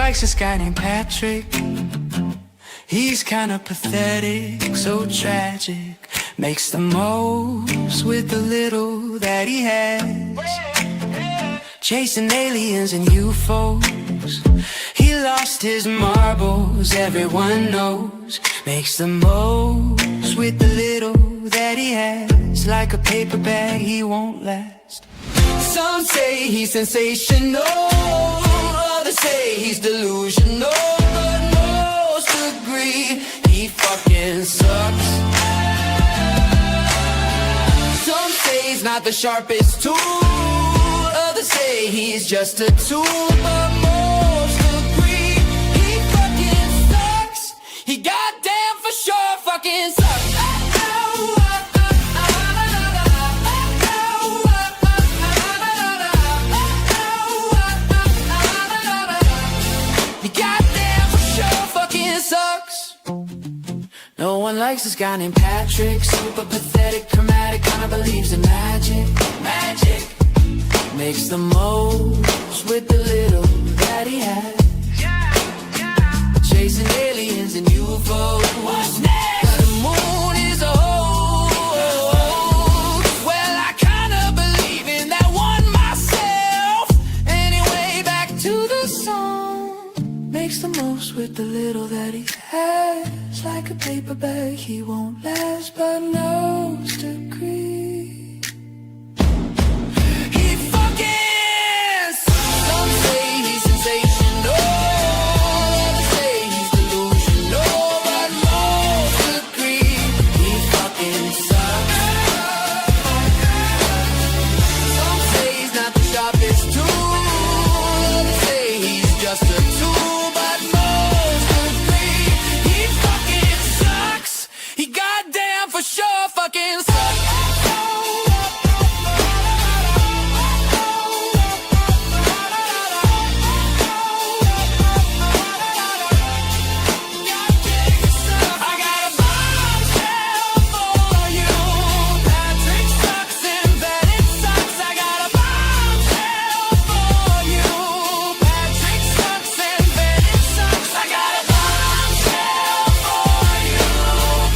likes this guy named Patrick. He's kinda pathetic, so tragic. Makes the most with the little that he has. Chasing aliens and UFOs. He lost his marbles, everyone knows. Makes the most with the little that he has. Like a paper bag, he won't last. Some say he's sensational, others say he's delusional, but most agree he fucking sucks. Some say he's not the sharpest tool, others say he's just a tool, but most agree he fucking sucks. He goddamn for sure fucking sucks. He goddamn for sure fucking sucks. No one likes this guy named Patrick. Super pathetic, dramatic, kinda believes in magic. Magic makes the most with the little that he has. Chasing aliens and UFOs. What's next? The moon is a hoax. Well, I kinda believe in that one myself. Anyway, back to the song. Makes the most with the little that he has. Like a paper bag, he won't last, but most agree he fucking sucks. Some say he's sensational, others say he's delusional, but most agree he fucking sucks. Some say he's not the sharpest tool, others say he's just a tool, but most agree he fucking sucks. He goddamn for sure fucking sucks. I got a bombshell for you. Patrick sucks and that it sucks. I got a bombshell for you. Patrick sucks and that it sucks. I got a bombshell for you.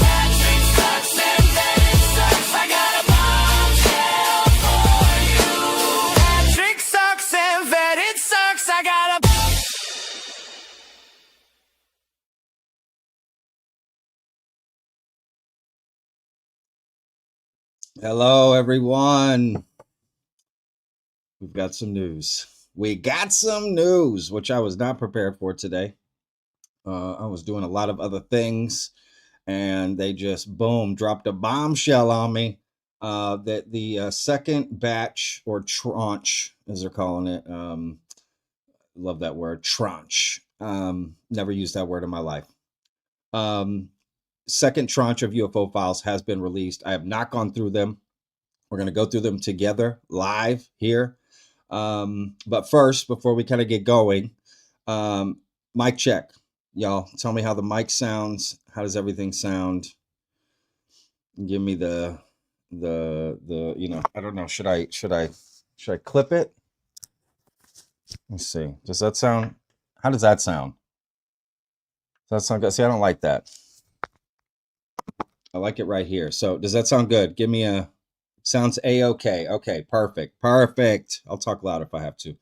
Patrick sucks and that it sucks. I got a bombshell for you. Patrick sucks and that it sucks. I got a Hello, everyone. We've got some news. We got some news, which I was not prepared for today. I was doing a lot of other things, and they just, boom, dropped a bombshell on me that the second batch, or tranche, as they're calling it, love that word, tranche. Never used that word in my life. Second tranche of UFO Files has been released. I have not gone through them. We're going to go through them together live here. But first, before we kind of get going, mic check. Y'all, tell me how the mic sounds. How does everything sound? Give me the you know, I don't know. Should I clip it? Let's see. Does that sound? How does that sound? Does that sound good? See, I don't like that. I like it right here. So does that sound good? Give me a, sounds A-okay. Okay, perfect. I'll talk loud if I have to.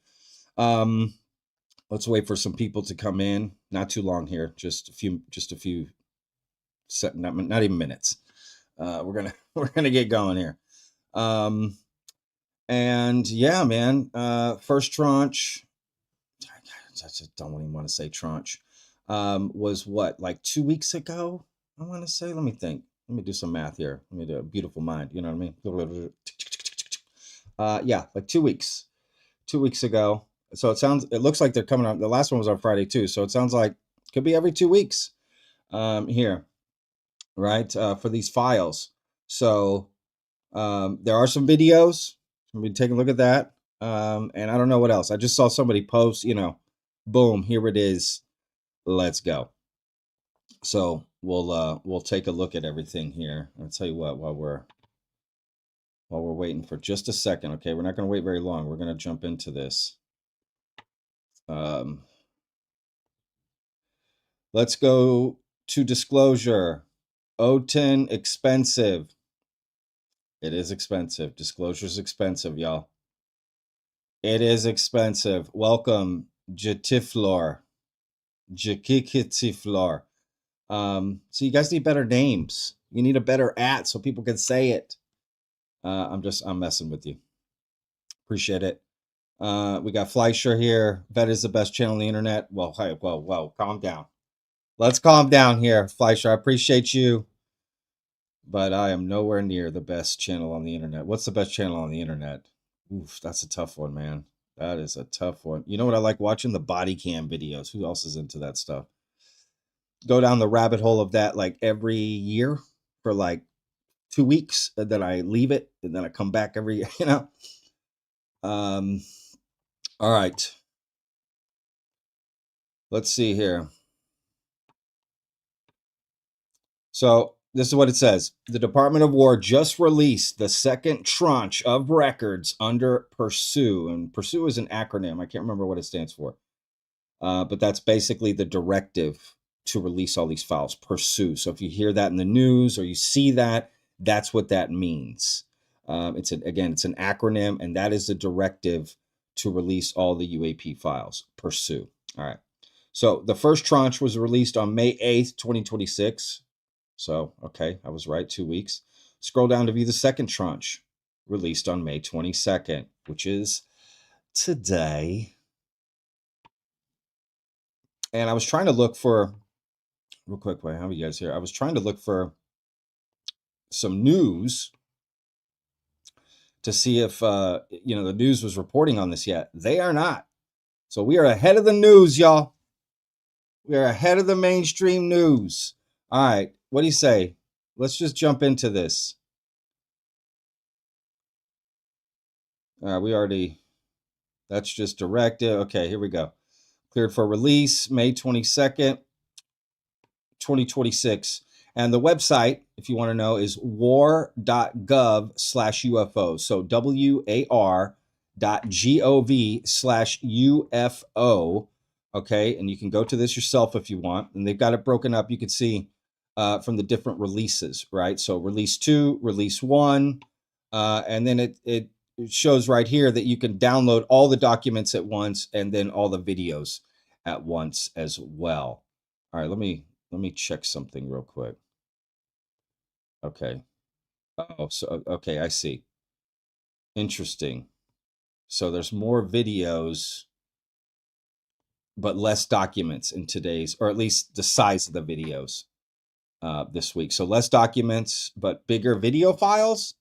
Let's wait for some people to come in. Not too long here. Just a few, not even minutes. We're gonna get going here. And yeah, man, first tranche, I just don't even want to say tranche, was what, like 2 weeks ago? I want to say, let me think. Let me do some math here. Let me do a beautiful mind. You know what I mean? Yeah, like 2 weeks. 2 weeks ago. So it looks like they're coming out. The last one was on Friday too. So it sounds like it could be every 2 weeks here, right? For these files. So there are some videos. We'll be taking a look at that. And I don't know what else. I just saw somebody post, you know, boom, here it is. Let's go. So we'll take a look at everything here. I'll tell you what, while we're waiting for just a second, okay, we're not going to wait very long. We're going to jump into this. Let's go to disclosure. OTAN expensive. It is expensive. Disclosure is expensive, y'all. It is expensive. Welcome, Jatiflor. Jakikitiflor. So you guys need better names. You need a better @ so people can say it. I'm messing with you. Appreciate it. We got Fleischer here. Vet is the best channel on the internet. Well, hey, whoa, calm down. Let's calm down here, Fleischer. I appreciate you, but I am nowhere near the best channel on the internet. What's the best channel on the internet? Oof, that's a tough one, man. That is a tough one. You know what I like watching? The body cam videos. Who else is into that stuff? Go down the rabbit hole of that like every year for like 2 weeks, and then I leave it, and then I come back every, you know. All right. Let's see here. So this is what it says. The Department of War just released the second tranche of records under Pursue. And Pursue is an acronym. I can't remember what it stands for. But that's basically the directive to release all these files, Pursue. So if you hear that in the news or you see that, that's what that means. It's an acronym, and that is the directive to release all the UAP files, Pursue. All right. So the first tranche was released on May 8th, 2026. So, okay, I was right, 2 weeks. Scroll down to view the second tranche, released on May 22nd, which is today. And I was trying to look for, real quick, wait, how are you guys here? I was trying to look for some news to see if, the news was reporting on this yet. They are not. So we are ahead of the news, y'all. We are ahead of the mainstream news. All right, what do you say? Let's just jump into this. All right, that's just directive. Okay, here we go. Cleared for release May 22nd, 2026. And the website, if you want to know, is war.gov/UFO. So war.gov/UFO. Okay, and you can go to this yourself if you want. And they've got it broken up. You can see from the different releases, right? So release 2, release 1, and then it shows right here that you can download all the documents at once and then all the videos at once as well. All right, let me check something real quick. Okay. Oh, so okay, I see. Interesting. So there's more videos but less documents in today's, or at least the size of the videos this week. So less documents but bigger video files.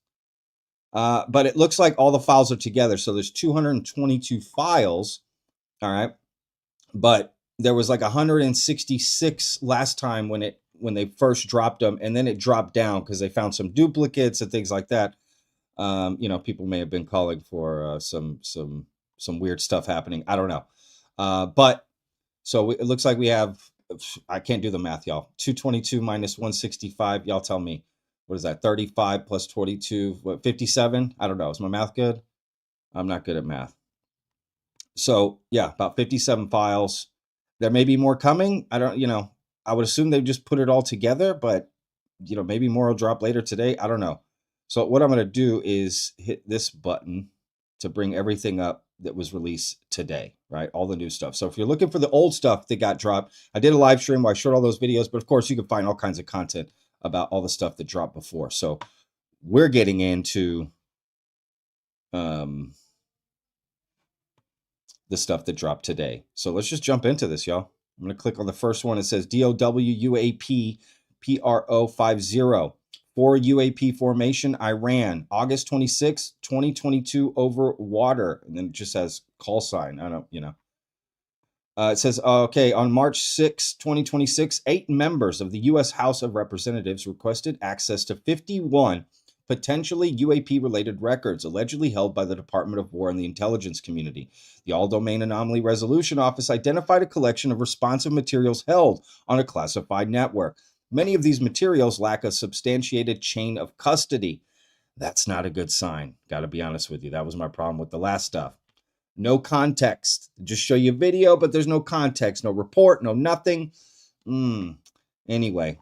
But it looks like all the files are together. So there's 222 files. All right. But there was like 166 last time when they first dropped them, and then it dropped down because they found some duplicates and things like that. People may have been calling for some weird stuff happening. I don't know. But so it looks like we have, I can't do the math, y'all. 222 minus 165. Y'all tell me. What is that? 35 plus 22, what, 57? I don't know. Is my math good? I'm not good at math. So yeah, about 57 files. There may be more coming. I would assume they just put it all together, but maybe more will drop later today. I don't know. So what I'm going to do is hit this button to bring everything up that was released today, right? All the new stuff. So if you're looking for the old stuff that got dropped, I did a live stream where I showed all those videos, but of course you can find all kinds of content about all the stuff that dropped before. So we're getting into the stuff that dropped today. So let's just jump into this, y'all. I'm going to click on the first one. It says DOW UAP PRO50 for UAP formation, Iran, August 26, 2022 over water. And then it just says call sign. I don't, it says, okay, on March 6, 2026, 8 members of the U.S. House of Representatives requested access to 51 potentially UAP-related records allegedly held by the Department of War and the intelligence community. The All-Domain Anomaly Resolution Office identified a collection of responsive materials held on a classified network. Many of these materials lack a substantiated chain of custody. That's not a good sign. Got to be honest with you. That was my problem with the last stuff. No context. Just show you video, but there's no context, no report, no nothing. Anyway,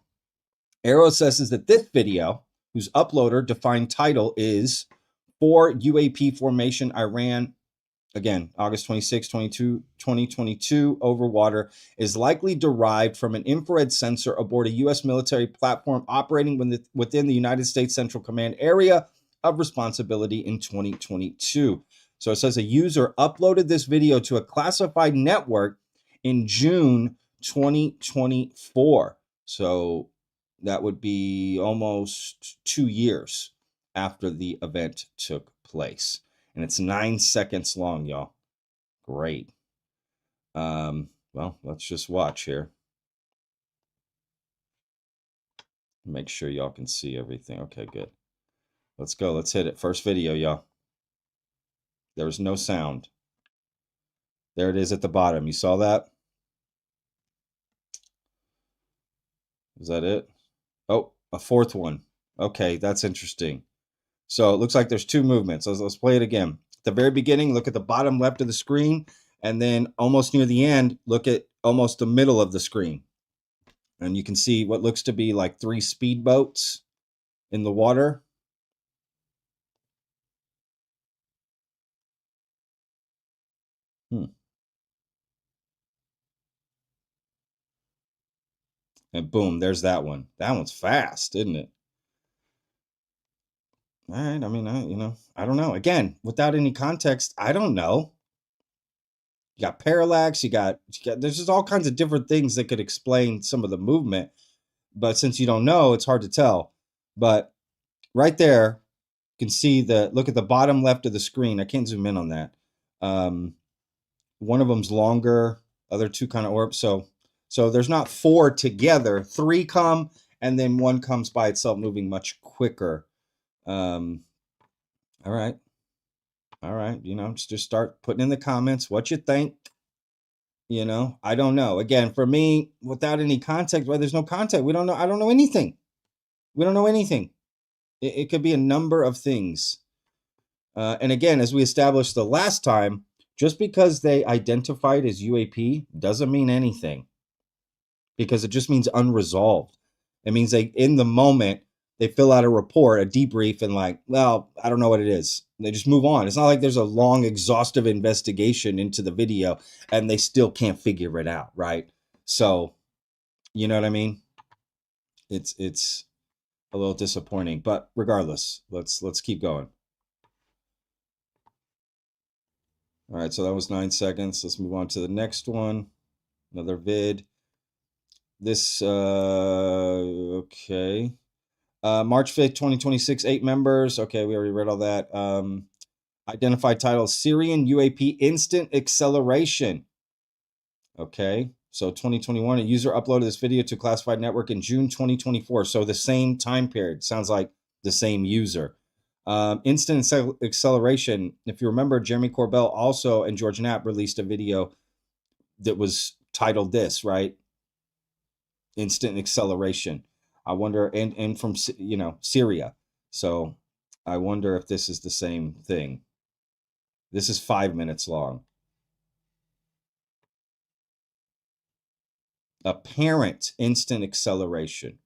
Arrow assesses that this video, whose uploader defined title is For UAP Formation Iran, again, August 26, 2022, over water, is likely derived from an infrared sensor aboard a U.S. military platform operating within the United States Central Command area of responsibility in 2022. So it says a user uploaded this video to a classified network in June 2024. So that would be almost 2 years after the event took place. And it's 9 seconds long, y'all. Great. Well, let's just watch here. Make sure y'all can see everything. Okay, good. Let's go. Let's hit it. First video, y'all. There's no sound. There it is at the bottom. You saw that? Is that it? Oh, a fourth one. Okay, that's interesting. So it looks like there's two movements. Let's play it again. At the very beginning, look at the bottom left of the screen. And then almost near the end, look at almost the middle of the screen. And you can see what looks to be like 3 speedboats in the water. And boom, there's that one. That one's fast, isn't it? All right. I mean, I don't know. Again, without any context, I don't know. You got parallax. You got. There's just all kinds of different things that could explain some of the movement. But since you don't know, it's hard to tell. But right there, you can see look at the bottom left of the screen. I can't zoom in on that. One of them's longer. Other two kind of orbs. So there's not 4 together. 3 come, and then 1 comes by itself, moving much quicker. All right. Just start putting in the comments what you think. I don't know. Again, for me, without any context, there's no context. We don't know. I don't know anything. We don't know anything. It could be a number of things. And again, as we established the last time, just because they identified as UAP doesn't mean anything, because it just means unresolved. It means in the moment, they fill out a report, a debrief, and well, I don't know what it is. They just move on. It's not like there's a long, exhaustive investigation into the video and they still can't figure it out, right? So, you know what I mean? It's a little disappointing, but regardless, let's keep going. All right, so that was 9 seconds. Let's move on to the next one. Another vid. This okay. March 5th, 2026, 8 members. Okay, we already read all that. Identified title, Syrian UAP Instant Acceleration. Okay, so 2021, a user uploaded this video to a classified network in June 2024. So the same time period. Sounds like the same user. Instant Acceleration. If you remember, Jeremy Corbell also and George Knapp released a video that was titled this, right? Instant Acceleration. I wonder, and from Syria. So I wonder if this is the same thing. This is 5 minutes long. Apparent instant acceleration.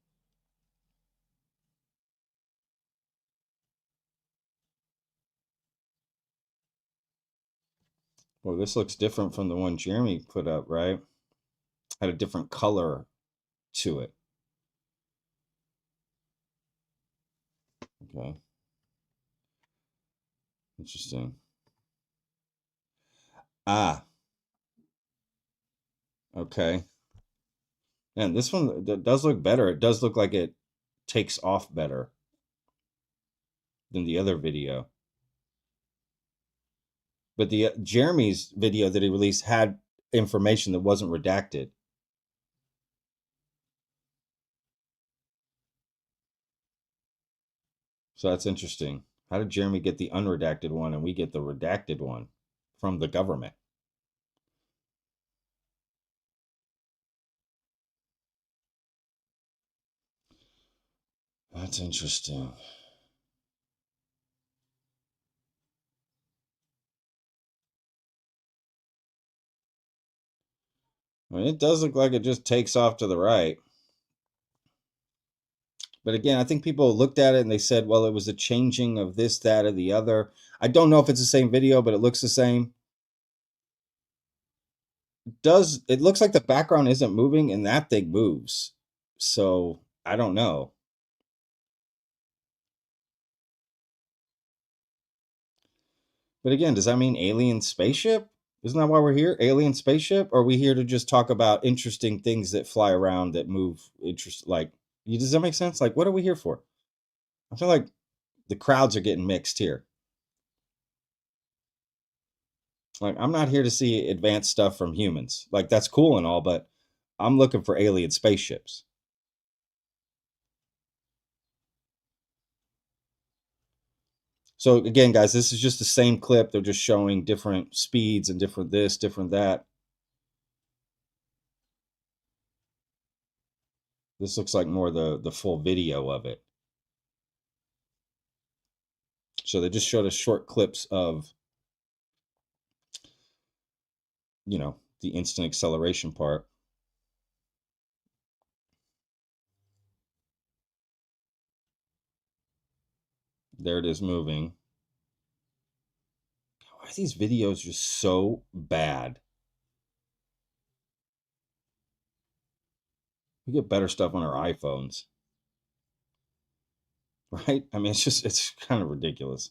Well, this looks different from the one Jeremy put up, right? Had a different color to it. Okay. Interesting. Ah. Okay. And this one does look better. It does look like it takes off better than the other video. But the Jeremy's video that he released had information that wasn't redacted. So that's interesting. How did Jeremy get the unredacted one and we get the redacted one from the government? That's interesting. I mean, it does look like it just takes off to the right. But again, I think people looked at it and they said, well, it was a changing of this, that, or the other. I don't know if it's the same video, but it looks the same. It looks like the background isn't moving and that thing moves. So I don't know. But again, does that mean alien spaceship? Isn't that why we're here? Alien spaceship? Or are we here to just talk about interesting things that fly around that move? Does that make sense? Like, what are we here for? I feel like the crowds are getting mixed here. Like, I'm not here to see advanced stuff from humans. Like, that's cool and all, but I'm looking for alien spaceships. So again, guys, this is just the same clip. They're just showing different speeds and different this, different that. This looks like more the full video of it. So they just showed us short clips of, the instant acceleration part. There it is moving. Why are these videos just so bad? We get better stuff on our iPhones. Right? I mean, it's kind of ridiculous.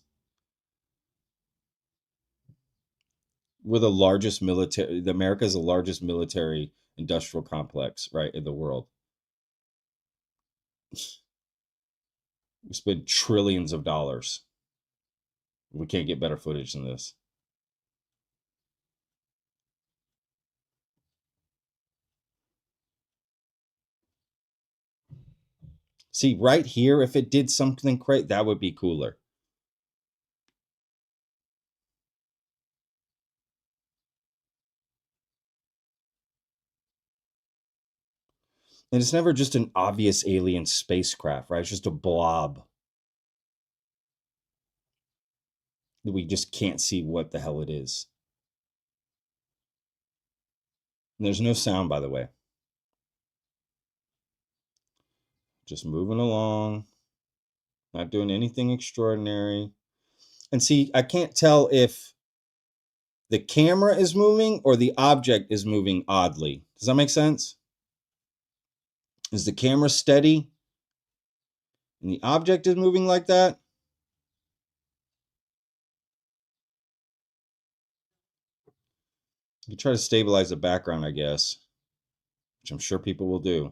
We're the largest military, America is the largest military industrial complex, right, in the world. We spend trillions of dollars. We can't get better footage than this. See, right here, if it did something great, that would be cooler. And it's never just an obvious alien spacecraft, right? It's just a blob. We just can't see what the hell it is. And there's no sound, by the way. Just moving along, not doing anything extraordinary. And see, I can't tell if the camera is moving or the object is moving oddly. Does that make sense? Is the camera steady and the object is moving like that? You try to stabilize the background, I guess, which I'm sure people will do.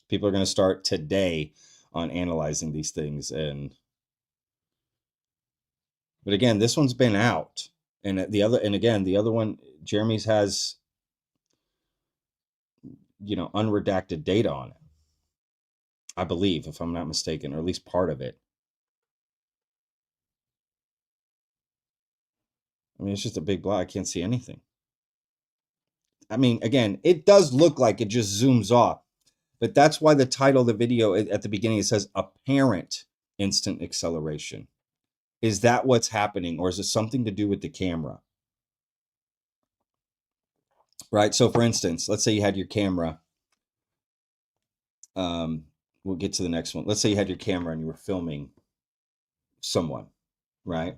People are going to start today on analyzing these things. But again, this one's been out. And the other one, Jeremy's has, unredacted data on it. I believe, if I'm not mistaken, or at least part of it. I mean, it's just a big block. I can't see anything. I mean, again, it does look like it just zooms off, but that's why the title of the video at the beginning, it says apparent instant acceleration. Is that what's happening, or is it something to do with the camera? Right. So for instance, let's say you had your camera. We'll get to the next one. Let's say you had your camera and you were filming someone, right?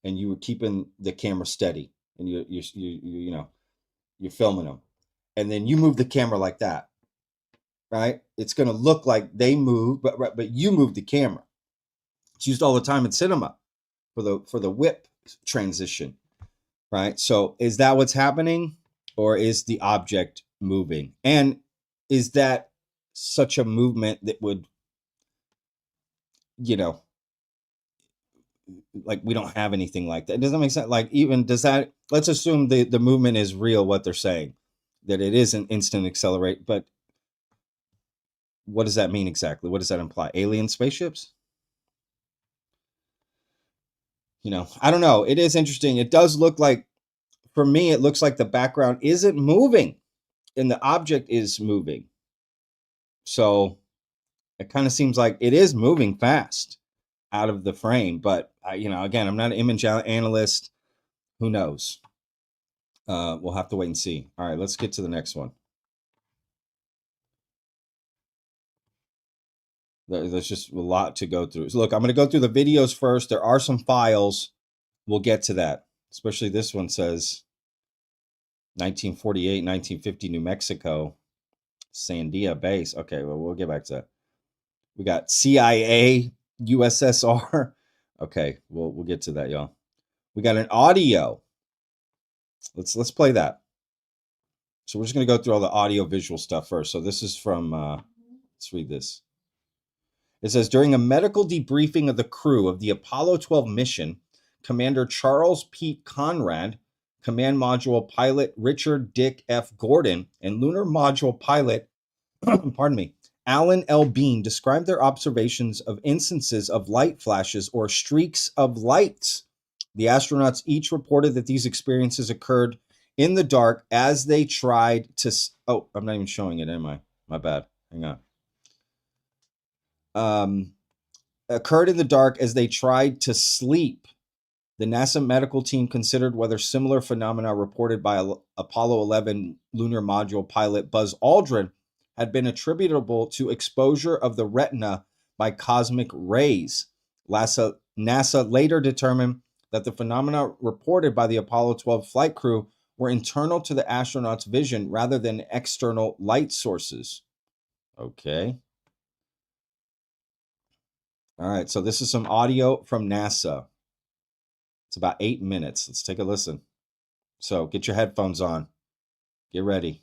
And you were keeping the camera steady, and you're filming them, and then you move the camera like that, right? It's going to look like they move, but you move the camera. It's used all the time in cinema for the whip transition, right? So is that what's happening, or is the object moving? And is that such a movement that would, like, we don't have anything like that? Does that make sense? Like, let's assume the movement is real, what they're saying, that it is an instant accelerate, but what does that mean exactly? What does that imply? Alien spaceships? I don't know. It is interesting. It does look like, for me, it looks like the background isn't moving and the object is moving. So it kind of seems like it is moving fast out of the frame. But, again, I'm not an image analyst. Who knows? We'll have to wait and see. All right, let's get to the next one. There's just a lot to go through. So look, I'm going to go through the videos first. There are some files. We'll get to that. Especially this one says 1948, 1950, New Mexico, Sandia base. Okay, well, we'll get back to that. We got CIA, USSR. Okay, we'll get to that, y'all. We got an audio. Let's play that. So we're just going to go through all the audio visual stuff first. So this is from, let's read this. It says, during a medical debriefing of the crew of the Apollo 12 mission, Commander Charles Pete Conrad, Command Module Pilot Richard Dick F. Gordon, and Lunar Module Pilot, pardon me, Alan L. Bean described their observations of instances of light flashes or streaks of light. The astronauts each reported that these experiences occurred in the dark as they tried to... Oh, I'm not even showing it, am I? My bad. Hang on. Occurred in the dark as they tried to sleep. The NASA medical team considered whether similar phenomena reported by Apollo 11 lunar module pilot Buzz Aldrin had been attributable to exposure of the retina by cosmic rays. NASA later determined that the phenomena reported by the Apollo 12 flight crew were internal to the astronauts' vision rather than external light sources. Okay. All right, so this is some audio from NASA. It's about 8 minutes. Let's take a listen. So get your headphones on. Get ready.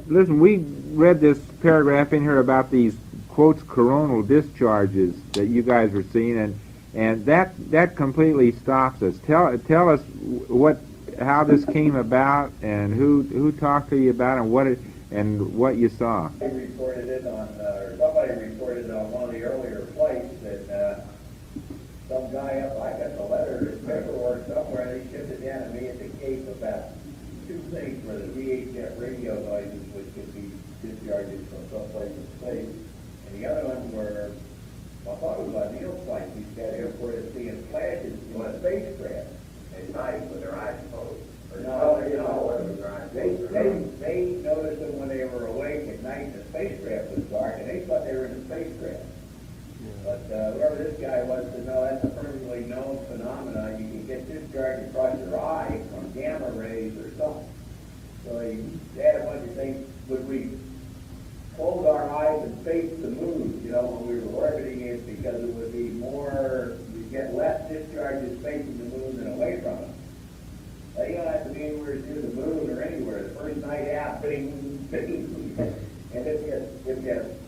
Listen, we read this paragraph in here about these, quotes, coronal discharges that you guys were seeing, and that completely stops us. Tell us how this came about and who talked to you about it and what you saw. Somebody reported it on one of the earlier flights that some guy up, I got the letter, his paperwork somewhere, they shipped it down to me at the Cape about two things where the VHF radio noises which could be discharges from someplace in space, and the other ones were, I thought it was on Neil's flight, these guys reported seeing flashes on a spacecraft at night with their eyes closed. Or no, they noticed them when they were awake at night. The spacecraft was dark, and they thought they were in a spacecraft. But whoever this guy was to know, that's a perfectly known phenomenon. You can get discharge across your eye from gamma rays or something. So they had a bunch of things. Would we close our eyes and face the moon, when we were orbiting it, because it would be more, you'd get less discharges facing the moon than away from it. You don't have to be anywhere near the moon or anywhere. The first night out, bing, bing. And if you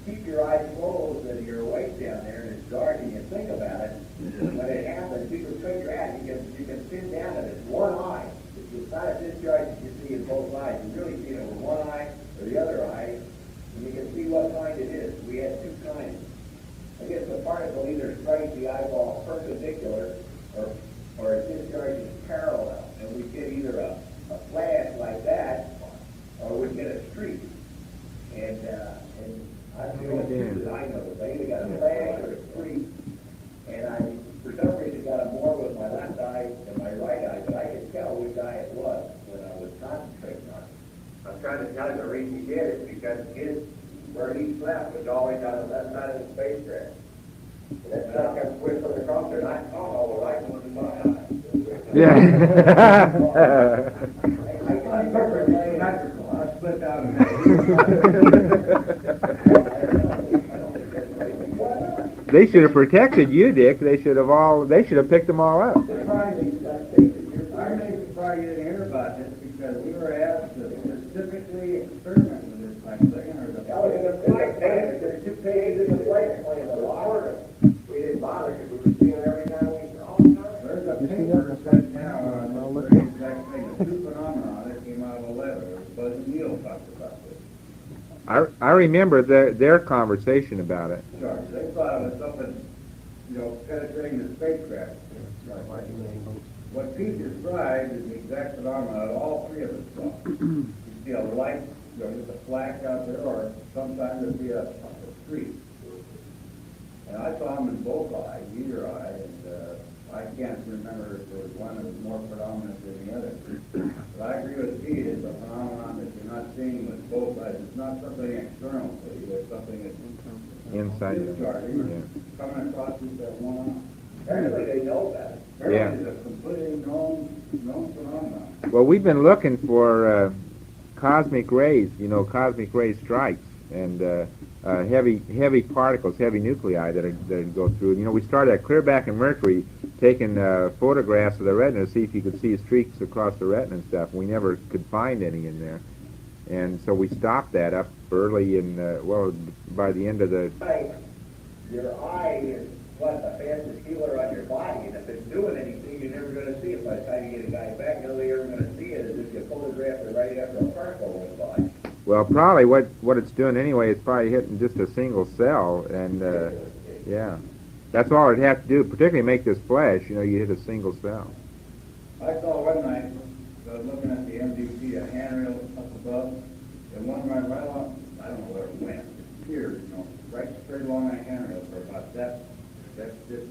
keep your eyes closed and you're awake down there and it's dark and you think about it, when it happens, you can figure out, you can sit down and it's one eye. It's not a discharge that you see in both eyes. You really see it with one eye or the other eye, and you can see what kind it is. We had two kinds. I guess the particle either strikes the eyeball perpendicular or it discharges parallel. And we get either a flash like that or we get a streak. And I'm the only two that I know. They either got a flash or a streak. And I, for some reason, got it more with my left eye than my right eye, but I could tell which eye it was when I was concentrating on it. I'm trying to tell you the reason he did it because where he slept was always on the left side of the spacecraft. And that stuff kept whistling across there, and I saw all the right ones in my eye. Yeah. I slipped out of They should have protected you, Dick. They should have picked them all up. I'm surprised you didn't hear about this because we were asked to specifically experiment with this type of thing. There's 2 pages in the flight plan, the water. We didn't bother because we were seeing it every now and then all the time. There's a paper set now on the exact thing, the 2 phenomena that came out of the letter. Buzz and Neil talked about this. I remember their conversation about it. Sure. They thought it was something, penetrating the spacecraft. What Pete described is the exact phenomenon that all 3 of us saw. You see a light, just a flash out there, or sometimes there'd be a streak. And I saw them in both eyes, either eye, and I can't remember if there was one that was more predominant than the other. But I agree with Pete, it's a phenomenon that not seeing with both sides. It's not something external to you, it's something that's Inside. discharging, Yeah. coming across with that one Apparently they know that. arm. Yeah. Apparently it's a completely known phenomenon. Well, we've been looking for cosmic rays, cosmic ray strikes, and heavy particles, heavy nuclei that go through. We started at clear back in Mercury, taking photographs of the retina to see if you could see streaks across the retina and stuff. We never could find any in there, and so we stopped that up early in by the end of the. Your eye is what the fastest healer on your body, and if it's doing anything, you're never going to see it. By the time you get a guy back, the only way you're ever going to see it is if you photograph it right after a particle went by. Well, probably what it's doing anyway is probably hitting just a single cell, and yeah, that's all it'd have to do. Particularly make this flash, you hit a single cell. I saw one night, I was looking at the MDT, a handrail up above, and one right along, I don't know where it went, it appeared, right straight along that handrail for about that distance.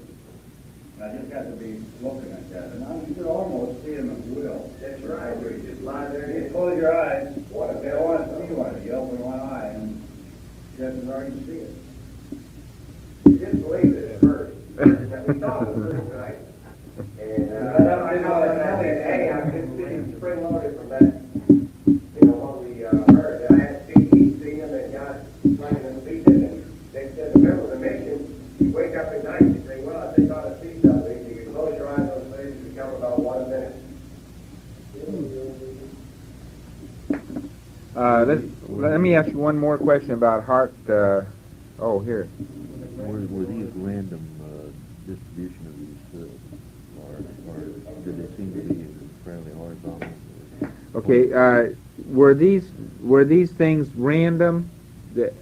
And I just got to be looking at that, and you could almost see him at will. That's right. You just lie there You and close your eyes, What a if you don't want to see one, you open one eye, and you have to already see it. you didn't believe it at first. We saw it the first night. And I know that hey, I'm just sitting spring loaded from that, what we heard. I had CT see him and got running in the beach, and they said, remember the mission, you wake up at night, you say, well, I think I ought to see something. You can close your eyes on those things, you become about 1 minute. Let me ask you one more question about heart. Here. Were these random distribution of these, or did they seem to be fairly horizontal? Okay, were these things random,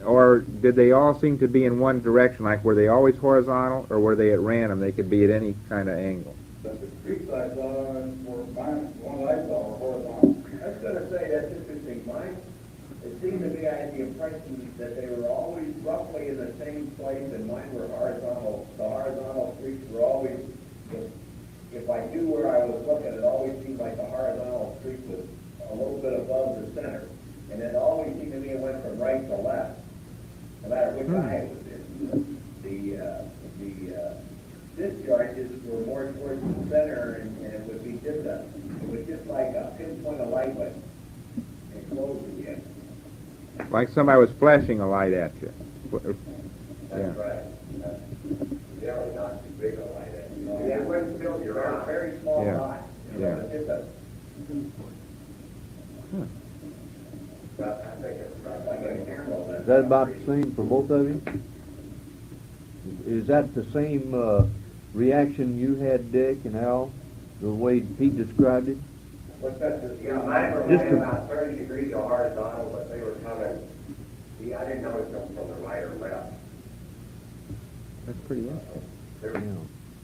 or did they all seem to be in one direction? Like, were they always horizontal, or were they at random? They could be at any kind of angle. But the streets I saw were mine, one I saw were horizontal. I was going to say, that's interesting. Mine, it seemed to me I had the impression that they were always roughly in the same place, and mine were horizontal. The horizontal streaks were always, if I knew where I was looking, it always seemed like the horizontal streak was a little bit above the center. And it always seemed to me it went from right to left, no matter which eye it was in. The discharges were more towards the center, and it would be just like a pinpoint of light went and closed again. Like somebody was flashing a light at you. That's Yeah. right. Generally not too big a light. It wouldn't fill your eye. Very small Yeah. eye. Yeah. Just a. But I think it's like a camera. Is that about the same for both of you? Is that the same reaction you had, Dick and Al, the way Pete described it? What's that? Mine were Just only to- about 30 degrees of horizontal, but they were coming. I didn't notice them from the right or left. That's pretty interesting. Yeah.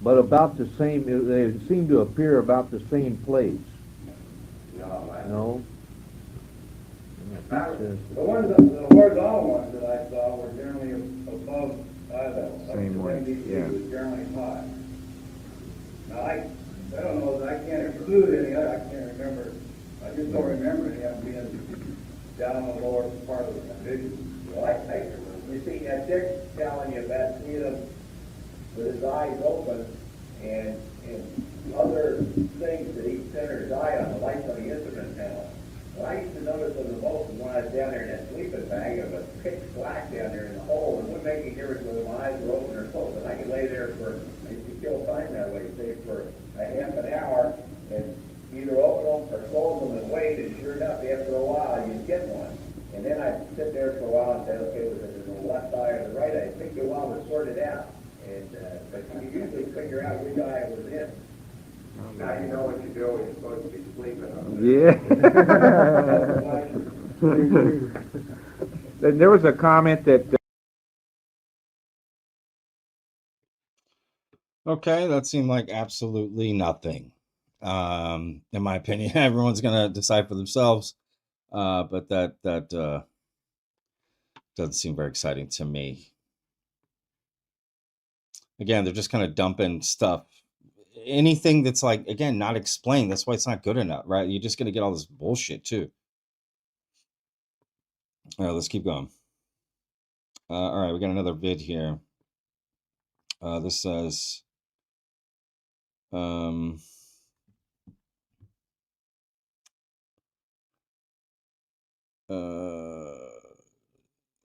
But about the same, they seem to appear about the same place, no? Yeah, Pete says- The horizontal ones that I saw were generally above eye level. Same way, MDT yeah. was generally high. Now, I don't know, I can't exclude any other, I can't remember, I just don't remember any of them being down on the lower part of the vision. Well, I think, you see, Dick's telling you about seeing him with his eyes open and other things that each center's eye on the lights on the instrument panel. Well, I used to notice them the most when I was down there in that sleeping bag. It was pitch black down there in the hole, and it wouldn't make any difference whether my eyes were open or closed. And I could lay there I used to kill time that way, say for a half an hour, and either open them or close them and wait, and sure enough, after a while, you'd get one. And then I'd sit there for a while and say, okay, was it in the left eye or the right eye? It took you a while to sort it out. And but you could usually figure out which eye it was in. Now you know what you do when you're supposed to be sleeping. Yeah. There was a comment that Okay, that seemed like absolutely nothing. In my opinion, everyone's gonna decide for themselves. But that doesn't seem very exciting to me. Again, they're just kind of dumping stuff. Anything that's like, again, not explained. That's why it's not good enough, right? You're just gonna get all this bullshit too. All right, let's keep going. All right, we got another vid here. This says,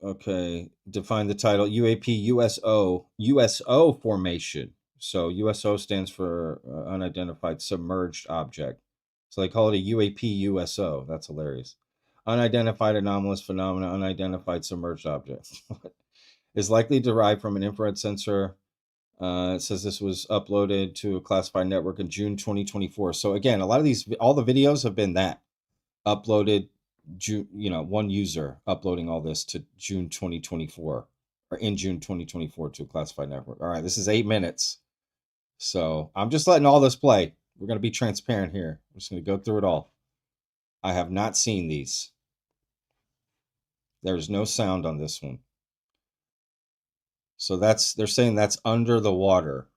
okay, define the title, UAP USO formation. So USO stands for unidentified submerged object. So they call it a UAP USO. That's hilarious. Unidentified anomalous phenomena, unidentified submerged object. Is likely derived from an infrared sensor. It says this was uploaded to a classified network in June 2024. So again, a lot of these, all the videos have been that uploaded, one user uploading all this to June 2024 or in June 2024 to a classified network. All right, this is 8 minutes. So I'm just letting all this play. We're going to be transparent here. I'm just going to go through it all. I have not seen these. There's no sound on this one. So they're saying that's under the water.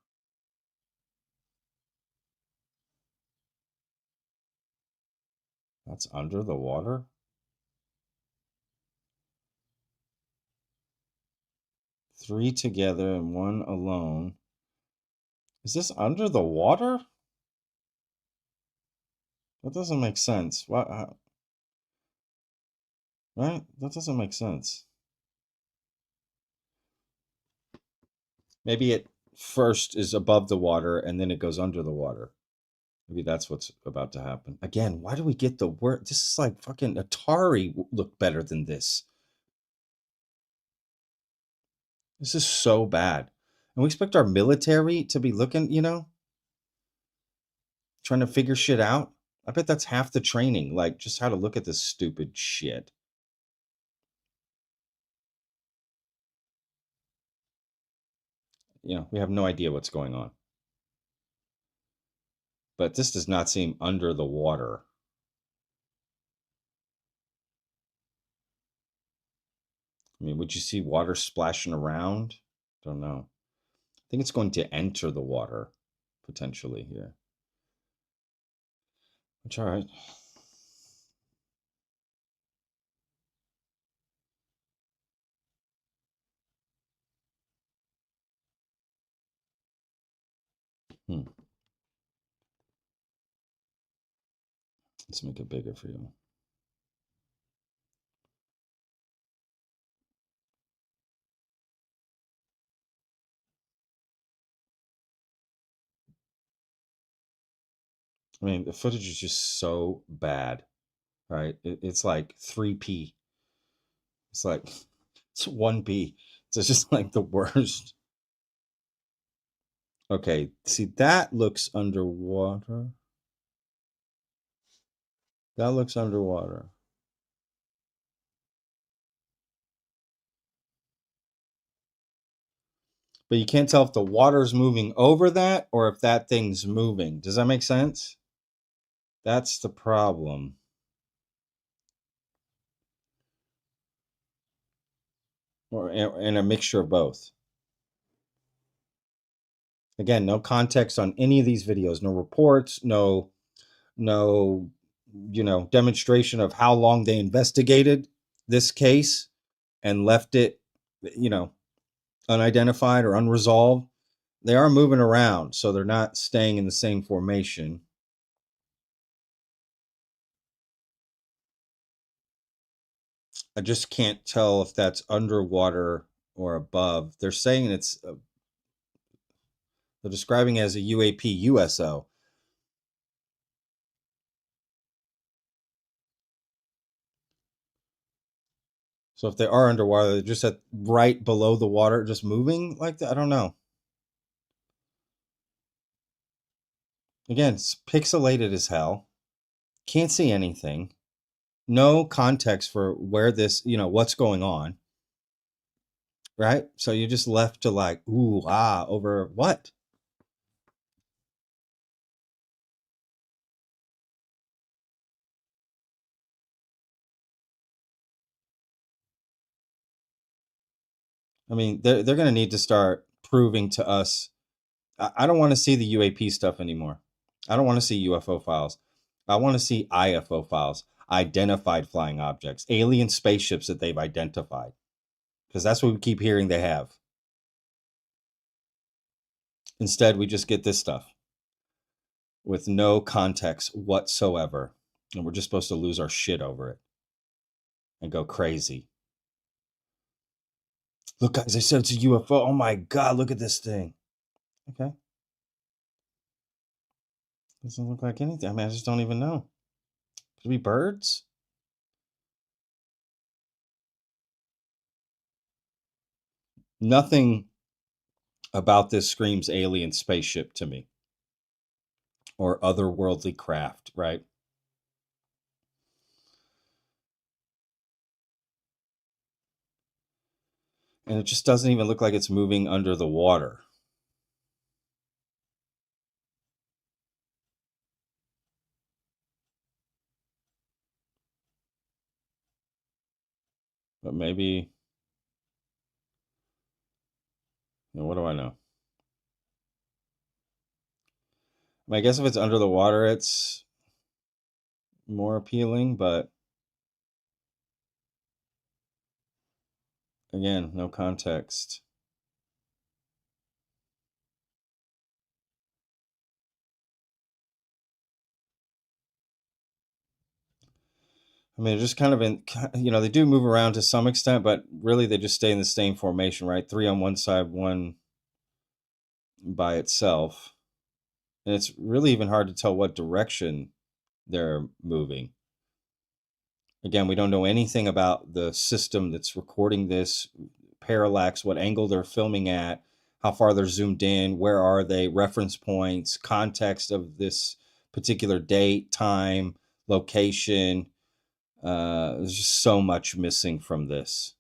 That's under the water? Three together and one alone. Is this under the water? That doesn't make sense. What? Right? That doesn't make sense. Maybe it first is above the water and then it goes under the water. Maybe that's what's about to happen. Again, why do we get the word? This is like fucking Atari look better than this. This is so bad. And we expect our military to be looking, trying to figure shit out. I bet that's half the training, like just how to look at this stupid shit. We have no idea what's going on. But this does not seem under the water. I mean, would you see water splashing around? Don't know. I think it's going to enter the water, potentially, here. Which, all right. Let's make it bigger for you. I mean, the footage is just so bad, right? It's like 3p. It's like, it's 1p. It's just like the worst. Okay, see, that looks underwater. That looks underwater. But you can't tell if the water's moving over that or if that thing's moving. Does that make sense? That's the problem. Or and a mixture of both. Again, no context on any of these videos, no reports, no demonstration of how long they investigated this case and left it, unidentified or unresolved. They are moving around, so they're not staying in the same formation. I just can't tell if that's underwater or above. They're saying they're describing it as a UAP USO. So if they are underwater, they're just right below the water, just moving like that. I don't know. Again, it's pixelated as hell. Can't see anything. No context for where this, what's going on. Right? So you're just left to like, ooh, ah, over what? I mean, they're going to need to start proving to us. I don't want to see the UAP stuff anymore. I don't want to see UFO files. I want to see IFO files. identified flying objects, alien spaceships that they've identified. Because that's what we keep hearing they have. Instead, we just get this stuff with no context whatsoever. And we're just supposed to lose our shit over it and go crazy. Look, guys, I said it's a UFO. Oh my God, look at this thing. Okay. Doesn't look like anything. I mean, I just don't even know. Could it be birds? Nothing about this screams alien spaceship to me. Or otherworldly craft, right? And it just doesn't even look like it's moving under the water. But maybe, what do I know? I guess if it's under the water, it's more appealing, but again, no context. I mean, just kind of in, they do move around to some extent, but really they just stay in the same formation, right? 3 on one side, 1 by itself. And it's really even hard to tell what direction they're moving. Again, we don't know anything about the system that's recording this, parallax, what angle they're filming at, how far they're zoomed in, where are they, reference points, context of this particular date, time, location. There's just so much missing from this.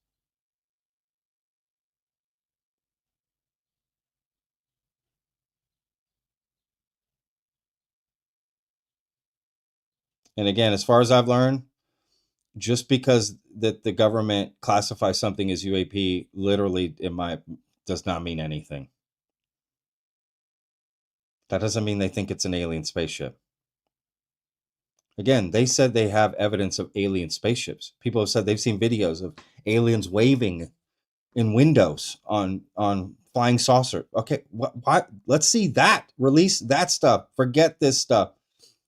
And again, as far as I've learned, just because that the government classifies something as UAP, literally, does not mean anything. That doesn't mean they think it's an alien spaceship. Again, they said they have evidence of alien spaceships. People have said they've seen videos of aliens waving in windows on flying saucer. Okay, what? Let's see that. Release that stuff. Forget this stuff.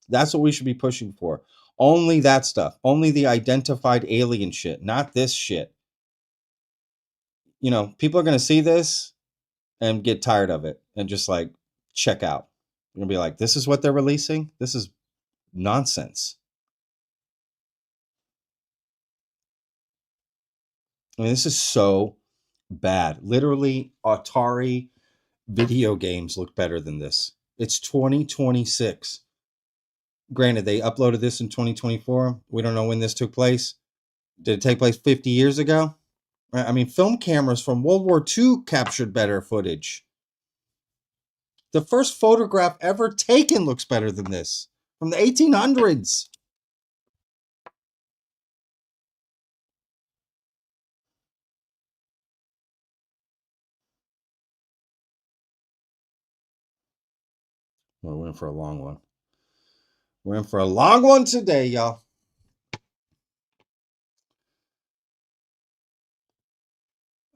That's what we should be pushing for. Only that stuff. Only the identified alien shit, not this shit. People are going to see this and get tired of it and just like check out. You're going to be like, this is what they're releasing? This is nonsense. I mean, this is so bad. Literally, Atari video games look better than this. It's 2026. Granted, they uploaded this in 2024. We don't know when this took place. Did it take place 50 years ago? I mean, film cameras from World War II captured better footage. The first photograph ever taken looks better than this, from the 1800s. Well, we're in for a long one. We're in for a long one today, y'all.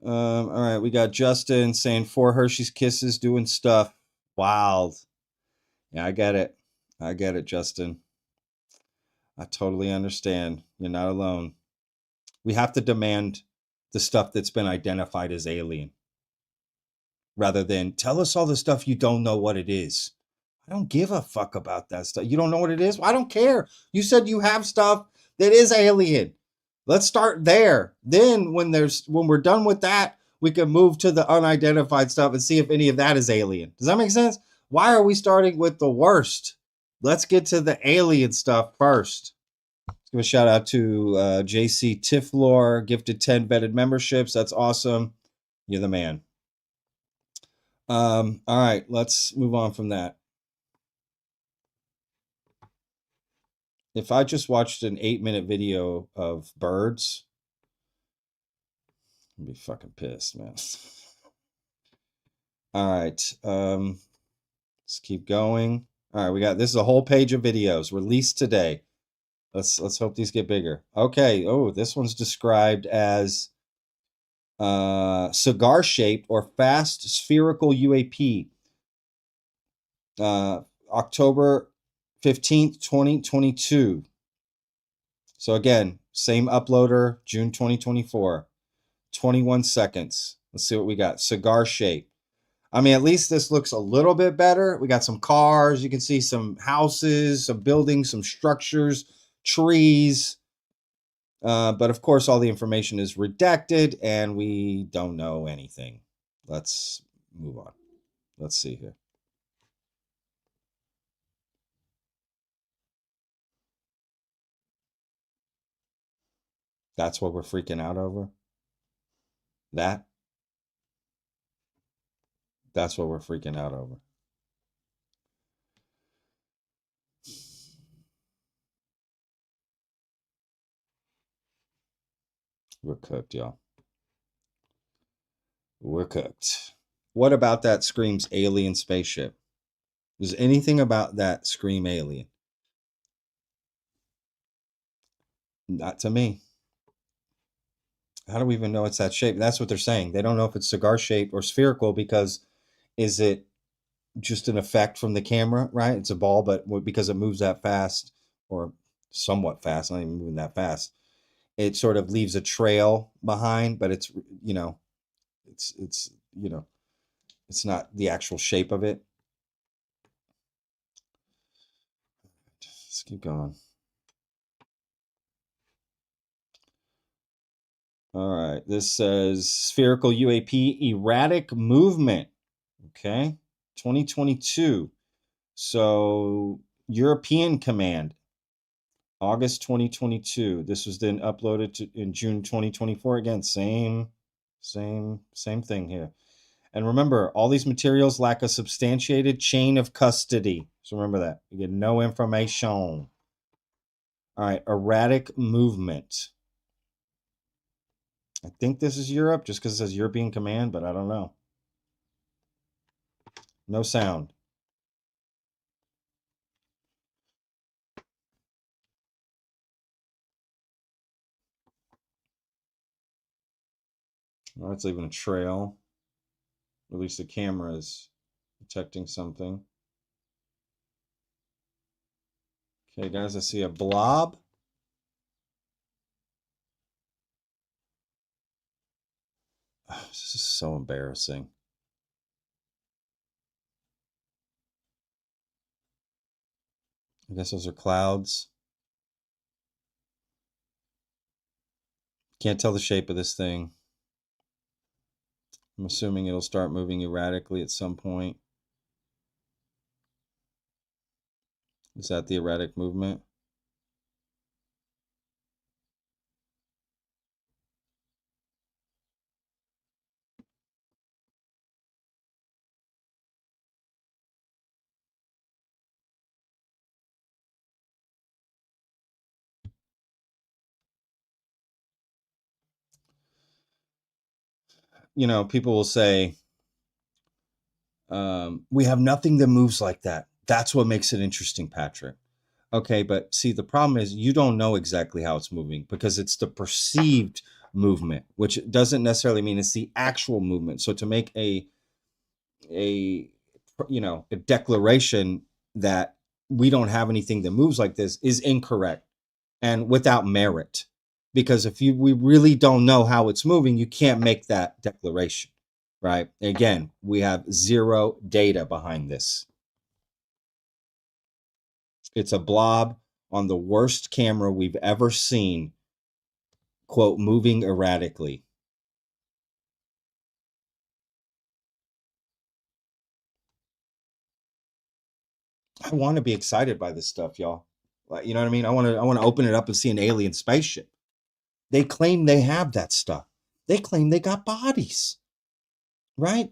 All right, we got Justin saying 4 Hershey's Kisses doing stuff. Wild. Yeah, I get it. I get it, Justin. I totally understand. You're not alone. We have to demand the stuff that's been identified as alien rather than tell us all the stuff you don't know what it is. I don't give a fuck about that stuff. You don't know what it is? Well, I don't care. You said you have stuff that is alien. Let's start there. Then when we're done with that, we can move to the unidentified stuff and see if any of that is alien. Does that make sense? Why are we starting with the worst? Let's get to the alien stuff first. Let's give a shout out to JC Tiflor, gifted 10 vetted memberships. That's awesome. You're the man. All right, let's move on from that. If I just watched an 8-minute video of birds, I'd be fucking pissed, man. All right, let's keep going. All right, this is a whole page of videos released today. Let's hope these get bigger. Okay. Oh, this one's described as cigar-shaped or fast spherical UAP. October 15th, 2022. So again, same uploader, June 2024. 21 seconds. Let's see what we got. Cigar-shaped. I mean, at least this looks a little bit better. We got some cars. You can see some houses, some buildings, some structures, trees. But of course, all the information is redacted and we don't know anything. Let's move on. Let's see here. That's what we're freaking out over? That's what we're freaking out over. We're cooked, y'all. We're cooked. What about that screams alien spaceship? Does anything about that scream alien? Not to me. How do we even know it's that shape? That's what they're saying. They don't know if it's cigar shaped or spherical because is it just an effect from the camera, right? It's a ball, but because it moves that fast or somewhat fast, not even moving that fast, it sort of leaves a trail behind, but it's, you know, it's not the actual shape of it. Let's keep going. All right. This says spherical UAP erratic movement. Okay. 2022. So European Command, August 2022. This was then uploaded in June 2024. Again, same thing here. And remember, all these materials lack a substantiated chain of custody. So remember that. You get no information. All right, erratic movement. I think this is Europe just because it says European Command, but I don't know. No sound. Well, it's leaving a trail. At least the camera is detecting something. Okay, guys, I see a blob. Oh, this is so embarrassing. I guess those are clouds. Can't tell the shape of this thing. I'm assuming it'll start moving erratically at some point. Is that the erratic movement? You know, people will say, we have nothing that moves like that. That's what makes it interesting, Patrick. Okay, but see, the problem is you don't know exactly how it's moving because it's the perceived movement, which doesn't necessarily mean it's the actual movement. So to make a declaration that we don't have anything that moves like this is incorrect and without merit. Because if we really don't know how it's moving, you can't make that declaration, right? Again, we have zero data behind this. It's a blob on the worst camera we've ever seen, quote, moving erratically. I want to be excited by this stuff, y'all. You know what I mean? I want to open it up and see an alien spaceship. They claim they have that stuff. They claim they got bodies, right?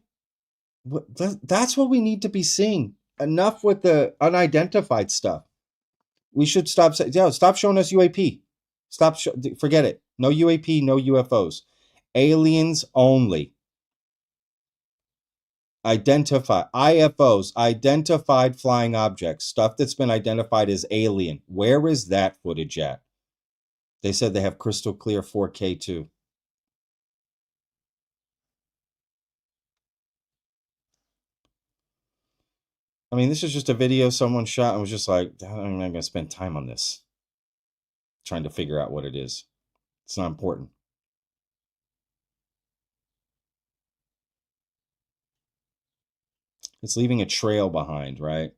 That's what we need to be seeing. Enough with the unidentified stuff. We should stop showing us UAP. Forget it. No UAP, no UFOs. Aliens only. IFOs, identified flying objects, stuff that's been identified as alien. Where is that footage at? They said they have crystal clear 4K too. I mean, this is just a video someone shot and was just like, I'm not going to spend time on this, trying to figure out what it is. It's not important. It's leaving a trail behind, right?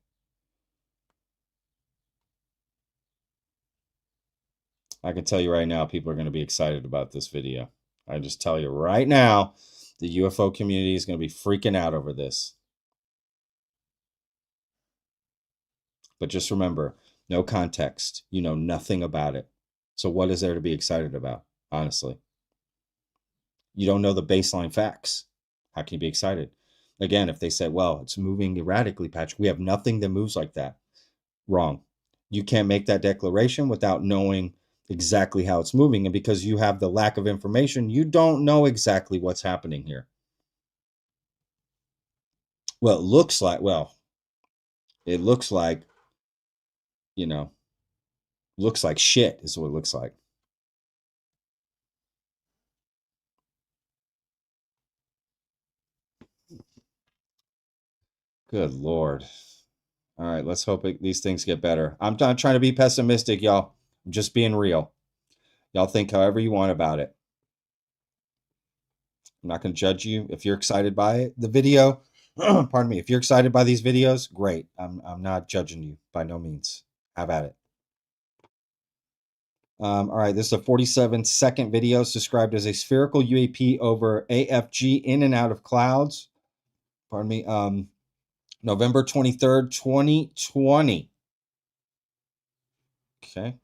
I can tell you right now, people are going to be excited about this video. I just tell you right now, the UFO community is going to be freaking out over this. But just remember, no context. You know nothing about it. So what is there to be excited about, honestly? You don't know the baseline facts. How can you be excited? Again, if they said, well, it's moving erratically, Patrick, we have nothing that moves like that. Wrong. You can't make that declaration without knowing exactly how it's moving. And because you have the lack of information, you don't know exactly what's happening here. Well, it looks like, you know, looks like shit is what it looks like. Good Lord. All right, let's hope these things get better. I'm not trying to be pessimistic, y'all. I'm just being real. Y'all think however you want about it. I'm not going to judge you. If you're excited by it, the video, pardon me, if you're excited by these videos, great. I'm not judging you by no means. Have at it. All right, this is a 47-second video. It's described as a spherical UAP over AFG in and out of clouds. Pardon me. November 23rd, 2020. Okay.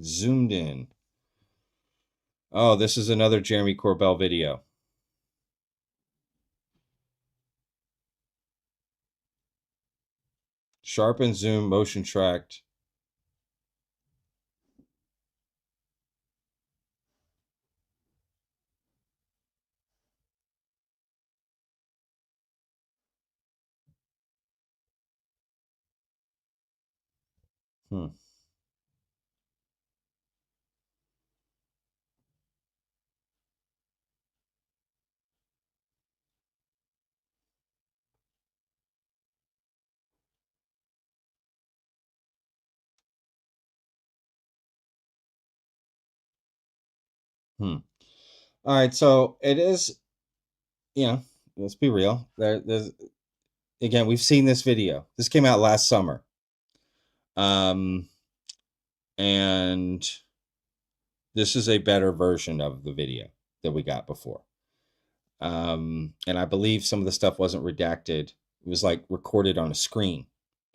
Zoomed in. Oh, this is another Jeremy Corbell video. Sharpen, zoom, motion tracked. Hmm. All right, so it is, let's be real. There's again, we've seen this video. This came out last summer. And this is a better version of the video that we got before. And I believe some of the stuff wasn't redacted. It was like recorded on a screen.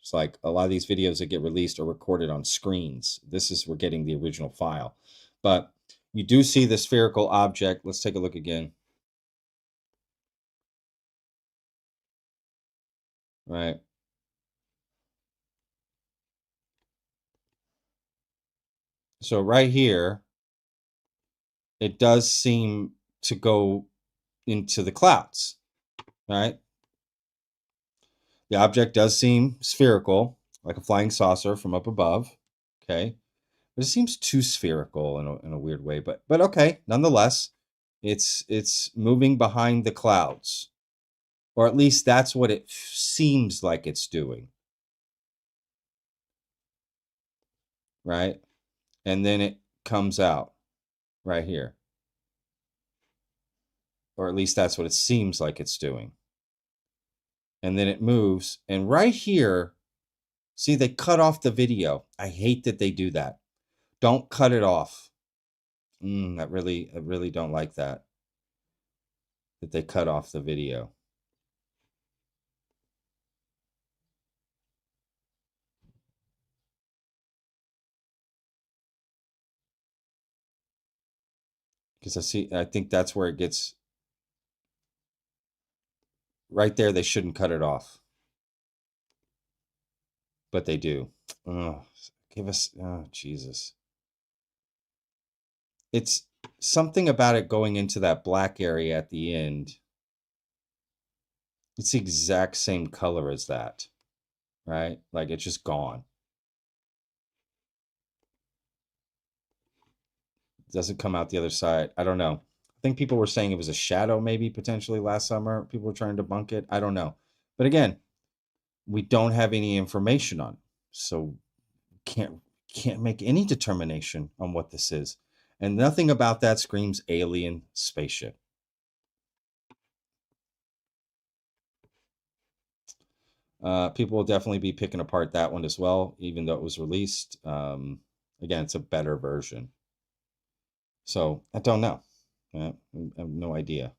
It's like a lot of these videos that get released are recorded on screens. We're getting the original file. But you do see the spherical object. Let's take a look again. Right. So right here, it does seem to go into the clouds, right? The object does seem spherical, like a flying saucer from up above, okay? But it seems too spherical in a weird way, but okay, nonetheless, it's moving behind the clouds, or at least that's what it seems like it's doing, right? And then it comes out right here, or at least that's what it seems like it's doing. And then it moves, and right here, see, they cut off the video. I hate that they do that. Don't cut it off. I really don't like that they cut off the video. Because I think that's where it gets, right there, they shouldn't cut it off. But they do. Oh, Jesus. It's something about it going into that black area at the end. It's the exact same color as that, right? Like it's just gone. It doesn't come out the other side. I don't know. I think people were saying it was a shadow maybe potentially last summer. People were trying to debunk it. I don't know. But again, we don't have any information on it. So can't make any determination on what this is. And nothing about that screams alien spaceship. People will definitely be picking apart that one as well, even though it was released. Again, it's a better version. So I don't know. I have no idea.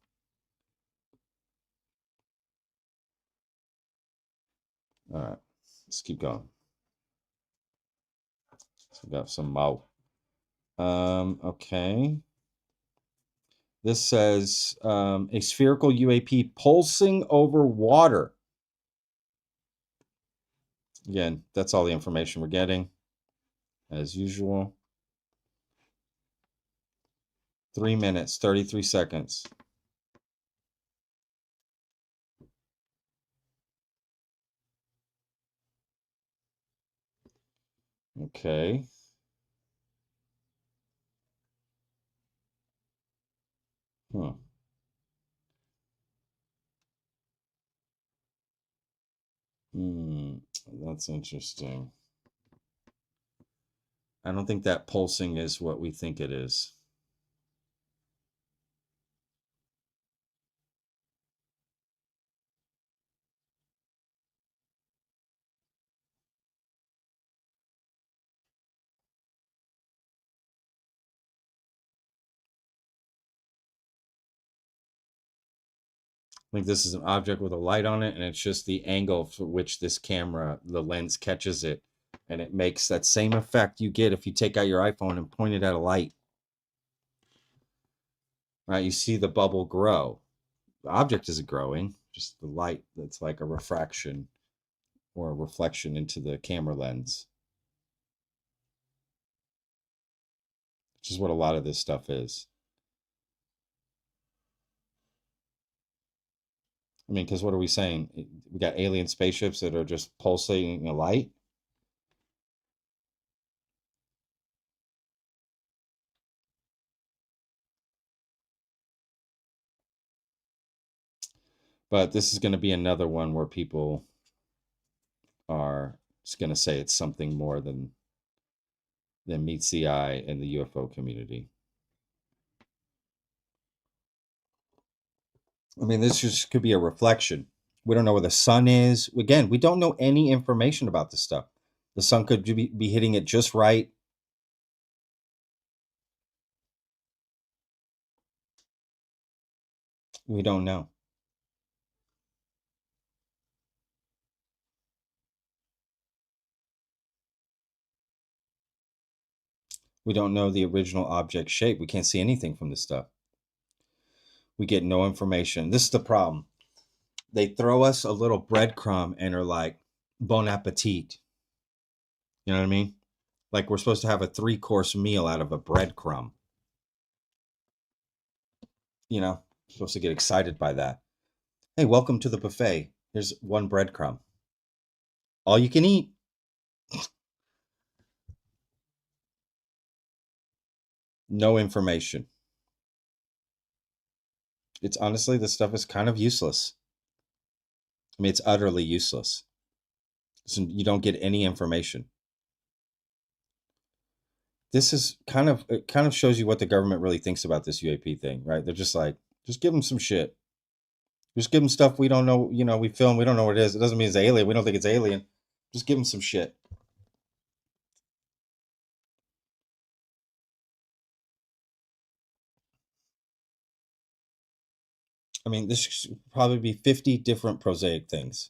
All right, let's keep going. So we got some Mao. Okay. This says a spherical UAP pulsing over water. Again, that's all the information we're getting, as usual. 3 minutes, 33 seconds. Okay. Huh. That's interesting. I don't think that pulsing is what we think it is. I think this is an object with a light on it, and it's just the angle for which this camera, the lens catches it, and it makes that same effect you get if you take out your iPhone and point it at a light. Right? You see the bubble grow. The object isn't growing, just the light that's like a refraction or a reflection into the camera lens, which is what a lot of this stuff is. I mean, because what are we saying? We got alien spaceships that are just pulsating a light. But this is going to be another one where people are just going to say it's something more than meets the eye in the UFO community. I mean, this just could be a reflection. We don't know where the sun is. Again, we don't know any information about this stuff. The sun could be hitting it just right. We don't know. We don't know the original object shape. We can't see anything from this stuff. We get no information. This is the problem. They throw us a little breadcrumb and are like, bon appetit. You know what I mean? Like we're supposed to have a 3-course meal out of a breadcrumb. You know, supposed to get excited by that. Hey, welcome to the buffet. Here's one breadcrumb. All you can eat. No information. It's honestly, this stuff is kind of useless. I mean, it's utterly useless. So you don't get any information. This is it kind of shows you what the government really thinks about this UAP thing, right? They're just like, just give them some shit. Just give them stuff we don't know, we film, we don't know what it is. It doesn't mean it's alien. We don't think it's alien. Just give them some shit. I mean, this should probably be 50 different prosaic things.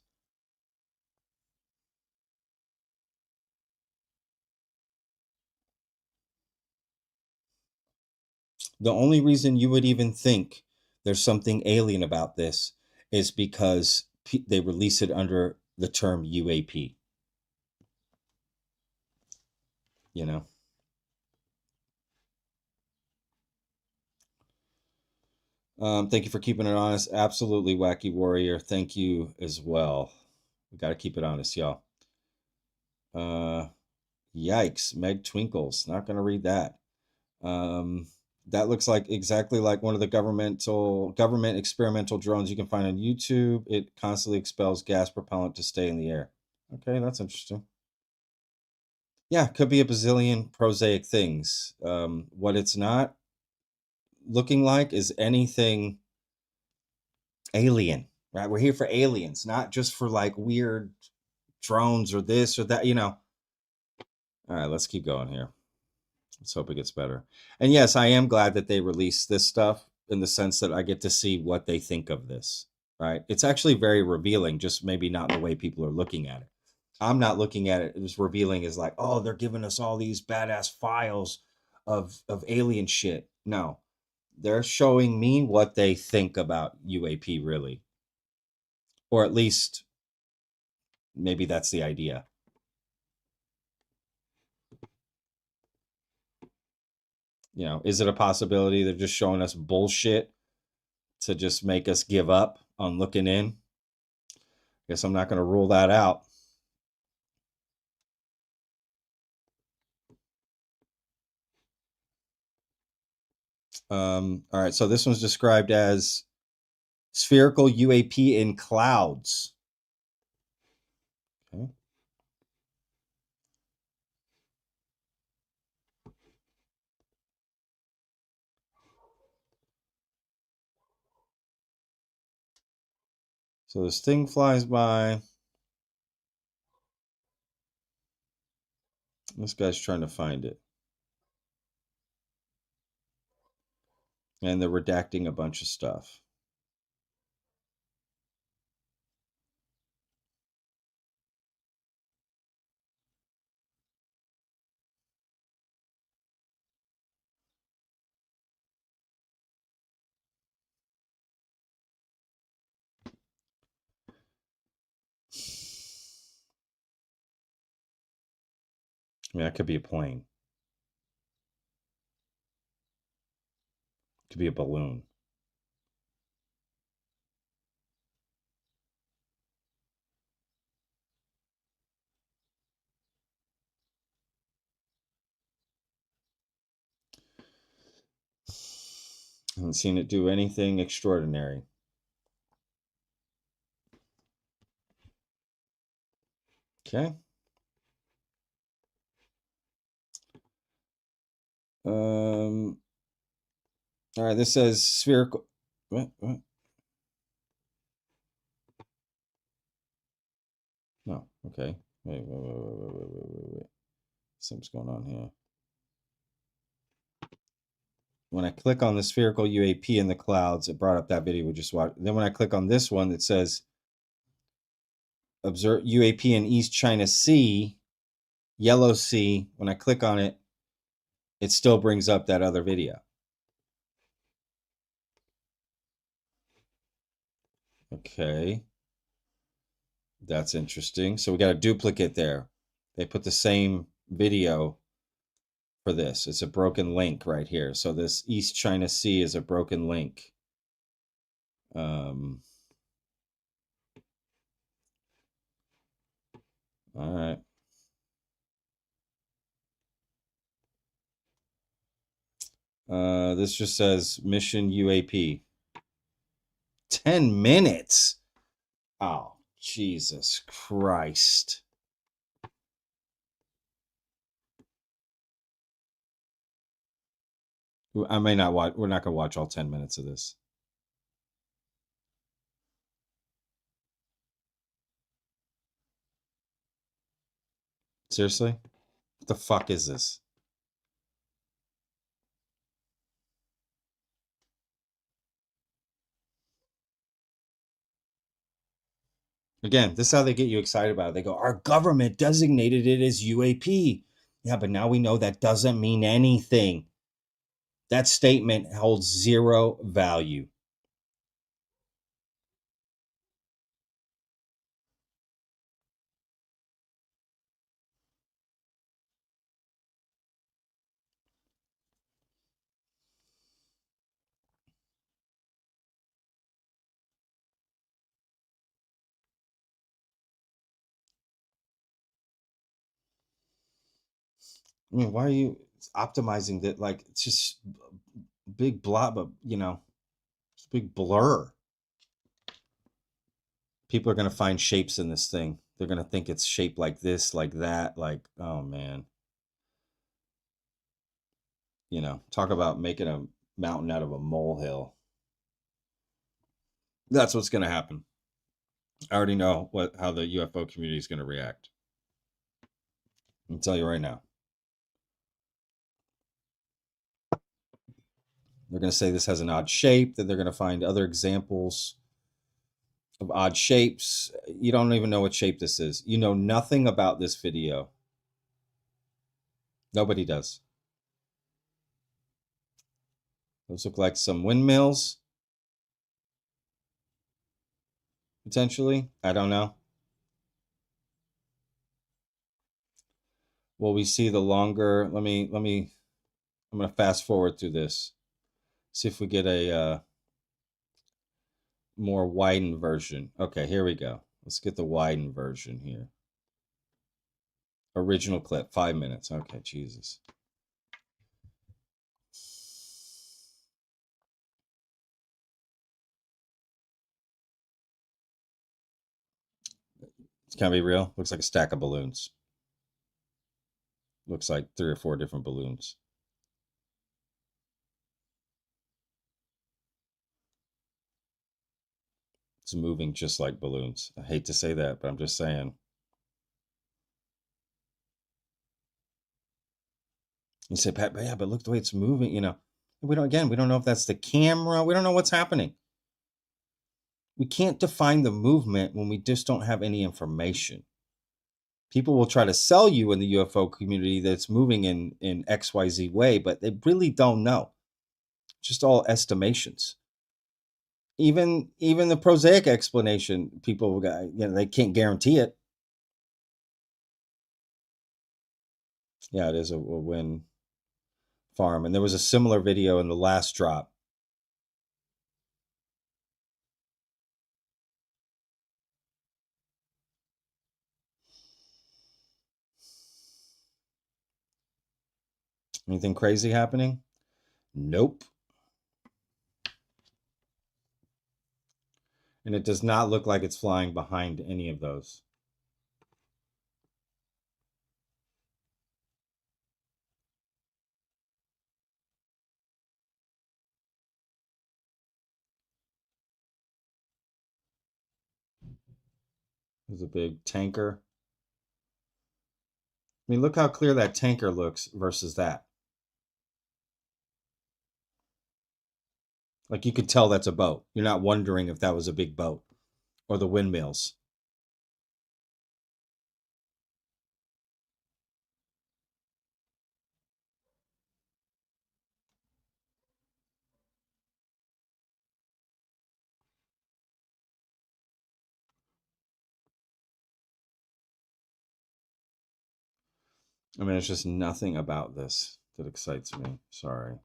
The only reason you would even think there's something alien about this is because they release it under the term UAP. You know? Thank you for keeping it honest. Absolutely, Wacky Warrior. Thank you as well. We got to keep it honest, y'all. Yikes. Meg Twinkles. Not going to read that. That looks like exactly like one of the government experimental drones you can find on YouTube. It constantly expels gas propellant to stay in the air. Okay, that's interesting. Yeah, could be a bazillion prosaic things. What it's not looking like is anything alien, right? We're here for aliens, not just for like weird drones or this or that, All right, let's keep going here. Let's hope it gets better. And yes, I am glad that they released this stuff in the sense that I get to see what they think of this, right? It's actually very revealing, just maybe not the way people are looking at it. I'm not looking at it as revealing as like, oh, they're giving us all these badass files of alien shit. No, they're showing me what they think about UAP, really. Or at least maybe that's the idea. Is it a possibility they're just showing us bullshit to just make us give up on looking in? Guess I'm not going to rule that out. All right, so this one's described as spherical UAP in clouds. Okay. So this thing flies by. This guy's trying to find it. And they're redacting a bunch of stuff. I mean, that could be a plane. It could be a balloon. I haven't seen it do anything extraordinary. Okay. All right, this says spherical. What? No, okay. Wait. Something's going on here. When I click on the spherical UAP in the clouds, it brought up that video we just watched. Then when I click on this one, it says observe UAP in East China Sea, Yellow Sea. When I click on it, it still brings up that other video. Okay. That's interesting. So we got a duplicate there. They put the same video for this. It's a broken link right here. So this East China Sea is a broken link. All right. This just says mission UAP. 10 minutes. Oh, Jesus Christ. I may not watch. We're not going to watch all 10 minutes of this. Seriously? What the fuck is this? Again, this is how they get you excited about it. They go, our government designated it as UAP. Yeah, but now we know that doesn't mean anything. That statement holds zero value. I mean, why are you optimizing that? Like, it's just big blob of, it's a big blur. People are going to find shapes in this thing. They're going to think it's shaped like this, like that. Like, oh man. Talk about making a mountain out of a molehill. That's what's going to happen. I already know how the UFO community is going to react. I can tell you right now. They're going to say this has an odd shape, that they're going to find other examples of odd shapes. You don't even know what shape this is. You know nothing about this video. Nobody does. Those look like some windmills. Potentially. I don't know. Will we see the longer? I'm going to fast forward through this. See if we get a more widened version. Okay, here we go. Let's get the widened version here. Original clip, 5 minutes. Okay, Jesus. It's gonna be real. Looks like a stack of balloons. Looks like 3 or 4 different balloons. It's moving just like balloons. I hate to say that, but I'm just saying. You say, Pat, yeah, but look the way it's moving, We don't know if that's the camera. We don't know what's happening. We can't define the movement when we just don't have any information. People will try to sell you in the UFO community that it's moving in XYZ way, but they really don't know. Just all estimations. Even the prosaic explanation, people, they can't guarantee it. Yeah, it is a wind farm. And there was a similar video in the last drop. Anything crazy happening? Nope. And it does not look like it's flying behind any of those. There's a big tanker. I mean, look how clear that tanker looks versus that. Like, you could tell that's a boat. You're not wondering if that was a big boat or the windmills. I mean, it's just nothing about this that excites me. Sorry.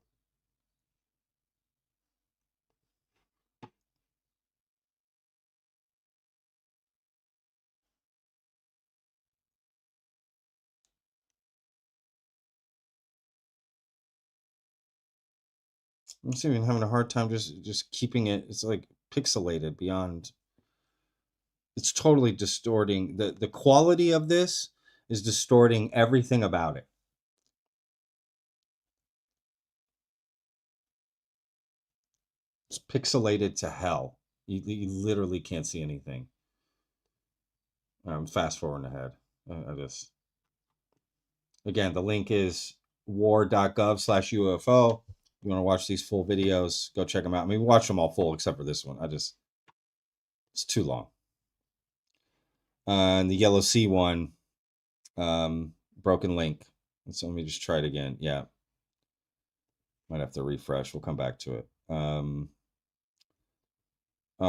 I'm even having a hard time just keeping it. It's like pixelated beyond. It's totally distorting. The quality of this is distorting everything about it. It's pixelated to hell. You literally can't see anything. I'm fast forwarding ahead. Again, the link is war.gov/UFO. You want to watch these full videos, go check them out. I mean, watch them all full except for this one. It's too long. And the Yellow Sea one, broken link. So let me just try it again. Yeah. Might have to refresh. We'll come back to it. All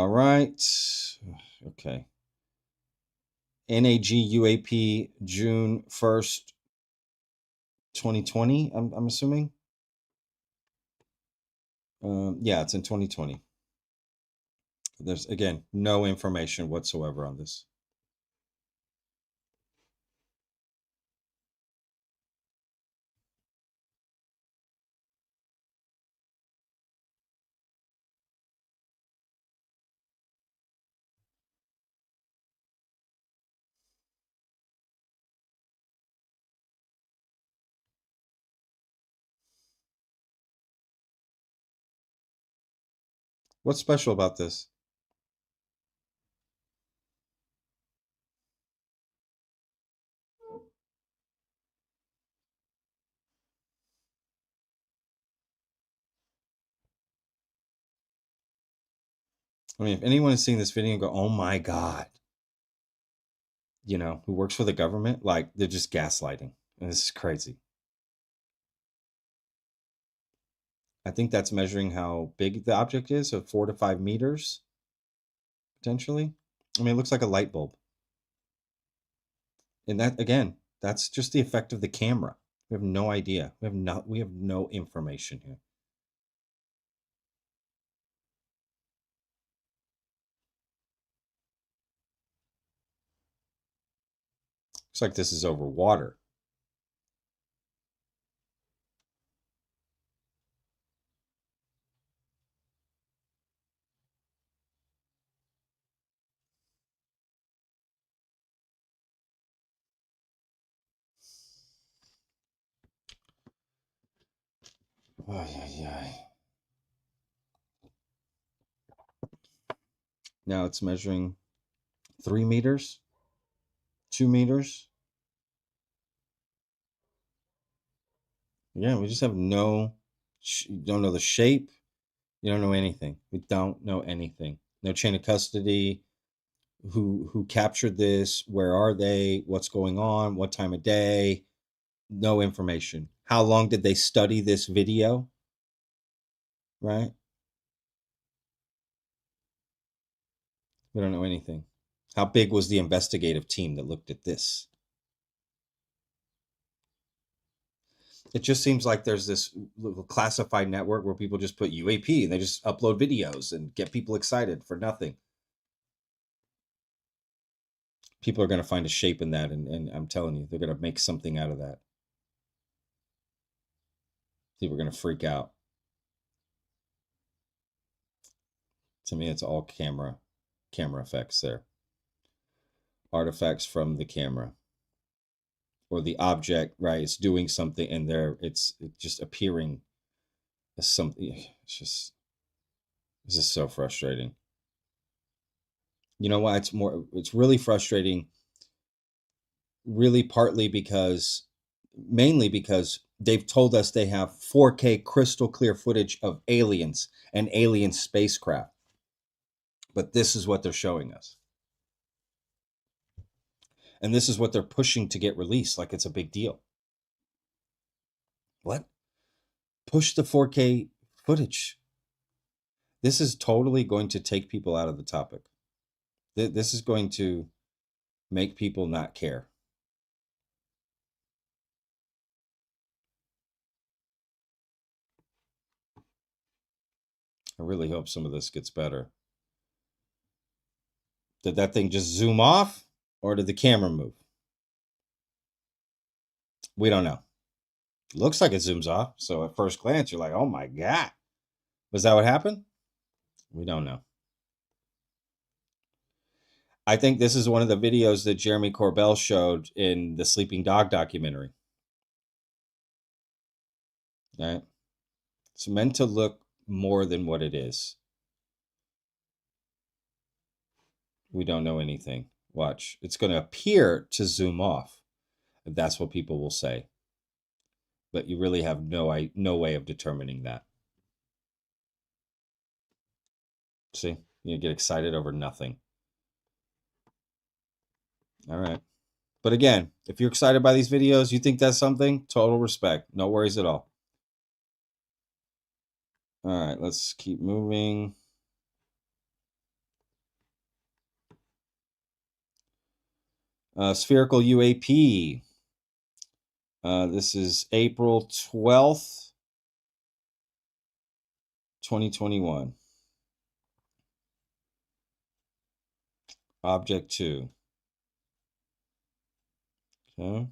right. Okay. NAG UAP June 1st, 2020, I'm assuming. Yeah, it's in 2020. There's, again, no information whatsoever on this. What's special about this? I mean, if anyone is seeing this video and go, oh my God, you know, who works for the government, like they're just gaslighting. And this is crazy. I think that's measuring how big the object is, of 4 to 5 meters, potentially. I mean, it looks like a light bulb. And that, again, that's just the effect of the camera. We have no idea. We have no information here. Looks like this is over water. Ay, ay, ay. Now it's measuring 3 meters, 2 meters. Yeah, we just have no, you don't know the shape. You don't know anything. We don't know anything. No chain of custody. Who captured this? Where are they? What's going on? What time of day? No information. How long did they study this video? Right? We don't know anything. How big was the investigative team that looked at this? It just seems like there's this little classified network where people just put UAP and they just upload videos and get people excited for nothing. People are going to find a shape in that, and I'm telling you, they're going to make something out of that. People are going to freak out. To me, it's all camera effects there. Artifacts from the camera. Or the object, right? It's doing something, and it's just appearing as something. This is so frustrating. You know why it's really frustrating, really mainly because they've told us they have 4K crystal clear footage of aliens and alien spacecraft. But this is what they're showing us. And this is what they're pushing to get released, like it's a big deal. What? Push the 4K footage. This is totally going to take people out of the topic. This is going to make people not care. I really hope some of this gets better. Did that thing just zoom off, or did the camera move? We don't know. It looks like it zooms off. So at first glance, you're like, oh my God. Was that what happened? We don't know. I think this is one of the videos that Jeremy Corbell showed in the Sleeping Dog documentary. Right? It's meant to look more than what it is. We don't know anything. Watch. It's going to appear to zoom off. That's what people will say. But you really have no way of determining that. See? You get excited over nothing. All right. But again, if you're excited by these videos, you think that's something, total respect. No worries at all. All right, let's keep moving. Spherical UAP. This is April 12th, 2021. Object 2. Okay.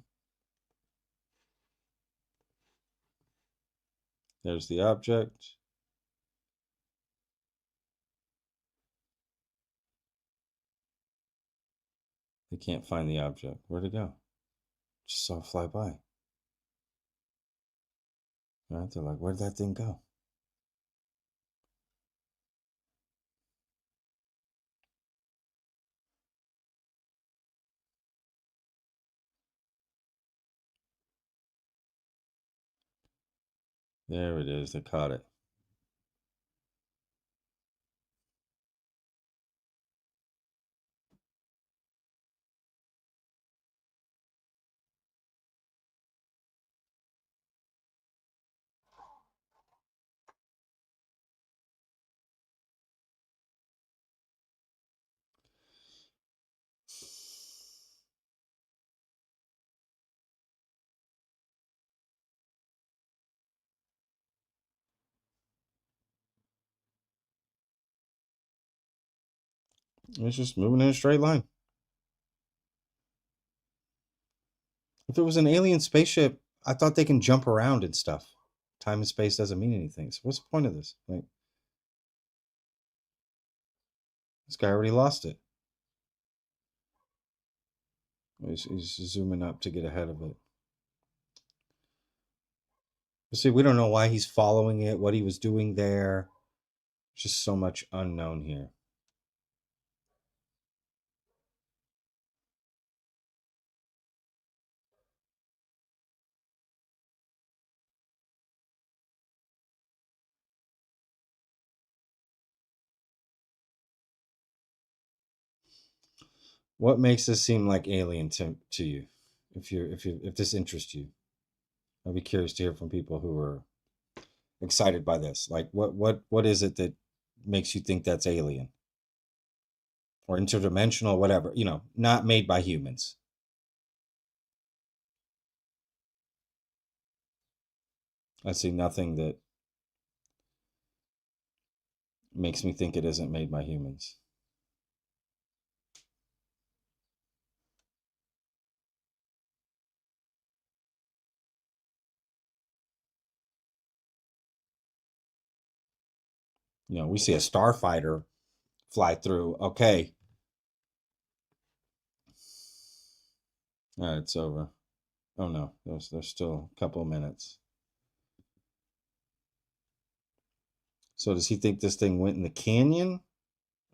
There's the object. They can't find the object. Where'd it go? Just saw it fly by. All right, they're like, where'd that thing go? There it is. They caught it. It's just moving in a straight line. If it was an alien spaceship, I thought they can jump around and stuff. Time and space doesn't mean anything. So what's the point of this? Like, this guy already lost it. He's zooming up to get ahead of it. But see, we don't know why he's following it, what he was doing there. Just so much unknown here. What makes this seem like alien to you? If this interests you, I'd be curious to hear from people who are excited by this. Like, what is it that makes you think that's alien or interdimensional, whatever? You know, not made by humans. I see nothing that makes me think it isn't made by humans. You know, we see a starfighter fly through. Okay. All right, it's over. Oh no, there's still a couple of minutes. So does he think this thing went in the canyon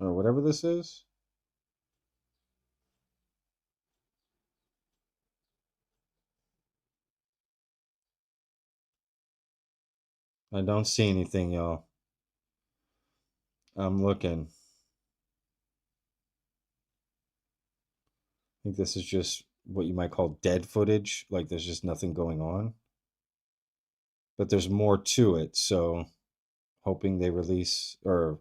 or whatever this is? I don't see anything, y'all. I'm looking. I think this is just what you might call dead footage. Like there's just nothing going on. But there's more to it, so hoping they release or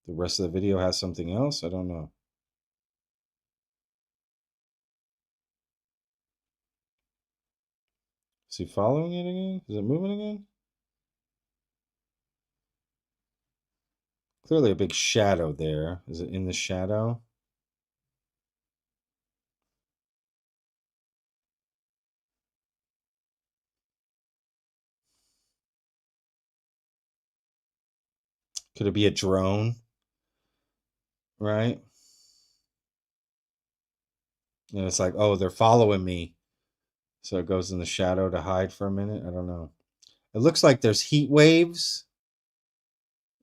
the rest of the video has something else. I don't know. Is he following it again? Is it moving again? Clearly a big shadow there. Is it in the shadow? Could it be a drone? Right? And it's like, oh, they're following me. So it goes in the shadow to hide for a minute. I don't know. It looks like there's heat waves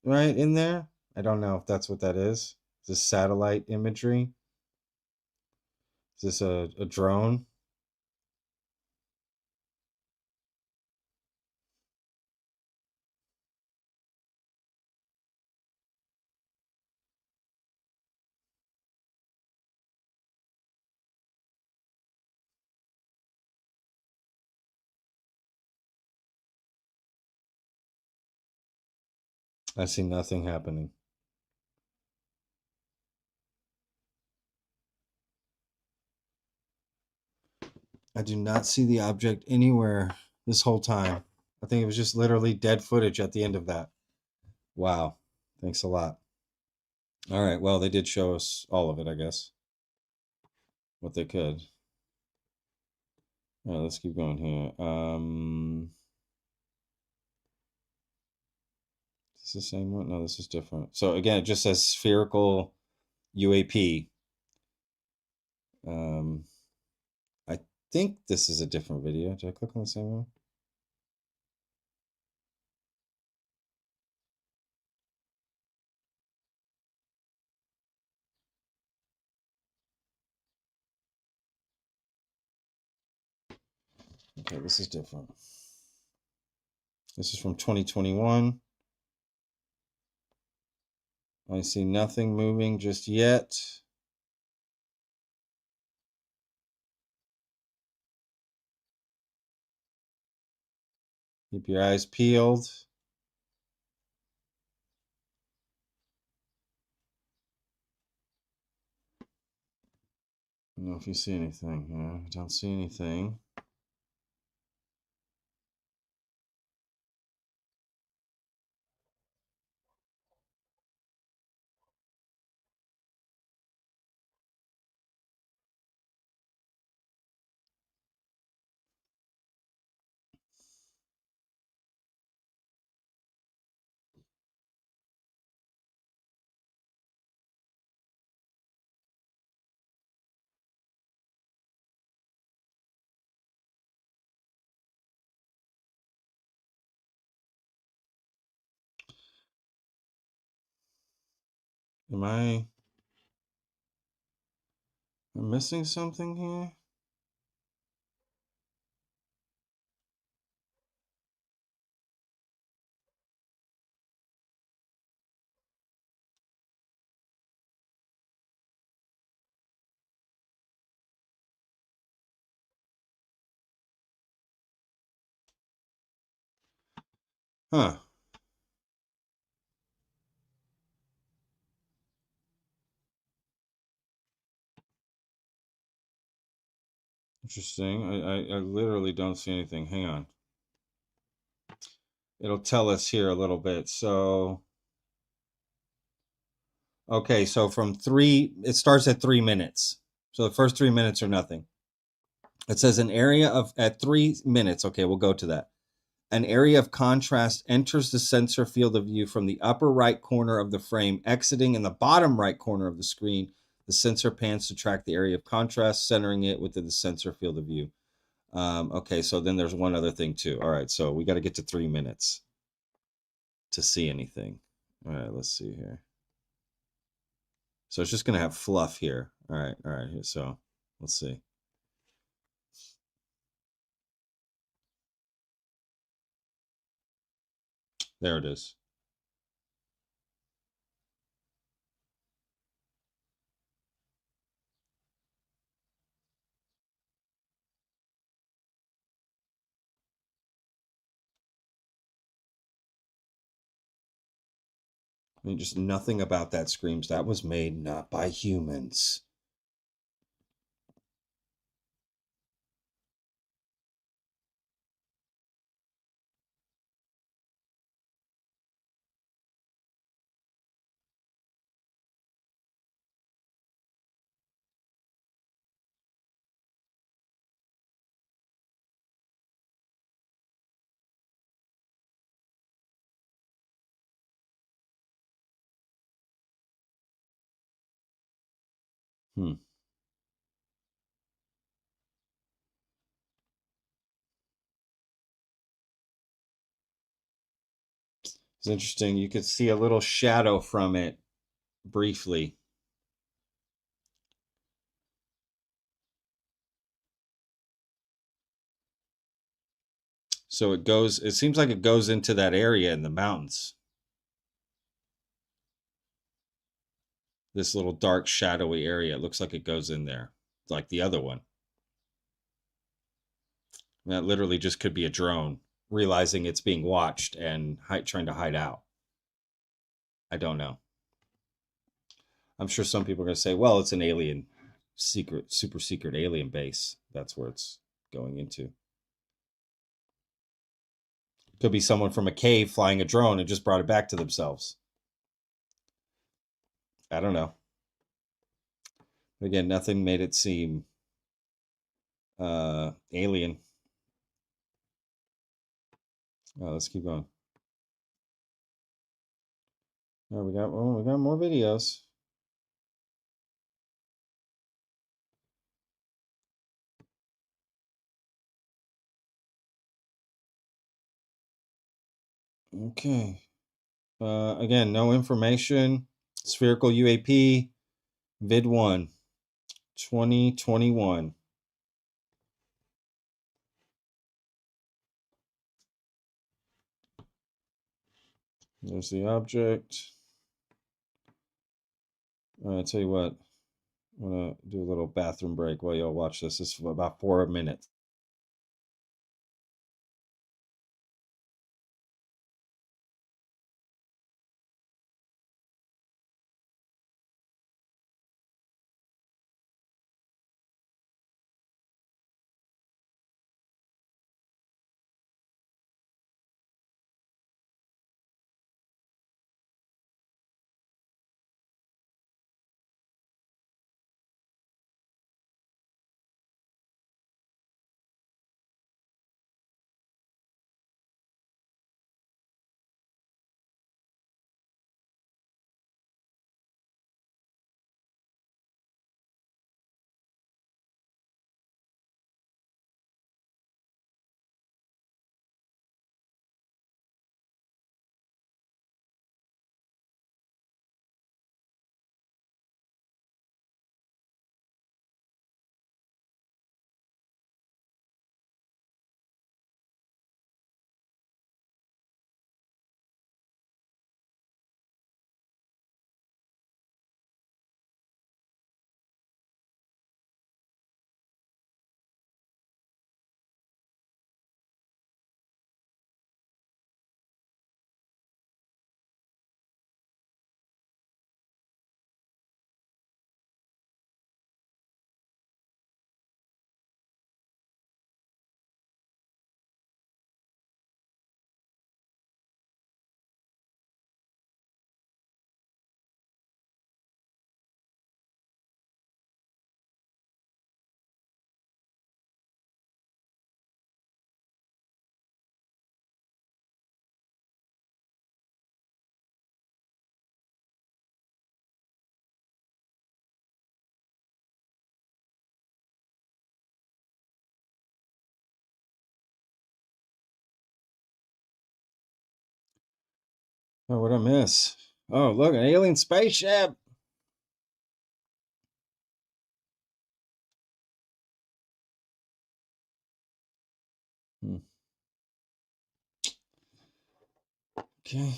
right in there. I don't know if that's what that is. Is this satellite imagery? Is this a drone? I see nothing happening. I do not see the object anywhere this whole time. I think it was just literally dead footage at the end of that. Wow. Thanks a lot. All right. Well, they did show us all of it, I guess. What they could. All right, let's keep going here. Is this the same one? No, this is different. So again, it just says spherical UAP. I think this is a different video. Did I click on the same one? Okay, this is different. This is from 2021. I see nothing moving just yet. Keep your eyes peeled. I don't know if you see anything here. I don't see anything. Am I missing something here? Huh. Interesting. I literally don't see anything. Hang on. It'll tell us here a little bit. So, okay, so from 3, it starts at 3 minutes. So the first 3 minutes are nothing. It says an area of, at 3 minutes, okay, we'll go to that. An area of contrast enters the sensor field of view from the upper right corner of the frame, exiting in the bottom right corner of the screen. The sensor pans to track the area of contrast, centering it within the sensor field of view. Okay, so then there's one other thing too. All right, so we got to get to 3 minutes to see anything. All right, let's see here. So it's just going to have fluff here. All right, here. So let's see. There it is. I mean, just nothing about that screams that was made not by humans. Hmm. It's interesting. You could see a little shadow from it briefly. So it seems like it goes into that area in the mountains. This little dark, shadowy area. It looks like it goes in there, like the other one. That literally just could be a drone realizing it's being watched and trying to hide out. I don't know. I'm sure some people are going to say, well, it's an alien super secret alien base. That's where it's going into. Could be someone from a cave flying a drone and just brought it back to themselves. I don't know. Again, nothing made it seem alien. Let's keep going. Oh, we got more videos. Okay. Again, no information. Spherical UAP, vid 1, 2021. There's the object. I'll tell you what. I'm going to do a little bathroom break while y'all watch this. This is about 4 minutes. Oh, what'd I miss? Oh, look, an alien spaceship. Okay.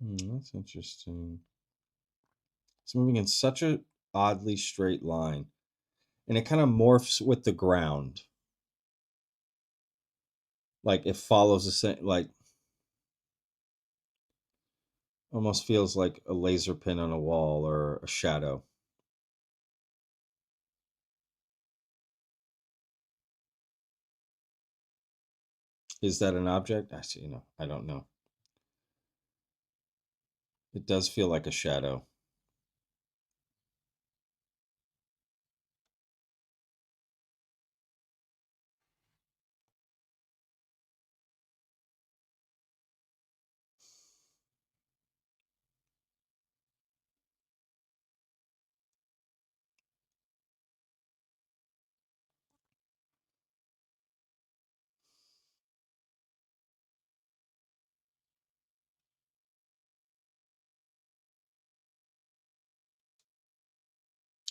That's interesting. It's moving in such a oddly straight line, and it kind of morphs with the ground. Like it follows the same, like almost feels like a laser pin on a wall or a shadow. Is that an object? Actually, I don't know. It does feel like a shadow.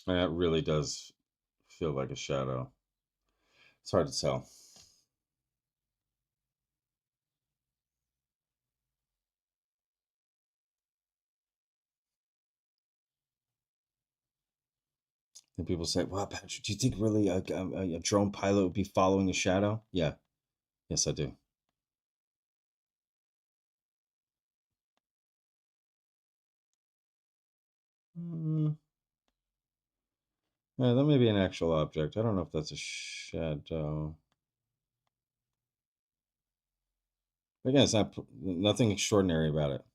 And it really does feel like a shadow. It's hard to tell. And people say, "Well, Patrick, do you think really a drone pilot would be following a shadow?" Yeah, yes, I do. Mm, yeah, that may be an actual object. I don't know if that's a shadow. Again, it's not nothing extraordinary about it.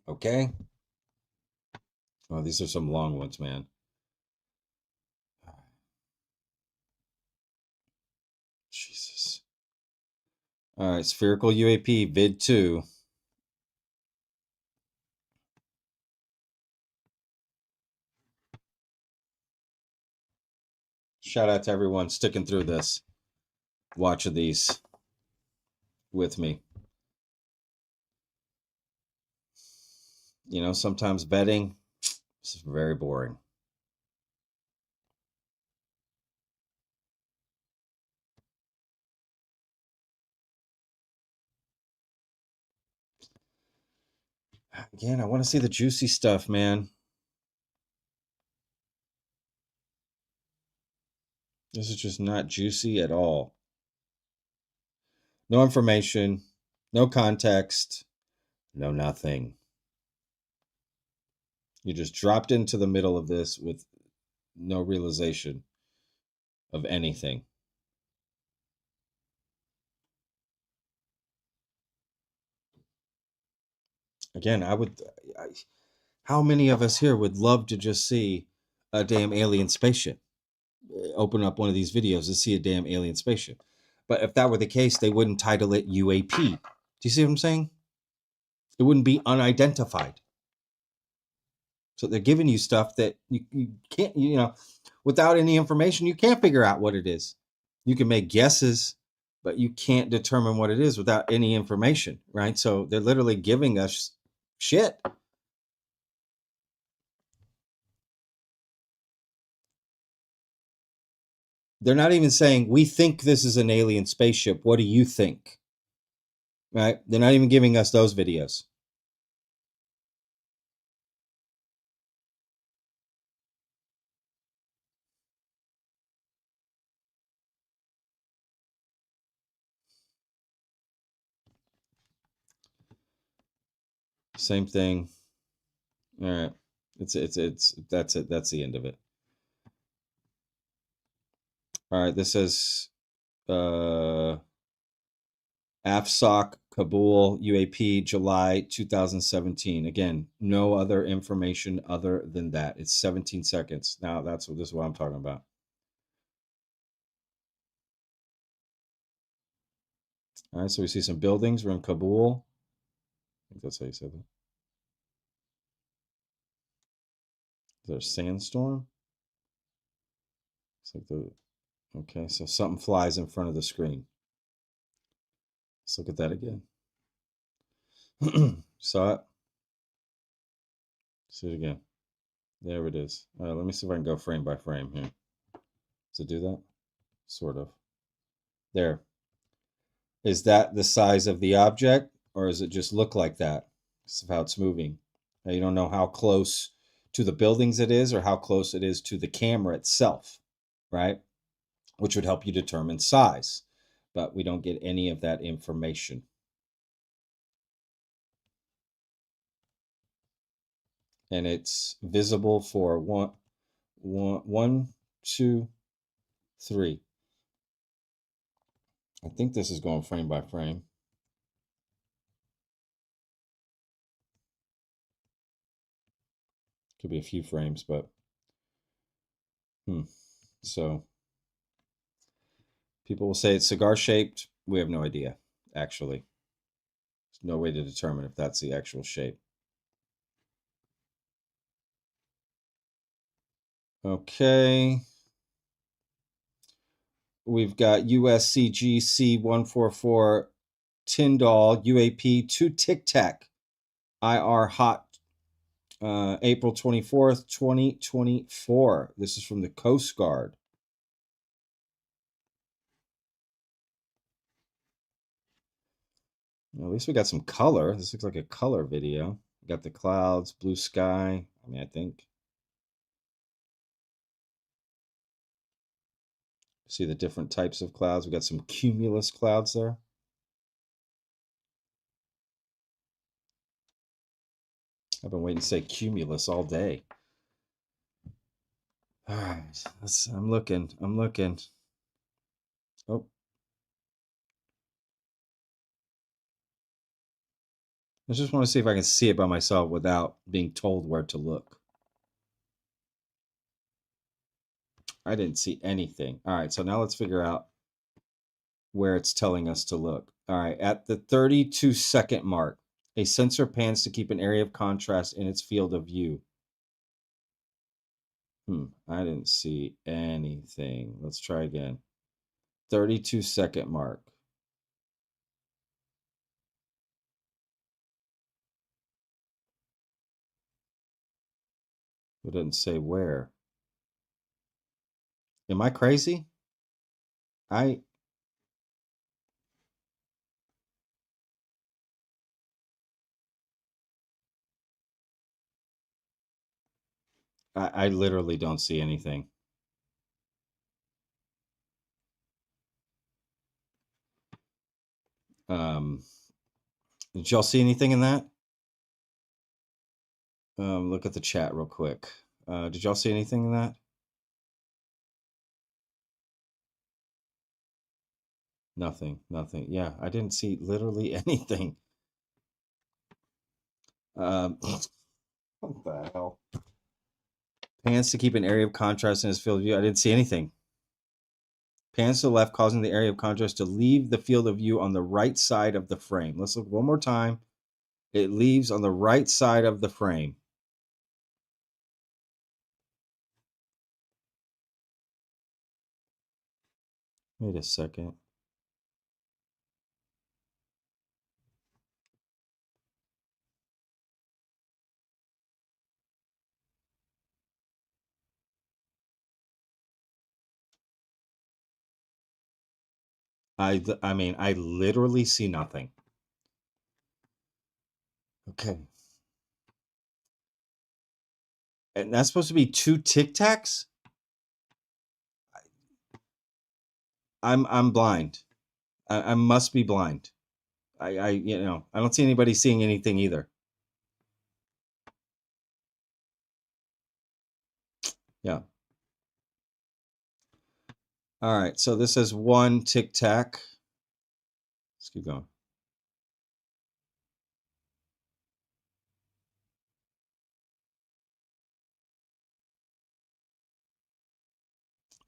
Okay. Oh, these are some long ones, man. Jesus. All right, spherical UAP vid 2. Shout out to everyone sticking through this, watching these with me. You know, sometimes vetting is very boring. Again, I want to see the juicy stuff, man. This is just not juicy at all. No information, no context, no nothing. You just dropped into the middle of this with no realization of anything. Again, how many of us here would love to just see a damn alien spaceship? Open up one of these videos and see a damn alien spaceship. But if that were the case, they wouldn't title it UAP. Do you see what I'm saying? It wouldn't be unidentified. So they're giving you stuff that you can't, without any information, you can't figure out what it is. You can make guesses, but you can't determine what it is without any information, right? So they're literally giving us shit. They're not even saying, we think this is an alien spaceship. What do you think? Right? They're not even giving us those videos. Same thing. All right. That's it. That's the end of it. All right. This says AFSOC Kabul UAP July 2017. Again, no other information other than that. It's 17 seconds. Now this is what I'm talking about. All right, so we see some buildings. We're in Kabul. I think that's how you said that. Is there a sandstorm? It's like okay, so something flies in front of the screen. Let's look at that again. Saw it? See it again. There it is. All right, let me see if I can go frame by frame here. Does it do that? Sort of. There. Is that the size of the object, or does it just look like that? This is how it's moving. Now, you don't know how close to the buildings it is or how close it is to the camera itself, right? Which would help you determine size, but we don't get any of that information. And it's visible for one, two, three. I think this is going frame by frame. Could be a few frames, but so people will say it's cigar-shaped. We have no idea, actually. There's no way to determine if that's the actual shape. Okay. We've got USCG C144 Tyndall UAP 2 Tic Tac IR hot April 24th, 2024. This is from the Coast Guard. Well, at least we got some color. This looks like a color video. We got the clouds, blue sky. I mean, I think. See the different types of clouds. We got some cumulus clouds there. I've been waiting to say cumulus all day. All right, I'm looking. Oh. I just want to see if I can see it by myself without being told where to look. I didn't see anything. All right, so now let's figure out where it's telling us to look. All right, at the 32-second mark, a sensor pans to keep an area of contrast in its field of view. I didn't see anything. Let's try again. 32-second mark. It doesn't say where. Am I crazy? I literally don't see anything. Did y'all see anything in that? Look at the chat real quick. Did y'all see anything in that? Nothing. Yeah, I didn't see literally anything. What the hell? Pans to keep an area of contrast in his field of view. I didn't see anything. Pans to the left, causing the area of contrast to leave the field of view on the right side of the frame. Let's look one more time. It leaves on the right side of the frame. Wait a second. I mean, I literally see nothing. Okay. And that's supposed to be 2 Tic Tacs? I'm blind. I must be blind. I I don't see anybody seeing anything either. Yeah. All right. So this is 1 Tic Tac. Let's keep going.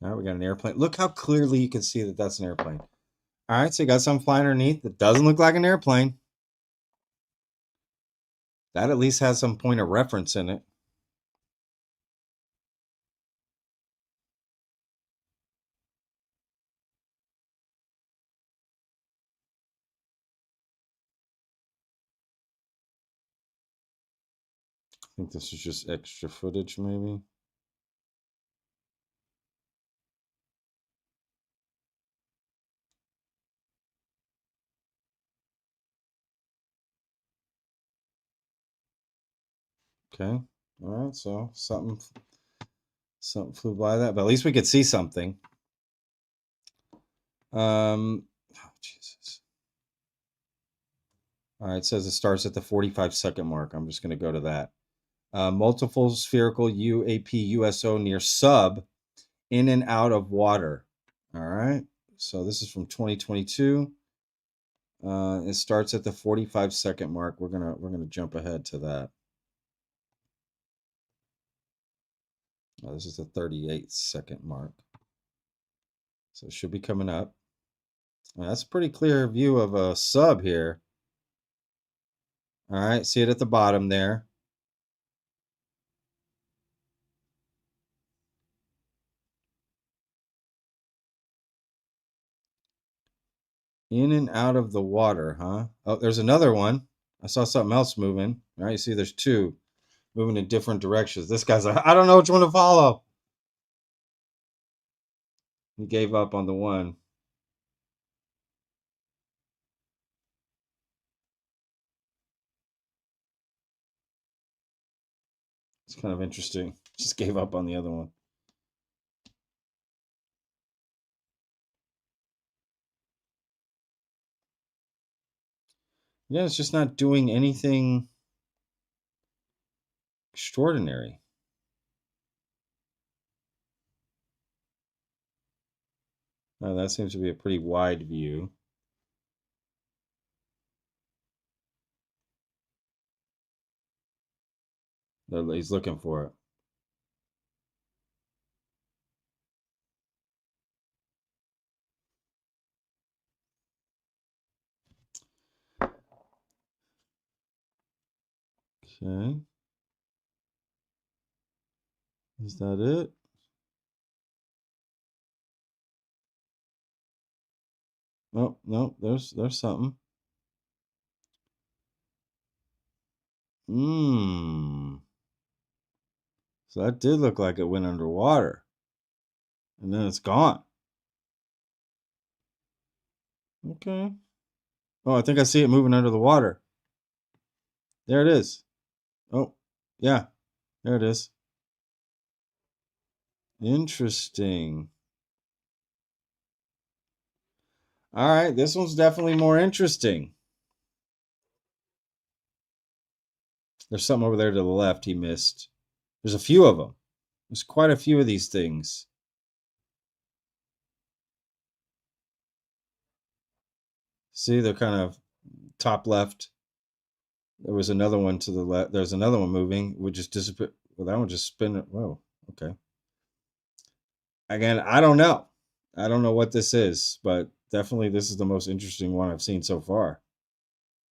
All right, we got an airplane. Look how clearly you can see that that's an airplane. All right, so you got something flying underneath that doesn't look like an airplane. That at least has some point of reference in it. I think this is just extra footage, maybe. Okay. All right, so something flew by that, but at least we could see something. Oh, Jesus. All right, it says it starts at the 45-second mark. I'm just going to go to that. Multiple spherical UAP USO near sub in and out of water. All right, so this is from 2022. It starts at the 45-second mark. We're gonna jump ahead to that. This is the 38-second mark, so it should be coming up. That's a pretty clear view of a sub here. All right, see it at the bottom there. In and out of the water, huh? Oh, there's another one. I saw something else moving. All right, you see there's 2 moving in different directions. This guy's like, I don't know which one to follow. He gave up on the one. It's kind of interesting. Just gave up on the other one. Yeah, it's just not doing anything extraordinary. That seems to be a pretty wide view. He's looking for it. Okay. Is that it? Oh, no, there's something. So that did look like it went underwater. And then it's gone. Okay. Oh, I think I see it moving under the water. There it is. Oh, yeah. There it is. Interesting. All right, this one's definitely more interesting. There's something over there to the left he missed. There's a few of them. There's quite a few of these things. See, they're kind of top left. There was another one to the left. There's another one moving. Would just disappear. Well, that one just spin it. Whoa, okay. Again, I don't know. I don't know what this is, but definitely this is the most interesting one I've seen so far.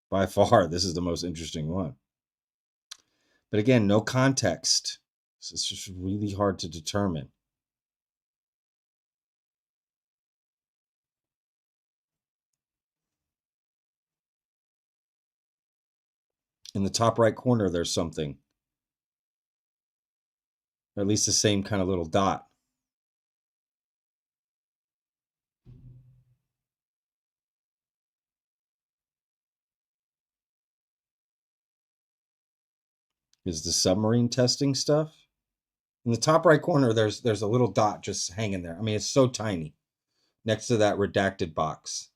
By far, this is the most interesting one. But again, no context. So it's just really hard to determine. In the top right corner, there's something. Or at least the same kind of little dot. Is the submarine testing stuff? In the top right corner, there's a little dot just hanging there. I mean, it's so tiny next to that redacted box.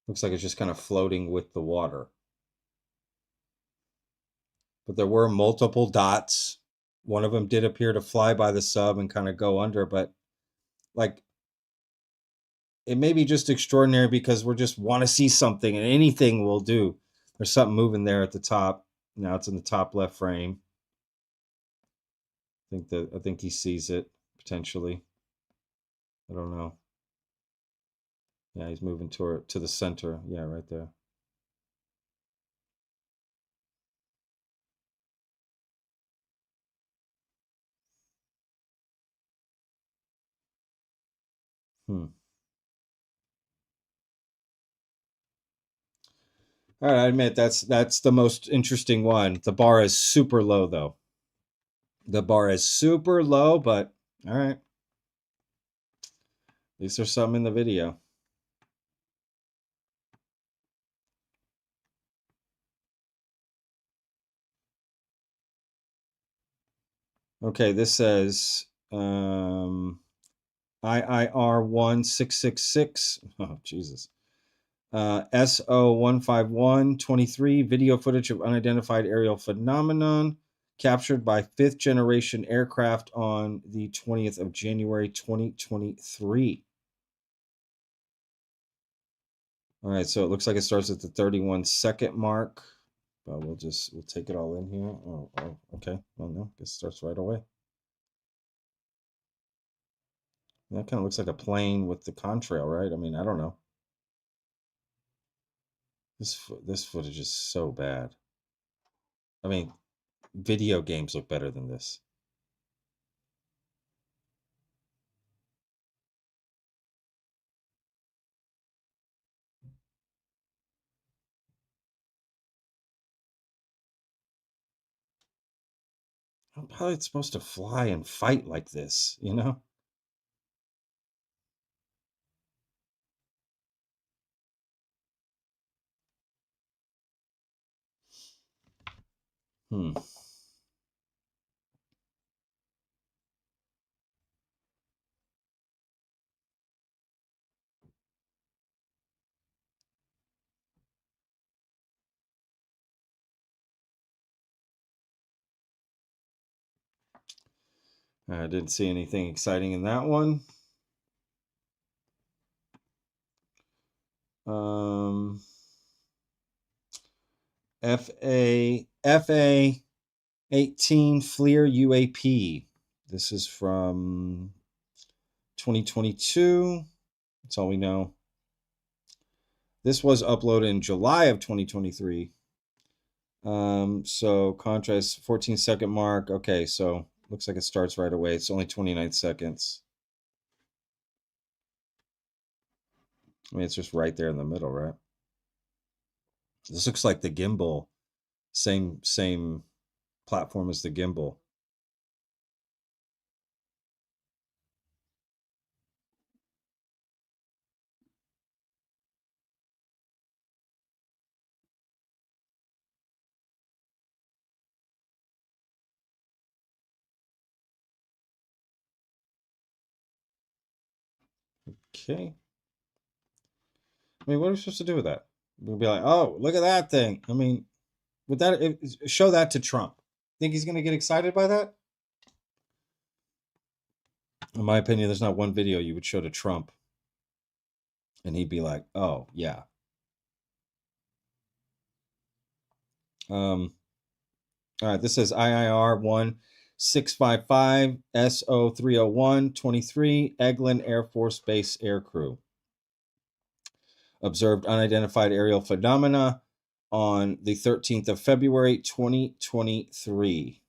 Looks like it's just kind of floating with the water. But there were multiple dots. One of them did appear to fly by the sub and kind of go under, but like it may be just extraordinary because we just want to see something and anything will do. There's something moving there at the top. Now it's in the top left frame. I think he sees it potentially. I don't know. Yeah, he's moving to the center. Yeah, right there. All right, I admit that's the most interesting one. The bar is super low though. The bar is super low, but all right. At least there's some in the video. Okay, this says IIR1666. Oh, Jesus. SO15123, video footage of unidentified aerial phenomenon captured by 5th generation aircraft on the 20th of January 2023. All right, so it looks like it starts at the 31-second mark, but we'll take it all in here. Oh, okay. Well, no, it starts right away. That kind of looks like a plane with the contrail, right? I mean, I don't know. This footage is so bad. I mean, video games look better than this. How it's supposed to fly and fight like this, you know? I didn't see anything exciting in that one. FA 18 FLIR UAP. This is from 2022. That's all we know. This was uploaded in July of 2023. So contrast 14-second mark. Okay, so looks like it starts right away. It's only 29 seconds. I mean, it's just right there in the middle, right? This looks like the gimbal, same platform as the gimbal. Okay. I mean, what are we supposed to do with that? We'll be like, oh, look at that thing. I mean, would that show that to Trump? Think he's going to get excited by that? In my opinion, there's not one video you would show to Trump and he'd be like, oh, yeah. All right, this says IIR 1655 SO 301 23 Eglin Air Force Base Air Crew. Observed unidentified aerial phenomena on the 13th of February, 2023.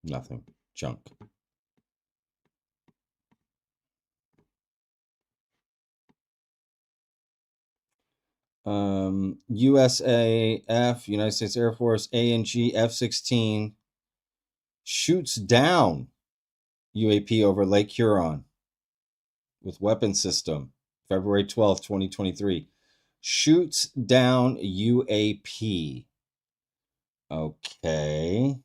Nothing. Junk. USAF, United States Air Force, ANG F-16 shoots down UAP over Lake Huron with weapon system. February 12th, 2023. Shoots down UAP. Okay.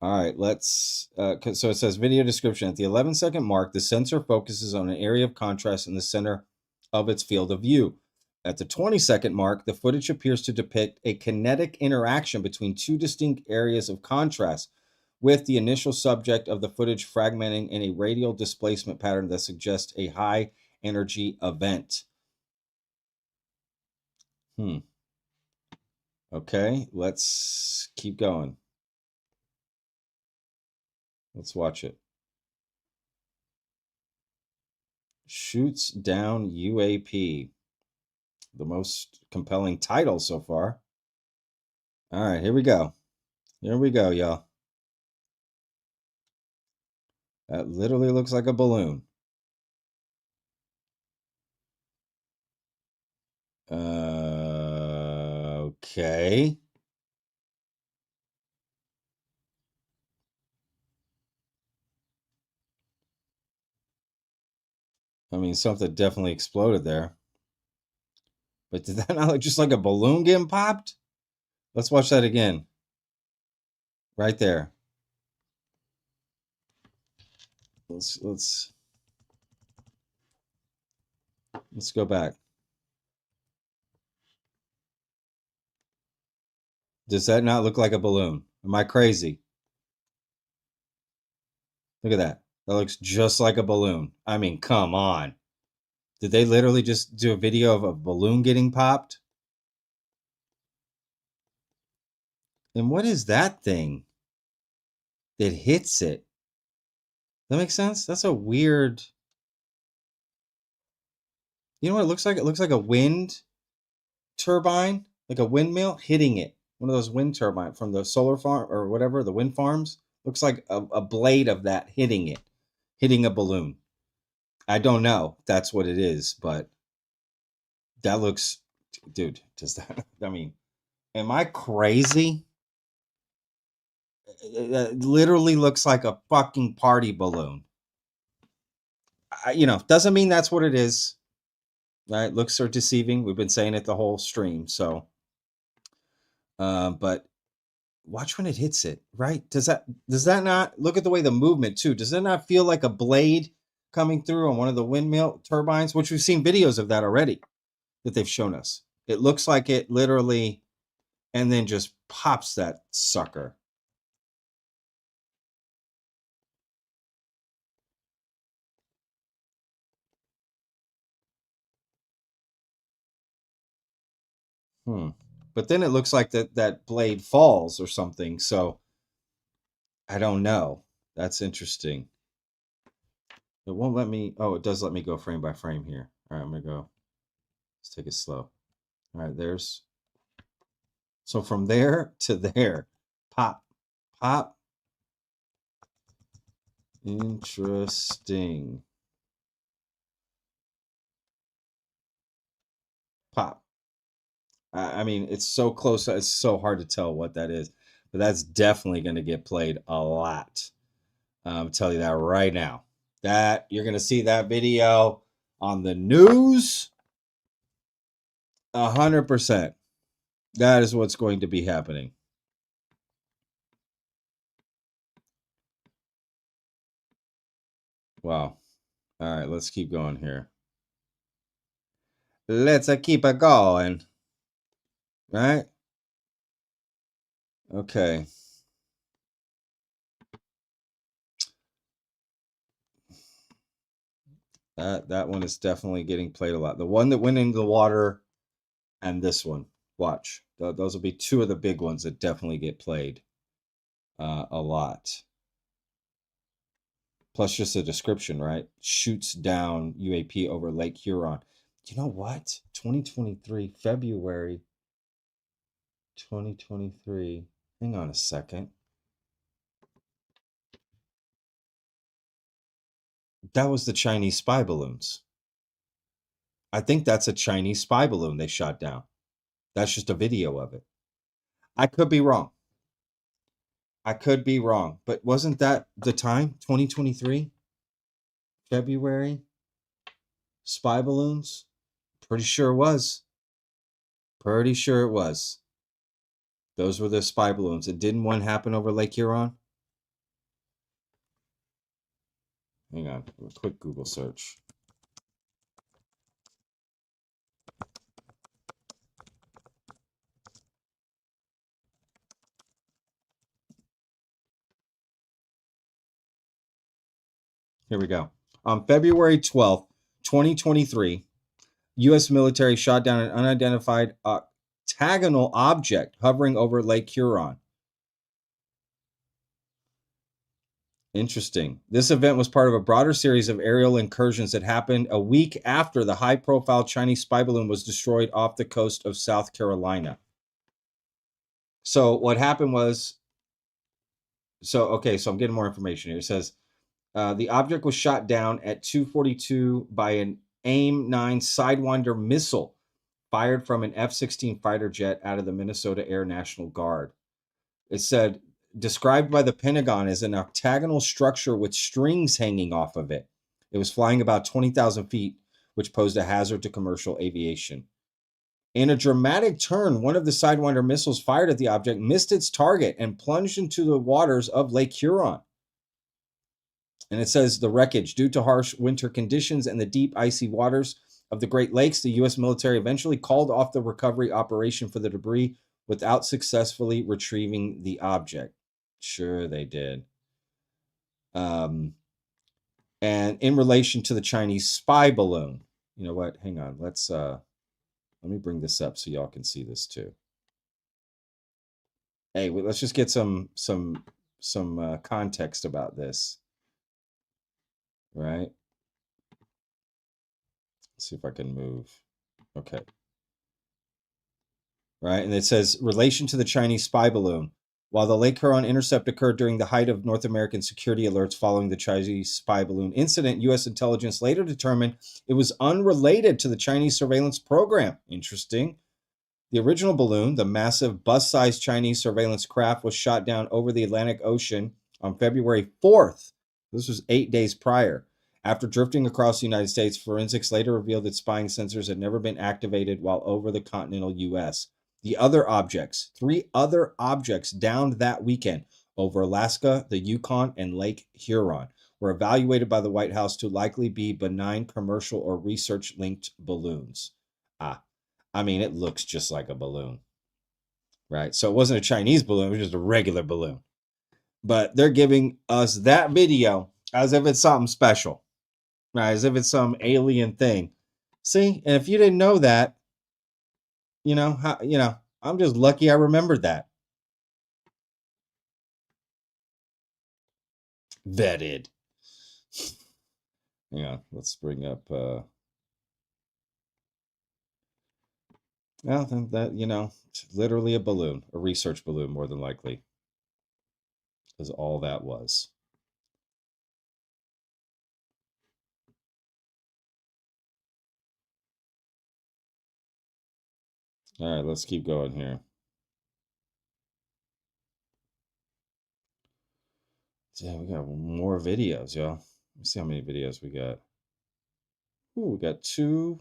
All right, let's, so it says video description. At the 11-second mark, the sensor focuses on an area of contrast in the center of its field of view. At the 20-second mark, the footage appears to depict a kinetic interaction between two distinct areas of contrast, with the initial subject of the footage fragmenting in a radial displacement pattern that suggests a high-energy event. Okay, let's keep going. Let's watch it. Shoots down UAP. The most compelling title so far. All right, here we go. Here we go, y'all. That literally looks like a balloon. Okay. I mean, something definitely exploded there. But did that not look just like a balloon getting popped? Let's watch that again. Right there. Let's go back. Does that not look like a balloon? Am I crazy? Look at that. That looks just like a balloon. I mean, come on. Did they literally just do a video of a balloon getting popped? And what is that thing that hits it? That makes sense? That's a weird... You know what it looks like? It looks like a wind turbine, like a windmill hitting it. One of those wind turbines from the solar farm or whatever, the wind farms. Looks like a blade of that hitting it, hitting a balloon. I don't know if that's what it is, but that looks... Dude, does that... I mean, am I crazy? It literally looks like a fucking party balloon. Doesn't mean that's what it is. Right? Looks are deceiving. We've been saying it the whole stream. So, but watch when it hits it. Right? Does that not look at the way the movement too? Does that not feel like a blade coming through on one of the windmill turbines, which we've seen videos of that already that they've shown us. It looks like it literally, and then just pops that sucker. But then it looks like that blade falls or something. So I don't know. That's interesting. It won't let me. Oh, it does let me go frame by frame here. All right, I'm going to go. Let's take it slow. All right, there's. So from there to there. Pop. Pop. Interesting. Pop. I mean, it's so close. It's so hard to tell what that is. But that's definitely going to get played a lot. I'll tell you that right now. That you're going to see that video on the news 100%. That is what's going to be happening. Wow. All right, let's keep going here. Let's keep it going. Right? Okay. That one is definitely getting played a lot. The one that went into the water and this one. Watch. Those will be two of the big ones that definitely get played a lot. Plus just a description, right? Shoots down UAP over Lake Huron. You know what? 2023, February 2023. Hang on a second. That was the Chinese spy balloons. I think that's a Chinese spy balloon they shot down. That's just a video of it. I could be wrong. I could be wrong. But wasn't that the time? 2023? February? Spy balloons? Pretty sure it was. Pretty sure it was. Those were the spy balloons. And didn't one happen over Lake Huron? Hang on. A quick Google search. Here we go. On February 12th, 2023, U.S. military shot down an unidentified octagonal object hovering over Lake Huron. Interesting. This event was part of a broader series of aerial incursions that happened a week after the high-profile Chinese spy balloon was destroyed off the coast of South Carolina. So what happened was, so I'm getting more information here. It says, the object was shot down at 2:42 by an AIM-9 Sidewinder missile fired from an F-16 fighter jet out of the Minnesota Air National Guard. It said, described by the Pentagon as an octagonal structure with strings hanging off of it. It was flying about 20,000 feet, which posed a hazard to commercial aviation. In a dramatic turn, one of the Sidewinder missiles fired at the object missed its target and plunged into the waters of Lake Huron. And it says the wreckage, due to harsh winter conditions and the deep icy waters of the Great Lakes, the U.S. military eventually called off the recovery operation for the debris without successfully retrieving the object. Sure, they did. And in relation to the Chinese spy balloon, you know what? Hang on. Let me bring this up so y'all can see this too. Hey, let's just get some context about this. Right? Let's see if I can move. Okay. Right, and it says, relation to the Chinese spy balloon. While the Lake Huron intercept occurred during the height of North American security alerts following the Chinese spy balloon incident, U.S. intelligence later determined it was unrelated to the Chinese surveillance program. Interesting. The original balloon, the massive bus-sized Chinese surveillance craft, was shot down over the Atlantic Ocean on February 4th. This was 8 days prior. After drifting across the United States, forensics later revealed that spying sensors had never been activated while over the continental U.S. The other objects, 3 other objects downed that weekend over Alaska, the Yukon, and Lake Huron, were evaluated by the White House to likely be benign commercial or research-linked balloons. I mean, it looks just like a balloon, right? So it wasn't a Chinese balloon, it was just a regular balloon. But they're giving us that video as if it's something special, right? As if it's some alien thing. See, and if you didn't know that, I'm just lucky I remembered that. Vetted. Yeah, let's bring up well, then that, it's literally a balloon, a research balloon, more than likely, is all that was. All right, let's keep going here. Yeah, we got more videos, y'all. Let's see how many videos we got. Ooh, we got 2,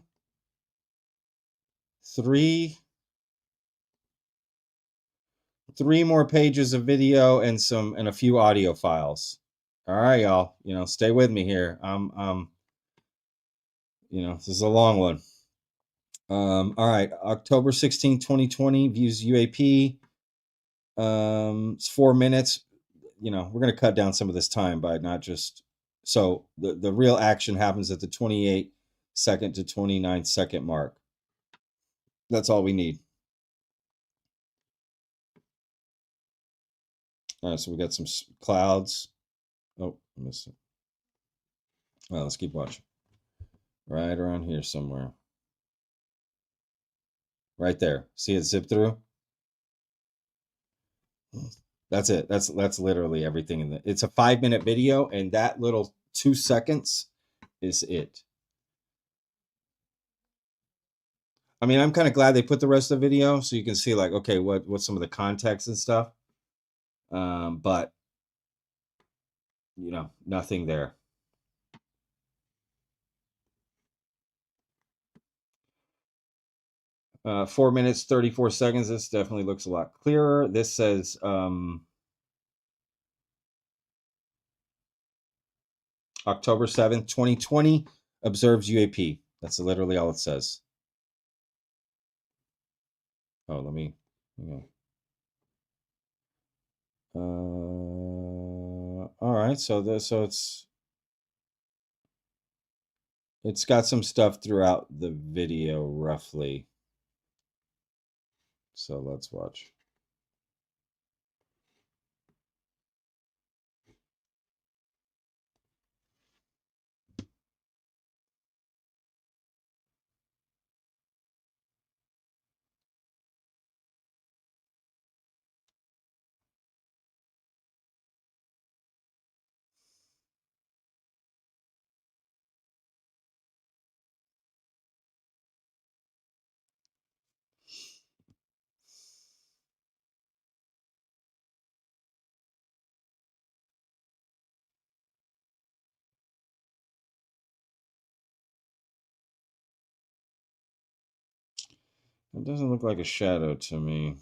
3 more pages of video and a few audio files. All right, y'all. Stay with me here. This is a long one. All right, October 16, 2020, views UAP. It's 4 minutes. We're going to cut down some of this time by not just... So the real action happens at the 28-second to 29-second mark. That's all we need. All right, so we got some clouds. Oh, I missed it. Well, let's keep watching. Right around here somewhere. Right there. See it zip through? That's it. That's literally everything in it's a 5-minute video, and that little 2 seconds is it. I mean, I'm kind of glad they put the rest of the video so you can see, like, okay, what's some of the context and stuff. But nothing there. Uh, 4 minutes, 34 seconds. This definitely looks a lot clearer. This says October 7th, 2020, observes UAP. That's literally all it says. Oh, let me. All right. So it's got some stuff throughout the video, roughly. So let's watch. It doesn't look like a shadow to me.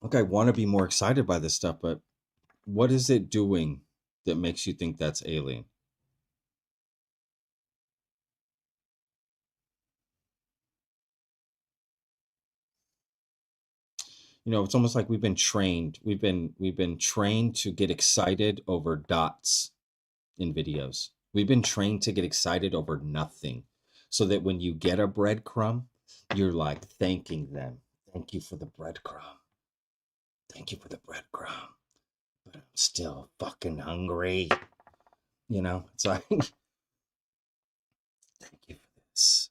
Look, I want to be more excited by this stuff, but what is it doing that makes you think that's alien? It's almost like we've been trained. We've been trained to get excited over dots in videos. We've been trained to get excited over nothing, so that when you get a breadcrumb, you're like thanking them. Thank you for the breadcrumb. Thank you for the breadcrumb. But I'm still fucking hungry. It's like, thank you for this.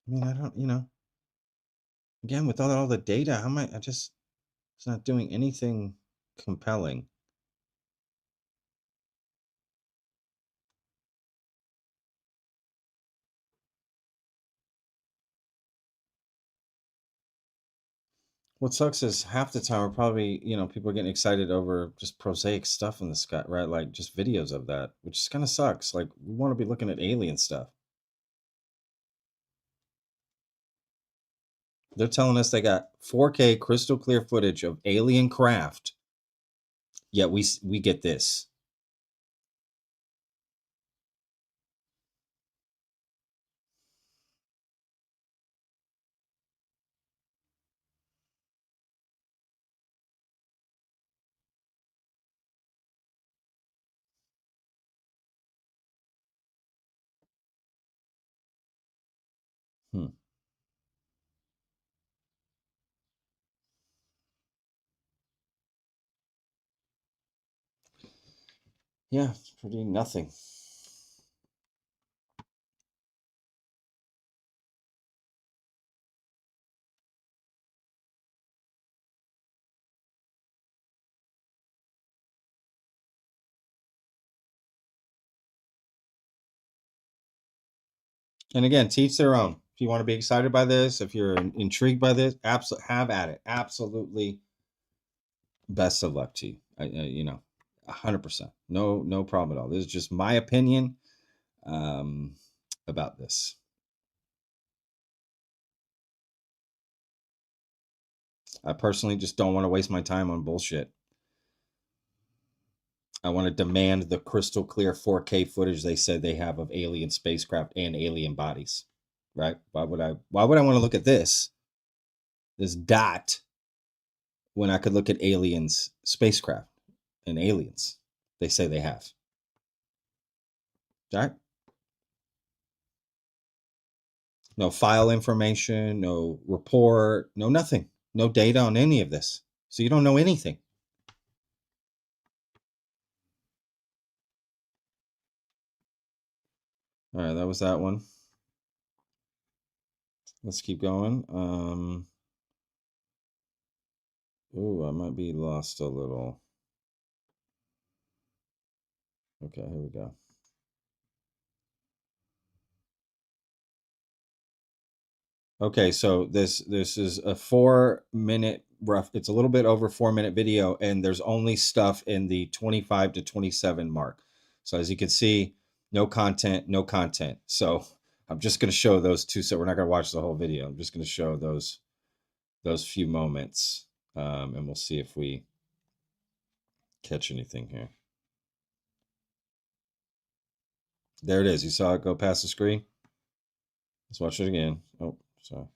I mean, I don't, again, with all the data, how am it's not doing anything compelling. What sucks is half the time we're probably, people are getting excited over just prosaic stuff in the sky, right? Like just videos of that, which just kind of sucks. Like we want to be looking at alien stuff. They're telling us they got 4K crystal clear footage of alien craft, yet we get this. Hmm. Yeah, it's pretty nothing. And again, teach their own. If you want to be excited by this, if you're intrigued by this, absolutely have at it. Absolutely, best of luck to you. 100%. No problem at all. This is just my opinion about this. I personally just don't want to waste my time on bullshit. I want to demand the crystal clear 4K footage they said they have of alien spacecraft and alien bodies. Right? Why would I want to look at this dot, when I could look at aliens, spacecraft and aliens they say they have? Right? No file information, no report, no nothing, no data on any of this. So you don't know anything. All right, that was that one. Let's keep going. Ooh, I might be lost a little. Okay, here we go. Okay, so this is a 4-minute rough. It's a little bit over 4-minute video, and there's only stuff in the 25 to 27 mark. So as you can see, no content. So I'm just going to show those two. So we're not going to watch the whole video. I'm just going to show those few moments, and we'll see if we catch anything here. There it is. You saw it go past the screen. Let's watch it again. Oh, sorry.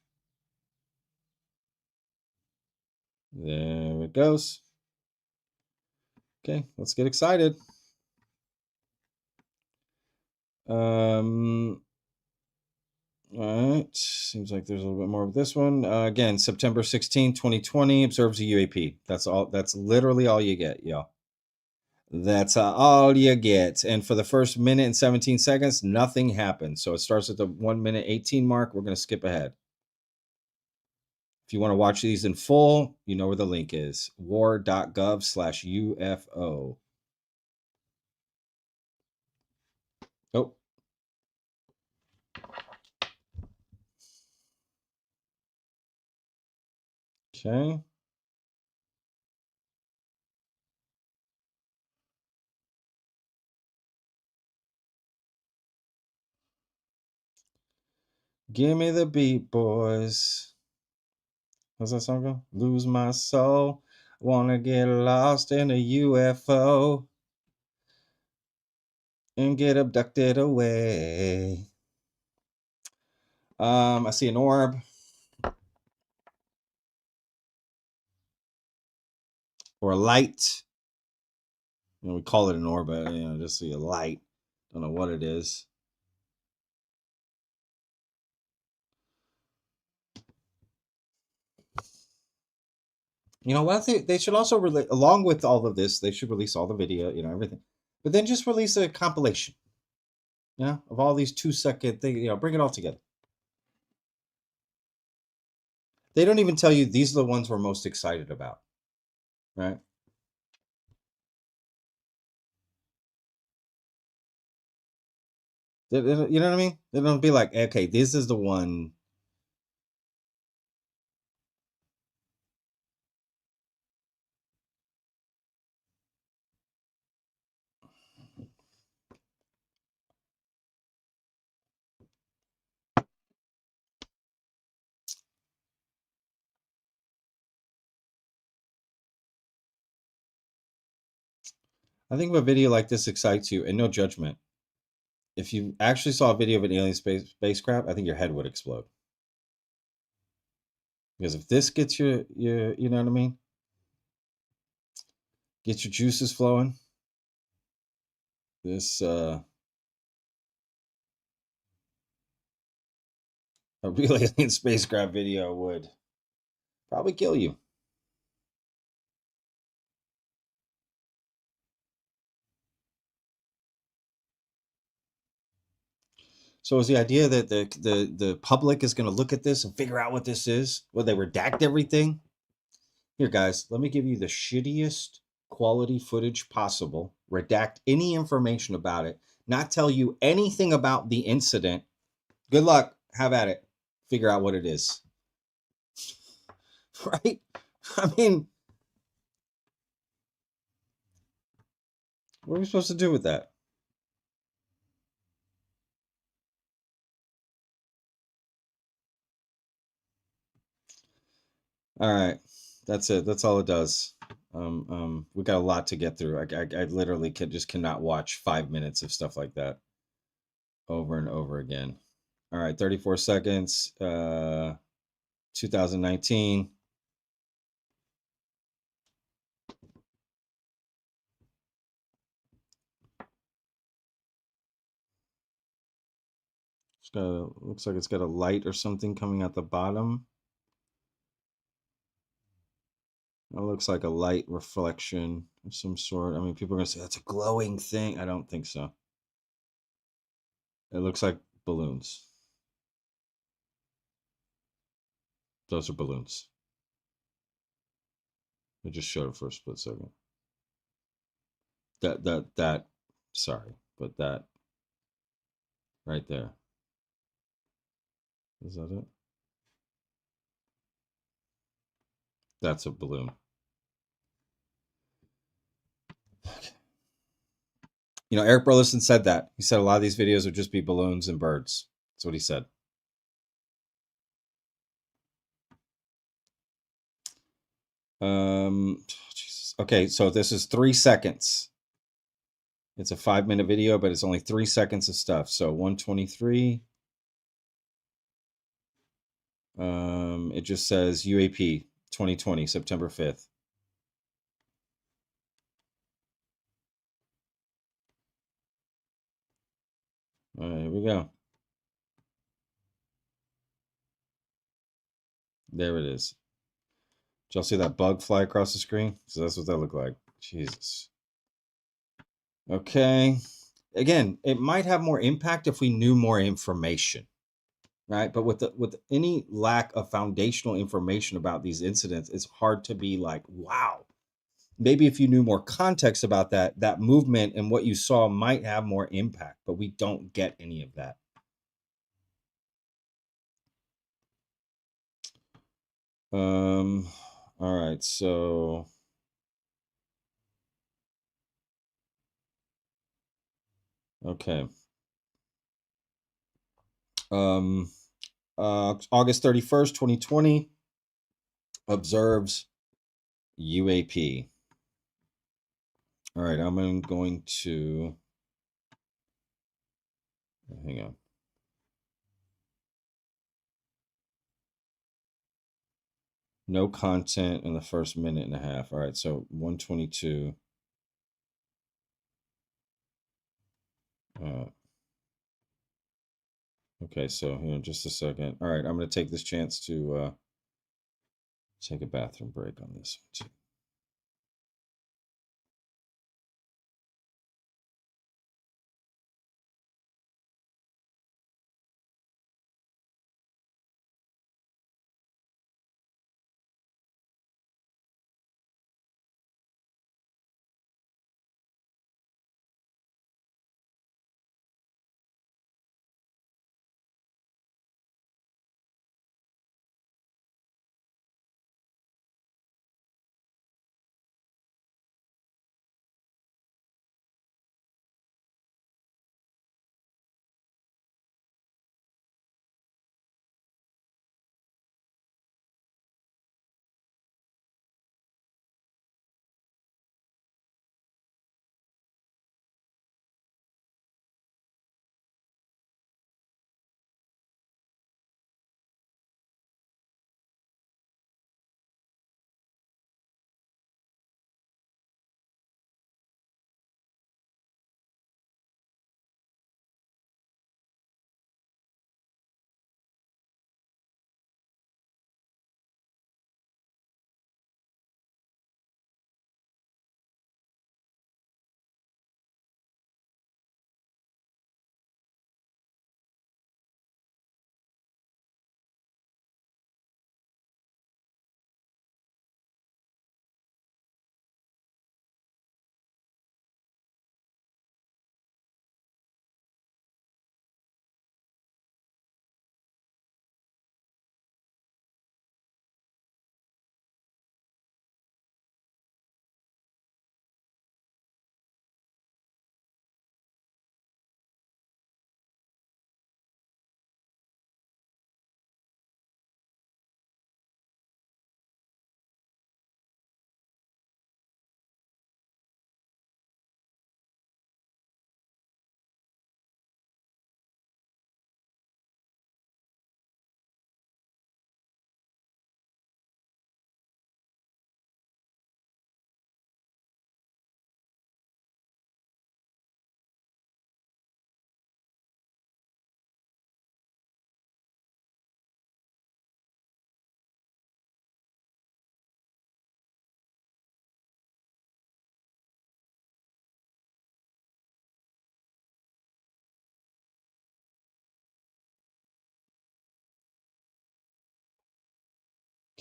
There it goes. Okay, let's get excited. All right. Seems like there's a little bit more of this one. Again, September 16, 2020, observes a UAP. That's all. That's literally all you get, y'all. That's all you get. And for the first minute and 17 seconds, nothing happened. So it starts at the 1 minute 18 mark. We're going to skip ahead. If you want to watch these in full, you know where the link is. war.gov/UFO. Oh. Okay. Give me the beat, boys. How's that song go? Lose my soul. Wanna get lost in a UFO and get abducted away. I see an orb. Or a light. We call it an orb, but just see a light. Don't know what it is. What they should also release, along with all of this, they should release all the video, everything. But then just release a compilation, of all these 2-second things, bring it all together. They don't even tell you these are the ones we're most excited about, right? You know what I mean? They don't be like, okay, this is the one. I think if a video like this excites you, and no judgment, if you actually saw a video of an alien spacecraft, I think your head would explode. Because if this gets you know what I mean? Get your juices flowing. This a real alien spacecraft video would probably kill you. So is the idea that the public is going to look at this and figure out what this is? Will they redact everything? Here, guys, let me give you the shittiest quality footage possible. Redact any information about it. Not tell you anything about the incident. Good luck. Have at it. Figure out what it is. Right? I mean, what are we supposed to do with that? All right, that's it. That's all it does. We got a lot to get through. I literally cannot watch 5 minutes of stuff like that over and over again. All right, 34 seconds. 2019. Looks like it's got a light or something coming out the bottom. It looks like a light reflection of some sort. I mean, people are going to say that's a glowing thing. I don't think so. It looks like balloons. Those are balloons. I just showed it for a split second. Sorry, but that right there. Is that it? That's a balloon. You know, Eric Burleson said that. He said a lot of these videos would just be balloons and birds. That's what he said. Jesus. Okay, so this is 3 seconds. It's a 5-minute video, but it's only 3 seconds of stuff. So 123. It just says UAP 2020, September 5th. All right, here we go. There it is. Did y'all see that bug fly across the screen? So that's what that looked like. Jesus. Okay. Again, it might have more impact if we knew more information, right? But with any lack of foundational information about these incidents, it's hard to be like, wow. Maybe if you knew more context about that movement and what you saw might have more impact, but we don't get any of that. All right, so okay. August 31st, 2020 observes UAP. All right, I'm going to hang on. No content in the first minute and a half. All right, so 122. Okay, so here in just a second. All right, I'm going to take this chance to take a bathroom break on this one too.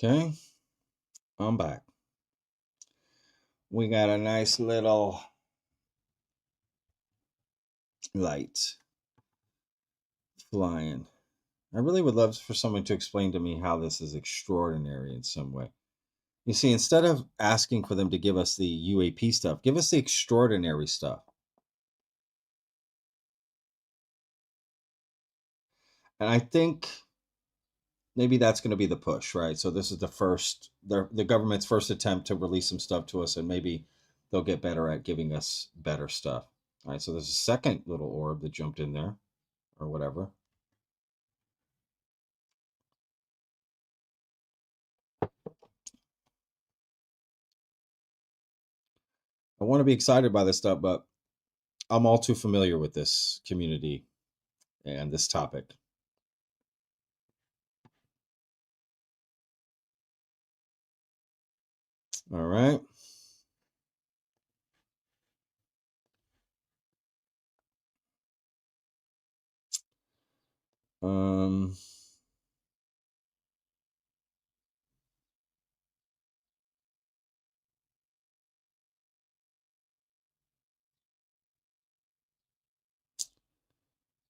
Okay, I'm back. We got a nice little light flying. I really would love for someone to explain to me how this is extraordinary in some way. You see, instead of asking for them to give us the UAP stuff, give us the extraordinary stuff. And I think maybe that's going to be the push, right? So this is the government's first attempt to release some stuff to us, and maybe they'll get better at giving us better stuff. All right, so there's a second little orb that jumped in there, or whatever. I want to be excited by this stuff, but I'm all too familiar with this community and this topic. All right. Um,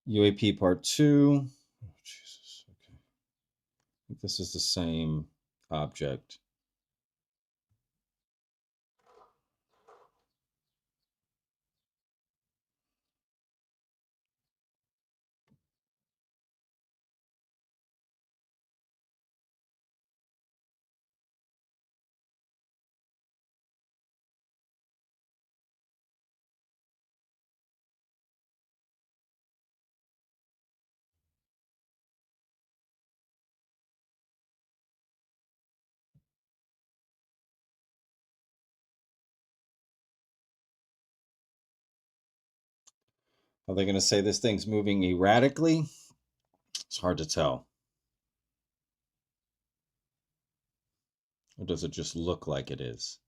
UAP Part 2. Oh, Jesus. Okay. I think this is the same object. Are they going to say this thing's moving erratically? It's hard to tell. Or does it just look like it is?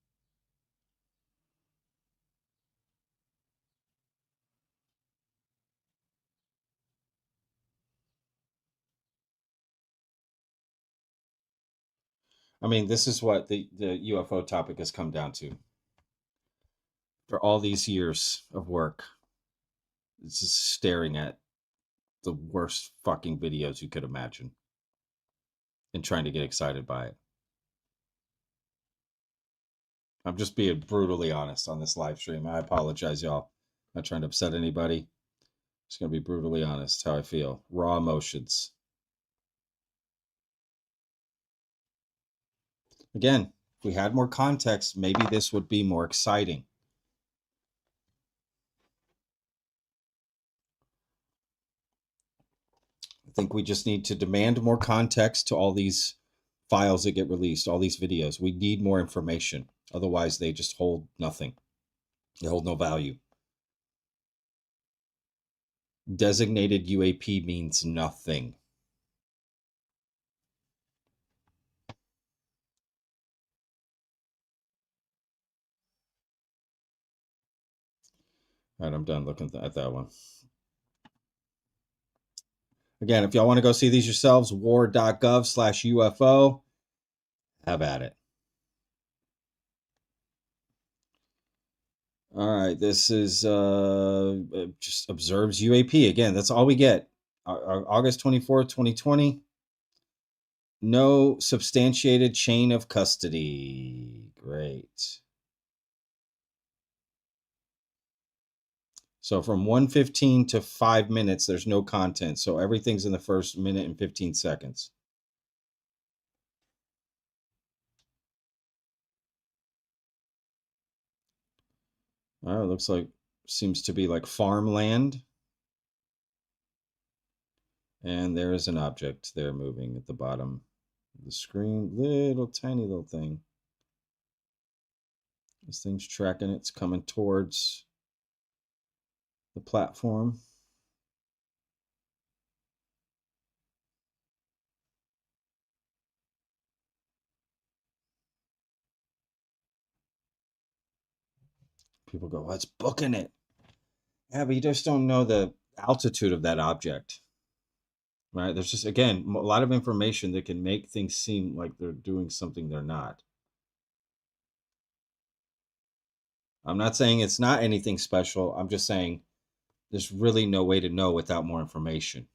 I mean, this is what the UFO topic has come down to. For all these years of work, it's just staring at the worst fucking videos you could imagine and trying to get excited by it. I'm just being brutally honest on this live stream. I apologize, y'all. I'm not trying to upset anybody. Just going to be brutally honest how I feel. Raw emotions. Again, if we had more context, maybe this would be more exciting. I think we just need to demand more context to all these files that get released, all these videos. We need more information. Otherwise, they just hold nothing. They hold no value. Designated UAP means nothing. All right, I'm done looking at that one. Again, if y'all want to go see these yourselves, war.gov/UFO, have at it. All right, this is just observes UAP. Again, that's all we get. August 24th, 2020. No substantiated chain of custody. Great. So from 1:15 to 5 minutes, there's no content. So everything's in the first minute and 15 seconds. All right, looks like seems to be like farmland. And there is an object there moving at the bottom of the screen. Little tiny little thing. This thing's tracking it. It's coming towards the platform. People go, well, it's booking it. Yeah, but you just don't know the altitude of that object. right? There's just, again, a lot of information that can make things seem like they're doing something they're not. I'm not saying it's not anything special. I'm just saying there's really no way to know without more information.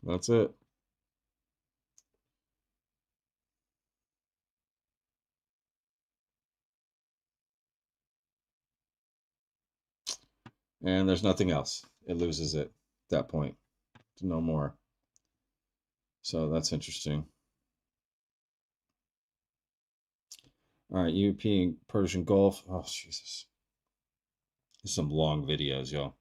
That's it. And there's nothing else. It loses it at that point. No more. So that's interesting. All right, UAP and Persian Gulf. Oh, Jesus. There's some long videos, y'all.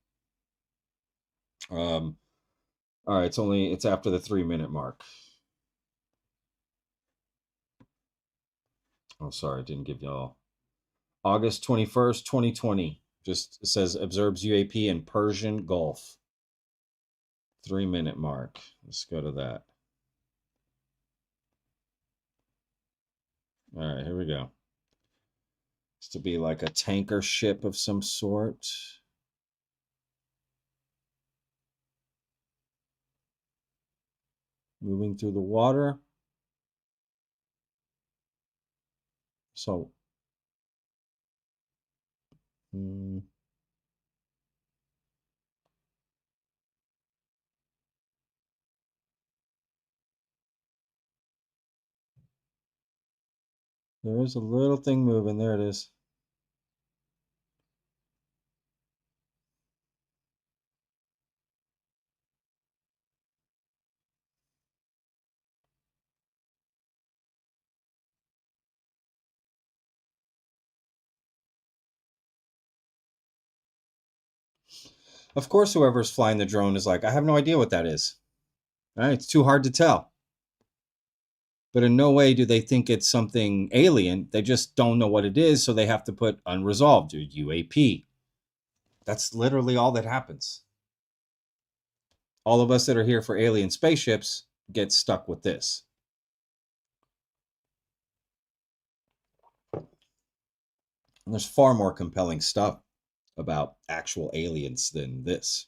All right, it's after the 3-minute mark. Oh, sorry, I didn't give y'all. August 21st, 2020. Just it says observes UAP in Persian Gulf. 3-minute mark. Let's go to that. All right, here we go. It's to be like a tanker ship of some sort. Moving through the water. So, there is a little thing moving. There it is. Of course, whoever's flying the drone is like, I have no idea what that is. Right? It's too hard to tell. But in no way do they think it's something alien. They just don't know what it is, so they have to put unresolved or UAP. That's literally all that happens. All of us that are here for alien spaceships get stuck with this. And there's far more compelling stuff about actual aliens than this.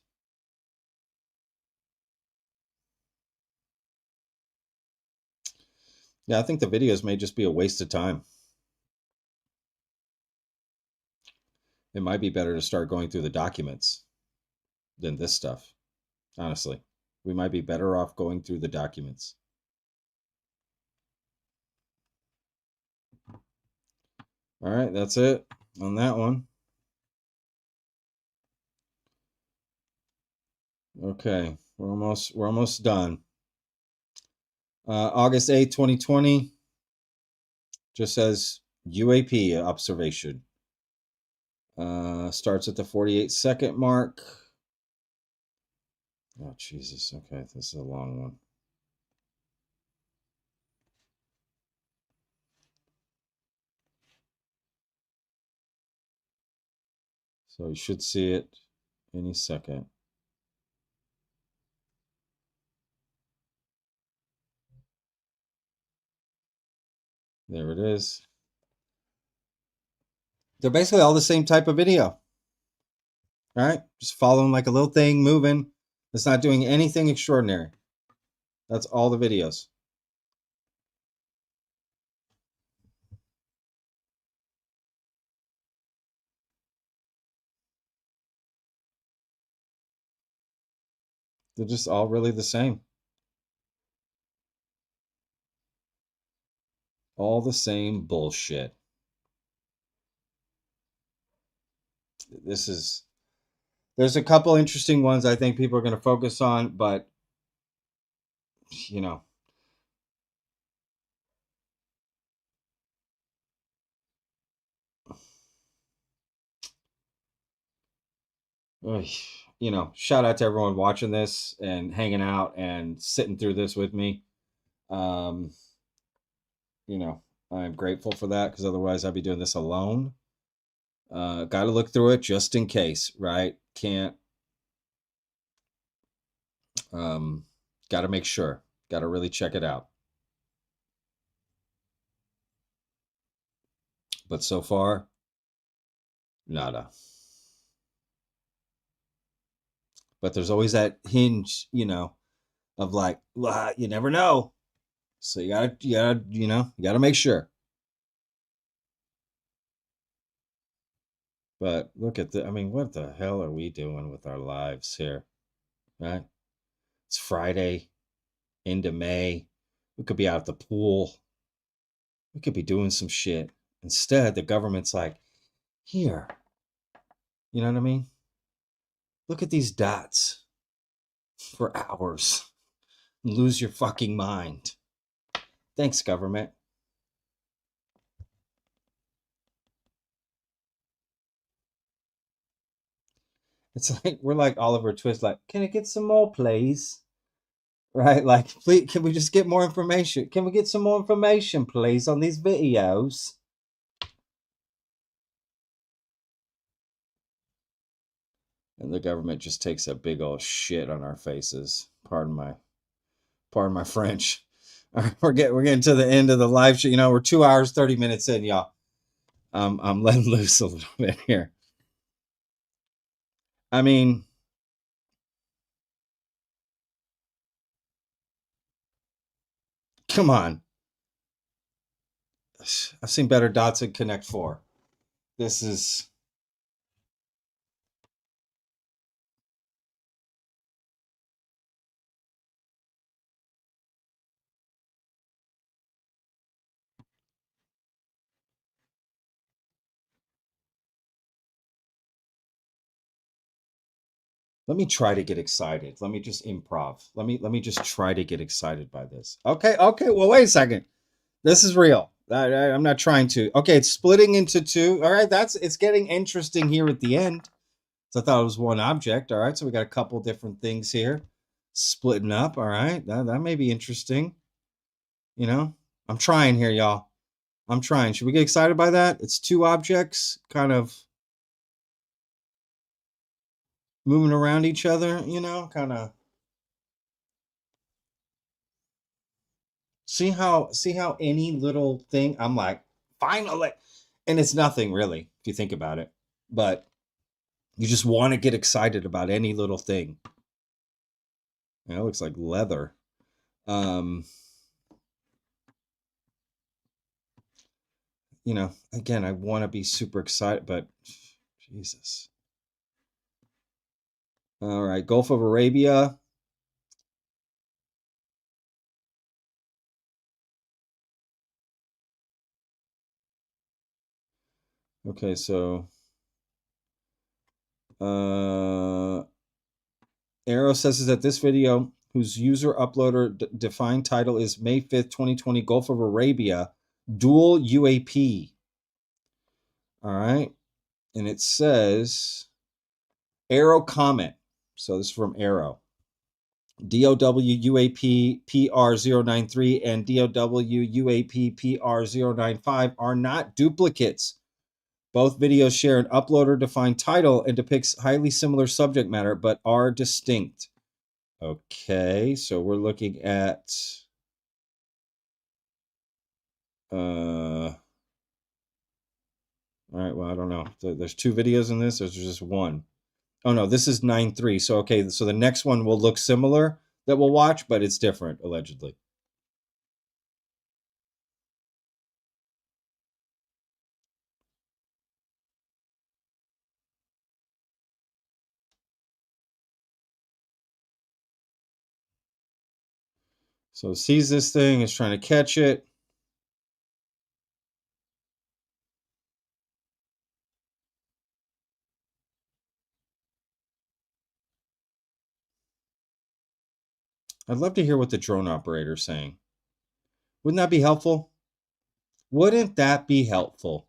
Yeah, I think the videos may just be a waste of time. It might be better to start going through the documents than this stuff. Honestly, we might be better off going through the documents. All right, that's it on that one. Okay, we're almost done. August 8th, 2020. Just says UAP observation. Starts at the 48-second mark. Oh, Jesus. Okay, this is a long one. So you should see it any second. There it is. They're basically all the same type of video. All right, just following like a little thing moving. It's not doing anything extraordinary. That's all the videos. They're just all really the same. All the same bullshit. There's a couple interesting ones I think people are going to focus on, but you know, shout out to everyone watching this and hanging out and sitting through this with me. I'm grateful for that because otherwise I'd be doing this alone. Got to look through it just in case, right? Can't. Got to make sure. Got to really check it out. But so far, nada. But there's always that hinge, of like, well, you never know. So you gotta make sure. But look at what the hell are we doing with our lives here? Right? It's Friday, into May. We could be out at the pool. We could be doing some shit. Instead, the government's like, here. You know what I mean? Look at these dots for hours. Lose your fucking mind. Thanks, government. It's like we're like Oliver Twist, like, can I get some more, please? Right? Like, please, can we just get more information? Can we get some more information, please, on these videos? And the government just takes a big old shit on our faces. Pardon my French. We're getting to the end of the live show. We're 2 hours, 30 minutes in, y'all. I'm letting loose a little bit here. I mean, come on. I've seen better dots in Connect 4. This is... Let me try to get excited. Let me just improv. Let me just try to get excited by this. Okay. Well, wait a second. This is real. I'm not trying to. Okay, it's splitting into two. All right, it's getting interesting here at the end. So I thought it was one object. All right, so we got a couple different things here, splitting up. All right, that may be interesting. I'm trying here, y'all. I'm trying. Should we get excited by that? It's two objects, kind of moving around each other. Kind of. See how any little thing, I'm like, finally, and it's nothing really if you think about it, but you just want to get excited about any little thing. It looks like leather. Again, I want to be super excited, but Jesus. All right, Gulf of Arabia. Okay, so Arrow says that this video, whose user uploader defined title is May 5th, 2020, Gulf of Arabia, dual UAP. All right. And it says Arrow comment. So this is from Arrow. DOW UAP PR093 and DOW UAP PR095 are not duplicates. Both videos share an uploader-defined title and depicts highly similar subject matter, but are distinct. Okay, so we're looking at... all right, well, I don't know. There's two videos in this, or there's just one? Oh, no, this is 9.3. So, okay, so the next one will look similar that we'll watch, but it's different, allegedly. So it sees this thing, is trying to catch it. I'd love to hear what the drone operator's saying. Wouldn't that be helpful? Wouldn't that be helpful?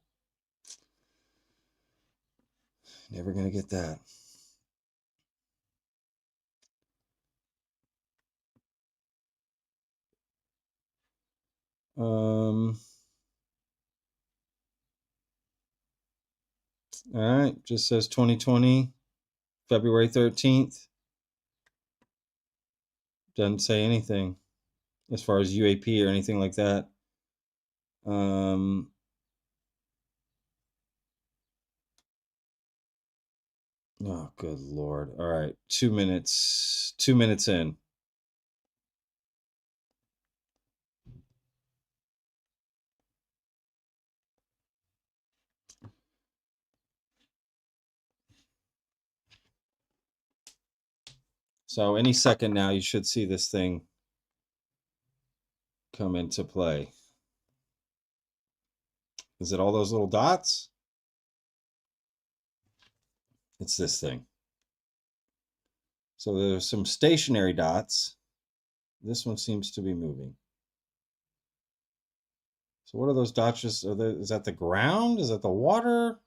Never going to get that. All right, just says 2020, February 13th. Doesn't say anything as far as UAP or anything like that. Oh, good Lord. All right. 2 minutes. 2 minutes in. So any second now, you should see this thing come into play. Is it all those little dots? It's this thing. So there's some stationary dots. This one seems to be moving. So what are those dots? Is that the ground? Is that the water?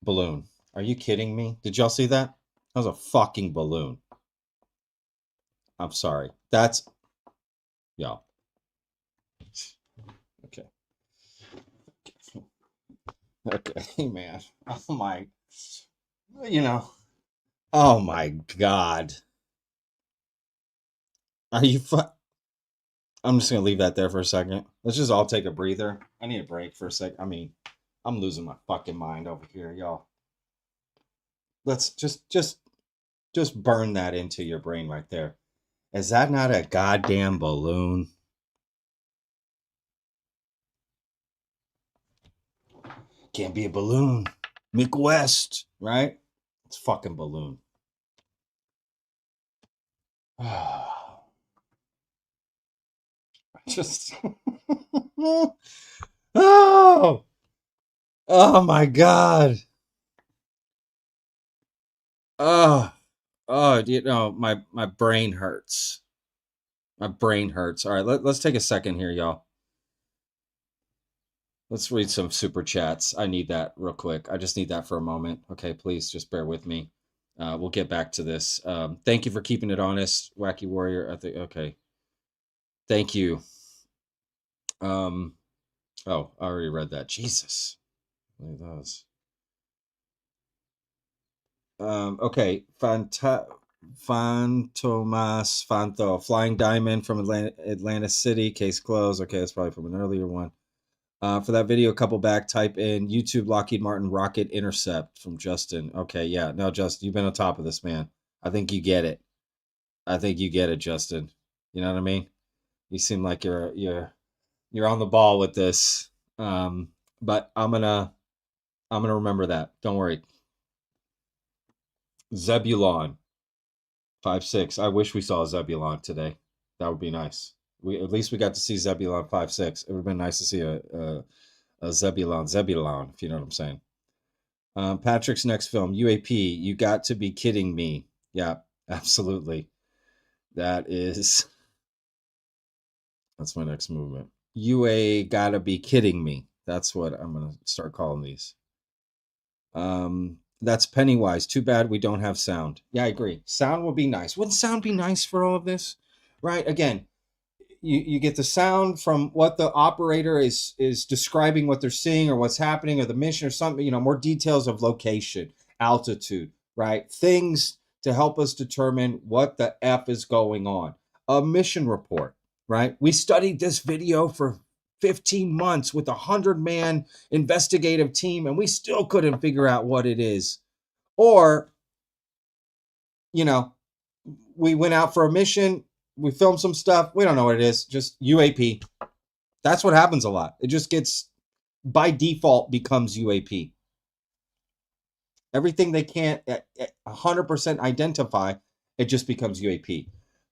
Balloon. Are you kidding me? Did y'all see that? That was a fucking balloon. I'm sorry. That's y'all. Okay. Okay, man. Oh my. Oh my God. Are you I'm just gonna leave that there for a second. Let's just all take a breather. I need a break for a sec. I mean, I'm losing my fucking mind over here, y'all. Let's just burn that into your brain right there. Is that not a goddamn balloon? Can't be a balloon. Mick West, right? It's fucking balloon. Just oh my God. My brain hurts. My brain hurts. All right, let's take a second here, y'all. Let's read some super chats. I need that real quick. I just need that for a moment. Okay, please just bear with me. We'll get back to this. Thank you for keeping it honest, Wacky Warrior. I think okay. Thank you. Oh, I already read that. Jesus. Look at those. Okay. Fanto. Flying Diamond from Atlantic City. Case closed. Okay, that's probably from an earlier one. For that video, a couple back, type in YouTube Lockheed Martin rocket intercept from Justin. Okay, yeah. No, Justin, you've been on top of this, man. I think you get it. I think you get it, Justin. You know what I mean? You seem like you're on the ball with this. But I'm gonna remember that. Don't worry. Zebulon 5-6. I wish we saw a Zebulon today. That would be nice. At least we got to see Zebulon 5-6. It would have been nice to see a Zebulon, if you know what I'm saying. Patrick's next film, UAP. You got to be kidding me. Yeah, absolutely. That's my next movement. UA gotta be kidding me. That's what I'm gonna start calling these. That's Pennywise. Too bad we don't have sound. Yeah, I agree. Sound would be nice. Wouldn't sound be nice for all of this? Right? Again, you get the sound from what the operator is describing what they're seeing or what's happening or the mission or something, more details of location, altitude, right? Things to help us determine what the F is going on. A mission report, right? We studied this video for 15 months with a 100-man investigative team and we still couldn't figure out what it is. Or, we went out for a mission, we filmed some stuff, we don't know what it is, just UAP. That's what happens a lot. It just gets, by default, becomes UAP. Everything they can't 100% identify, it just becomes UAP.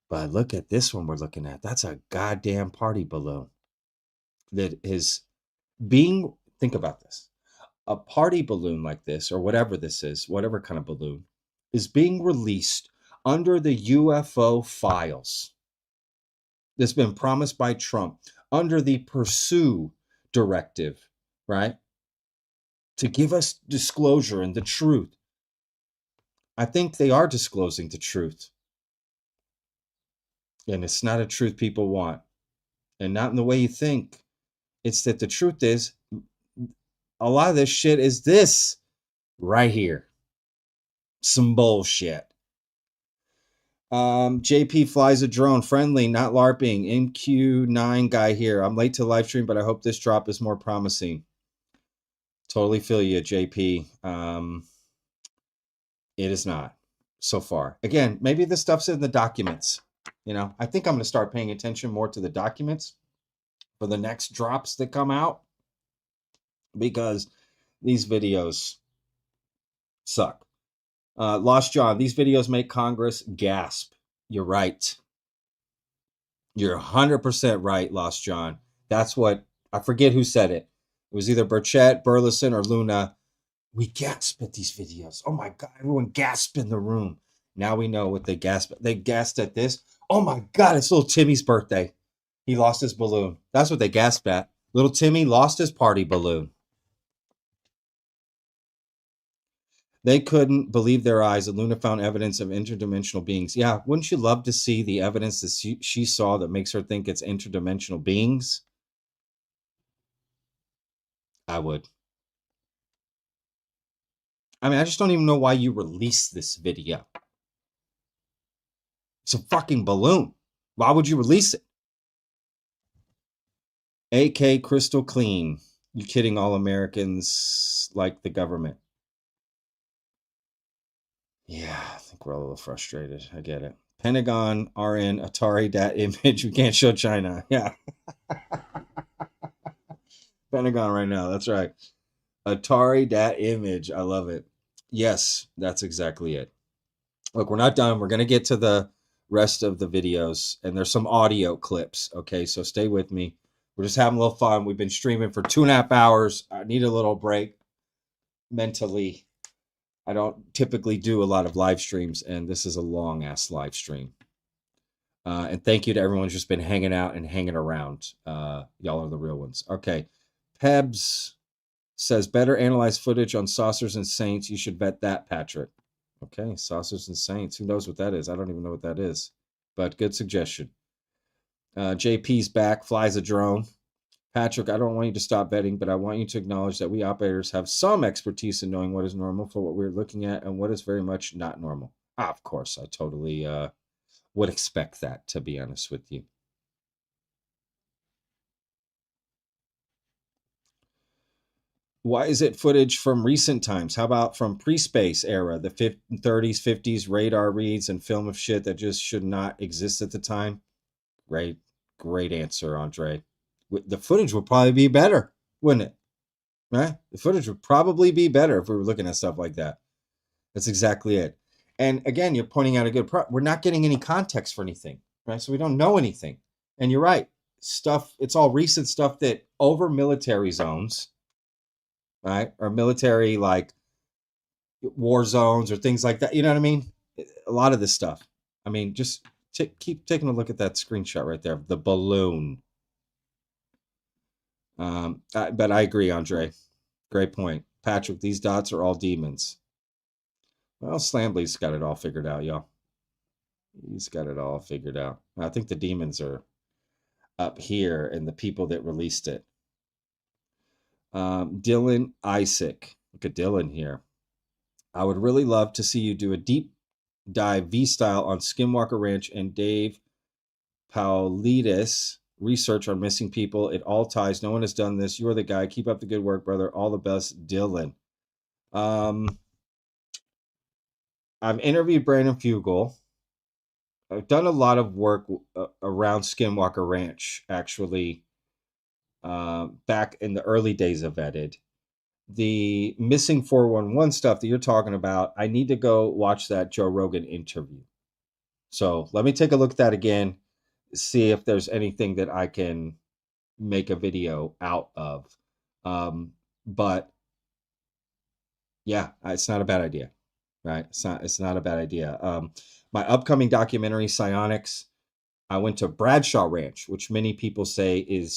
But look at this one we're looking at. That's a goddamn party balloon that is being, think about this. A party balloon like this, or whatever this is, whatever kind of balloon, is being released under the UFO Files that's been promised by Trump under the Pursue directive, right? To give us disclosure and the truth. I think they are disclosing the truth. And it's not a truth people want. And not in the way you think. It's that the truth is, a lot of this shit is this right here. Some bullshit. JP flies a drone, friendly, not LARPing. MQ9 guy here. I'm late to the live stream, but I hope this drop is more promising. Totally feel you, JP. It is not so far. Again, maybe this stuff's in the documents. You know, I think I'm going to start paying attention more to the documents for the next drops that come out, because these videos suck. Lost John, these videos make Congress gasp. You're right. You're 100% right, Lost John. That's what, I forget who said it. It was either Burchett, Burleson, or Luna. We gasp at these videos. Oh my God, everyone gasped in the room. Now we know what they gasped. They gasped at this. Oh my God, it's little Timmy's birthday. He lost his balloon. That's what they gasped at. Little Timmy lost his party balloon. They couldn't believe their eyes that Luna found evidence of interdimensional beings. Yeah, wouldn't you love to see the evidence that she saw that makes her think it's interdimensional beings? I would. I mean, I just don't even know why you released this video. It's a fucking balloon. Why would you release it? AK crystal clean. You kidding? All Americans like the government. Yeah, I think we're a little frustrated. I get it. Pentagon, RN, Atari, that image. We can't show China. Yeah. Pentagon right now. That's right. Atari, that image. I love it. Yes, that's exactly it. Look, we're not done. We're going to get to the rest of the videos, and there's some audio clips. Okay, so stay with me. We're just having a little fun. We've been streaming for 2.5 hours. I need a little break mentally. I don't typically do a lot of live streams, and this is a long ass live stream. And thank you to everyone who's just been hanging out and hanging around. Y'all are the real ones. Okay. Pebs says, better analyze footage on saucers and saints. You should bet that, Patrick. Okay. Saucers and saints. Who knows what that is? I don't even know what that is, but good suggestion. JP's back, flies a drone. Patrick, I don't want you to stop betting, but I want you to acknowledge that we operators have some expertise in knowing what is normal for what we're looking at and what is very much not normal. Of course, I totally would expect that, to be honest with you. Why is it footage from recent times? How about from pre-space era, the 30s, 50s, radar reads and film of shit that just should not exist at the time? Great answer, Andre. The footage would probably be better, wouldn't it? Right? The footage would probably be better if we were looking at stuff like that. That's exactly it. And again, you're pointing out a good we're not getting any context for anything, right? So we don't know anything. And you're right. Stuff, it's all recent stuff that over military zones, right? Or military like war zones or things like that. You know what I mean? A lot of this stuff. I mean, just keep taking a look at that screenshot right there, the balloon. But I agree, Andre. Great point. Patrick, these dots are all demons. Well, Slambly's got it all figured out, y'all. He's got it all figured out. I think the demons are up here and the people that released it. Dylan Isaac. Look at Dylan here. I would really love to see you do a deep dive V-style on Skinwalker Ranch and Dave Paulides research on missing people. It all ties. No one has done this. You are the guy. Keep up the good work, brother. All the best, Dylan. I've interviewed Brandon Fugel. I've done a lot of work around Skinwalker Ranch, actually, back in the early days of Vetted. The missing 411 stuff that you're talking about, I need to go watch that Joe Rogan interview. So let me take a look at that again, see if there's anything that I can make a video out of. But yeah, it's not a bad idea, right? It's not a bad idea. My upcoming documentary, Psionics, I went to Bradshaw Ranch, which many people say a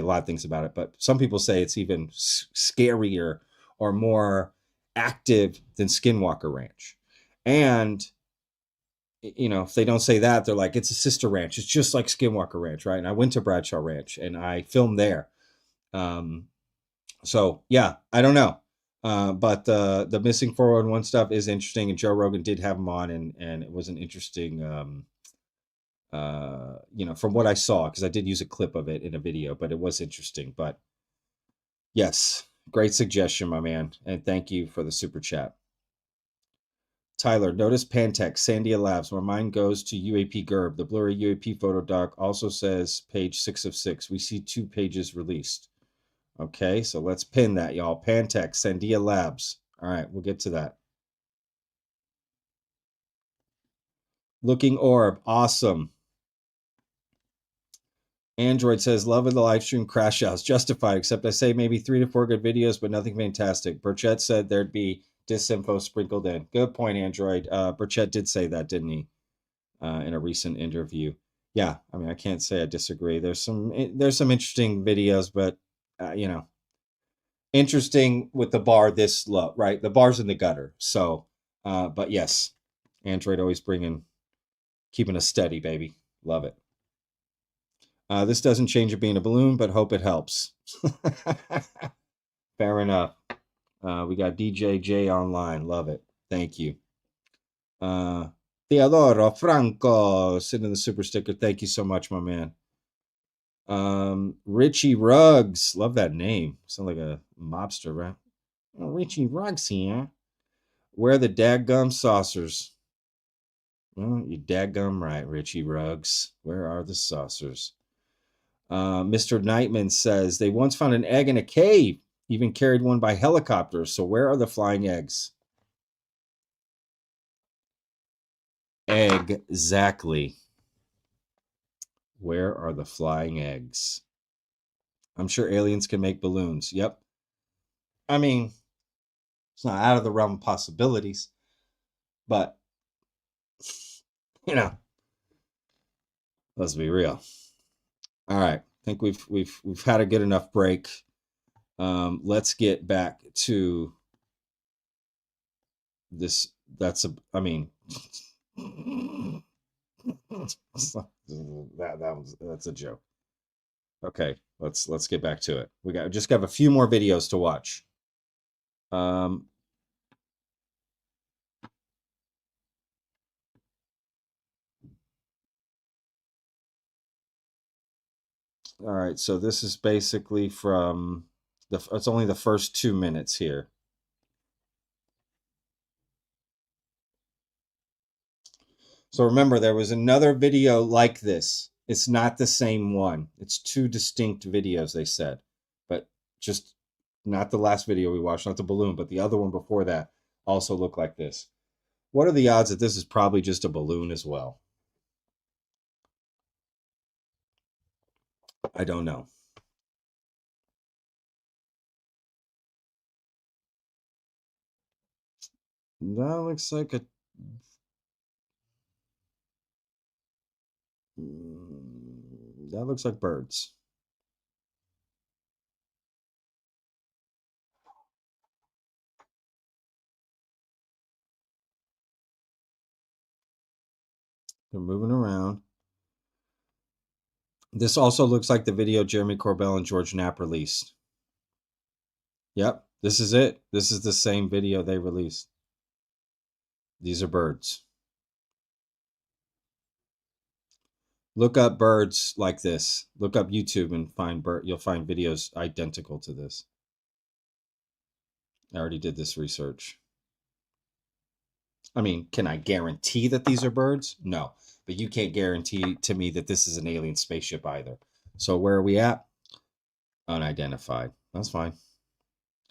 lot of things about it, but some people say it's even scarier or more active than Skinwalker Ranch. And you know, if they don't say that, they're like, it's a sister ranch. It's just like Skinwalker Ranch, right? And I went to Bradshaw Ranch and I filmed there. So yeah, I don't know. But the missing 411 stuff is interesting, and Joe Rogan did have him on, and it was an interesting, you know, from what I saw, because I did use a clip of it in a video, but it was interesting. But yes, great suggestion, my man, and thank you for the super chat. Tyler, notice Pantech, Sandia Labs. My mind goes to UAP Gerb. The blurry UAP photo doc also says page 6 of 6. We see 2 pages released. Okay, so let's pin that, y'all. Pantech, Sandia Labs. All right, we'll get to that. Looking Orb, awesome. Android says, love of the live stream crash outs. Justified, except I say maybe 3 to 4 good videos, but nothing fantastic. Burchett said there'd be disinfo sprinkled in. Good point, Android. Burchett did say that, didn't he? In a recent interview. Yeah, I mean, I can't say I disagree. There's some interesting videos, but you know, interesting with the bar this low, right? The bar's in the gutter. So, but yes, Android always keeping us steady, baby. Love it. This doesn't change it being a balloon, but hope it helps. Fair enough. We got DJ J online. Love it. Thank you. Teodoro Franco sending the super sticker. Thank you so much, my man. Richie Ruggs. Love that name. Sound like a mobster, right? Oh, Richie Ruggs here. Where are the dadgum saucers? Well, you dadgum right, Richie Ruggs. Where are the saucers? Mr. Nightman says they once found an egg in a cave, even carried one by helicopter. So where are the flying eggs? Exactly. Where are the flying eggs? I'm sure aliens can make balloons. Yep. I mean, it's not out of the realm of possibilities, but you know, let's be real. All right, I think we've had a good enough break. Let's get back to this. That's a that's a joke. Okay, let's get back to it. We just got a few more videos to watch. All right, so this is basically from it's only the first 2 minutes here. So remember, there was another video like this. It's not the same one. It's 2 distinct videos, they said. But just not the last video we watched, not the balloon, but the other one before that also looked like this. What are the odds that this is probably just a balloon as well? I don't know. That looks like a... That looks like birds. They're moving around. This also looks like the video Jeremy Corbell and George Knapp released. Yep, this is it. This is the same video they released. These are birds. Look up birds like this. Look up YouTube and find you'll find videos identical to this. I already did this research. I mean, can I guarantee that these are birds? No, but you can't guarantee to me that this is an alien spaceship either. So where are we at? Unidentified. That's fine.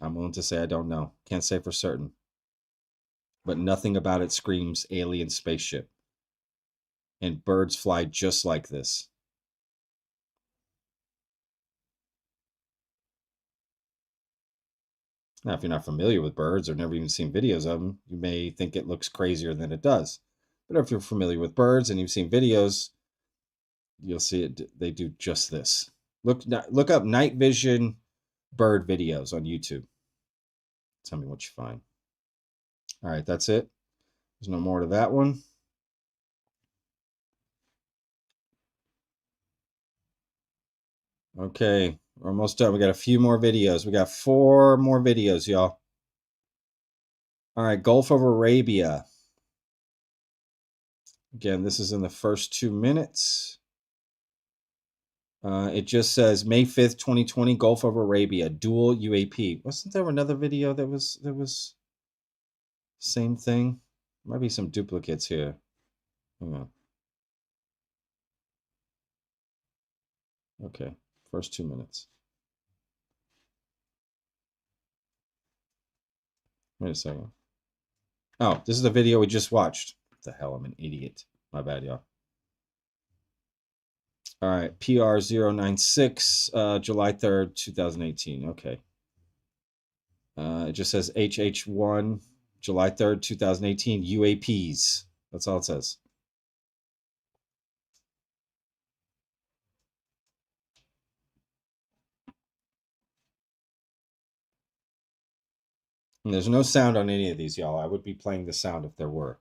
I'm willing to say I don't know. Can't say for certain. But nothing about it screams alien spaceship. And birds fly just like this. Now, if you're not familiar with birds or never even seen videos of them, you may think it looks crazier than it does. But if you're familiar with birds and you've seen videos, you'll see it. They do just this. Look up night vision bird videos on YouTube. Tell me what you find. All right, that's it. There's no more to that one. Okay, we're almost done. We got a few more videos. We got 4 more videos, y'all. All right, Gulf of Arabia. Again, this is in the first 2 minutes. It just says May 5th, 2020, Gulf of Arabia, dual UAP. Wasn't there another video that was same thing? Might be some duplicates here. Hang on. Okay, first 2 minutes. Wait a second. Oh, this is the video we just watched. What the hell, I'm an idiot. My bad, y'all. All right, PR096, July 3rd, 2018. Okay. It just says HH1, July 3rd, 2018, UAPs. That's all it says. And there's no sound on any of these, y'all. I would be playing the sound if there were.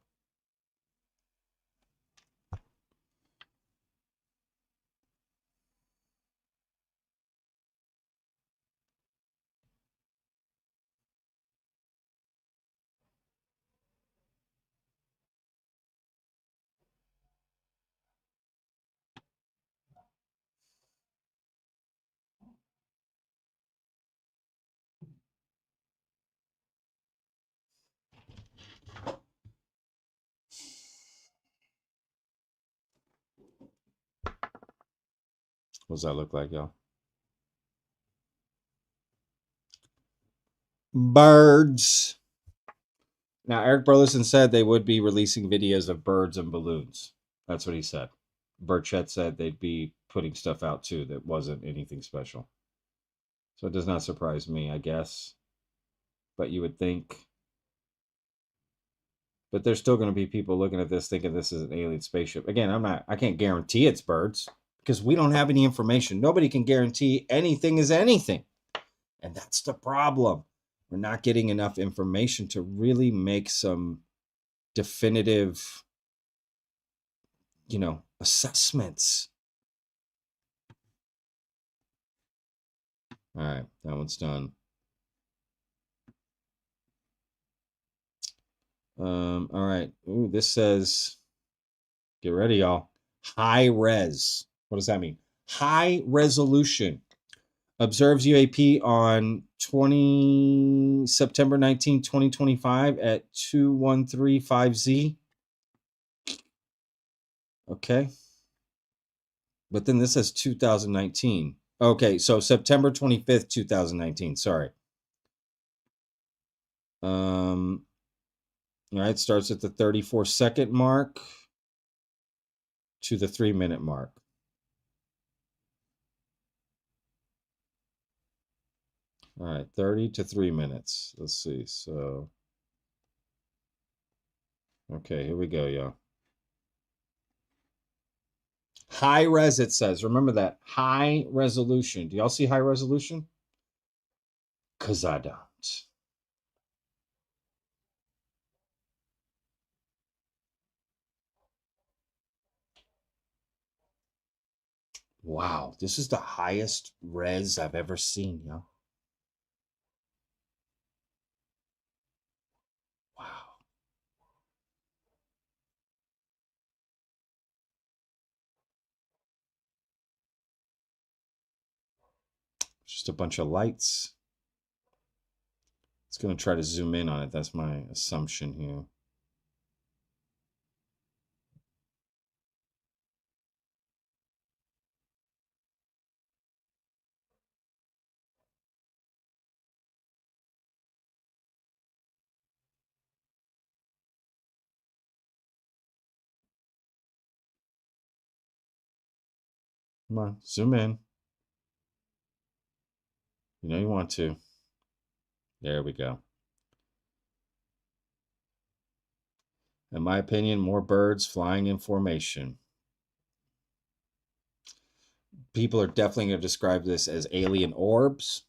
What does that look like, y'all? Birds. Now, Eric Burleson said they would be releasing videos of birds and balloons. That's what he said. Burchett said they'd be putting stuff out too that wasn't anything special. So it does not surprise me, I guess. But you would think. But there's still going to be people looking at this thinking this is an alien spaceship. Again, I can't guarantee it's birds because we don't have any information. Nobody can guarantee anything is anything. And that's the problem. We're not getting enough information to really make some definitive, assessments. All right, that one's done. All right. Ooh, this says, get ready, y'all. High res. What does that mean? High resolution. Observes UAP on September 19, 2025 at 2135Z. Okay. But then this says 2019. Okay, so September 25th, 2019. Sorry. All right, starts at the 34-second mark to the 3-minute mark. All right, 30 to 3 minutes. Let's see. So, okay, here we go, y'all. High res, it says. Remember that. High resolution. Do y'all see high resolution? Because I don't. Wow, this is the highest res I've ever seen, y'all. Wow. Just a bunch of lights. It's going to try to zoom in on it. That's my assumption here. Come on, zoom in. You know you want to. There we go. In my opinion, more birds flying in formation. People are definitely going to describe this as alien orbs.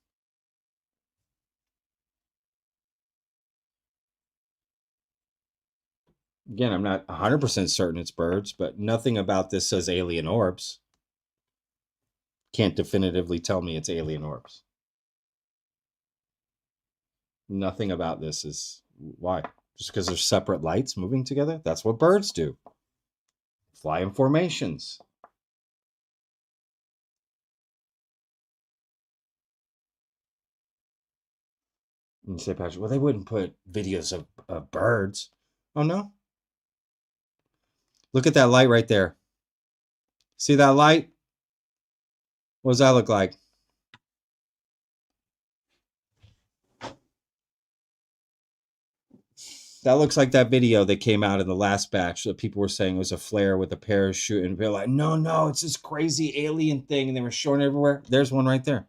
Again, I'm not 100% certain it's birds, but nothing about this says alien orbs. can't definitively tell me it's alien orbs. Nothing about this is why. Just because they're separate lights moving together? That's what birds do. Fly in formations. And you say, Patrick, well, they wouldn't put videos of birds. Oh, no? Look at that light right there. See that light? What does that look like? That looks like that video that came out in the last batch that people were saying was a flare with a parachute, and they're like, no, it's this crazy alien thing, and they were showing everywhere. There's one right there.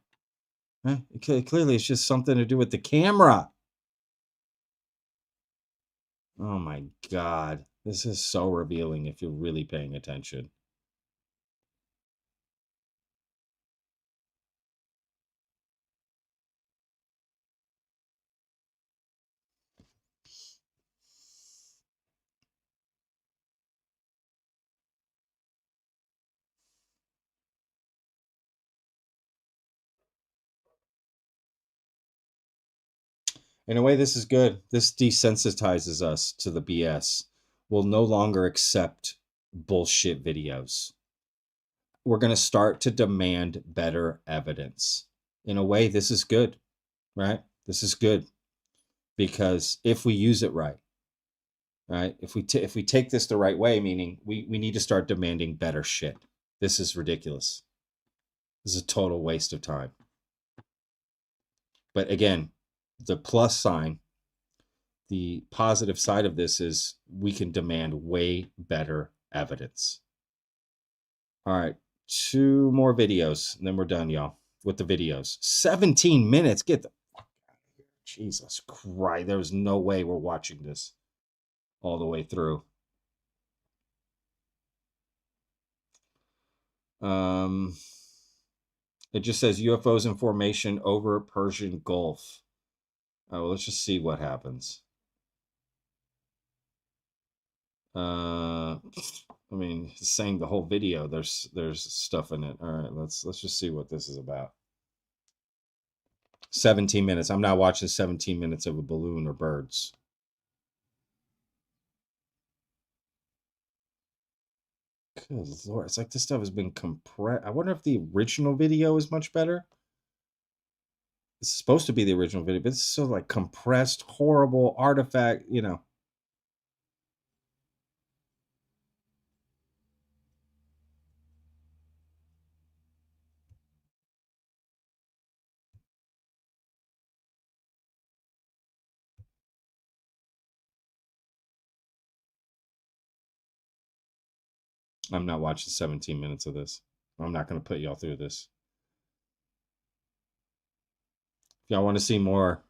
Huh? Clearly, it's just something to do with the camera. Oh my God. This is so revealing if you're really paying attention. In a way, this is good. This desensitizes us to the BS. We'll no longer accept bullshit videos. We're going to start to demand better evidence. In a way, this is good, right? This is good because if we use it right, if we take this the right way, meaning we need to start demanding better shit. This is ridiculous. This is a total waste of time. But again, the plus sign, the positive side of this is we can demand way better evidence. All right, 2 more videos, and then we're done, y'all, with the videos. 17 minutes. Get the fuck out of here. Jesus Christ. There's no way we're watching this all the way through. It just says UFOs in formation over Persian Gulf. Oh, well, let's just see what happens. I mean, it's saying the whole video. There's stuff in it. All right, let's just see what this is about. 17 minutes. I'm not watching 17 minutes of a balloon or birds. Good Lord, it's like this stuff has been compressed. I wonder if the original video is much better. It's supposed to be the original video, but it's so like compressed, horrible artifact, you know. I'm not watching 17 minutes of this. I'm not going to put y'all through this. If y'all want to see more,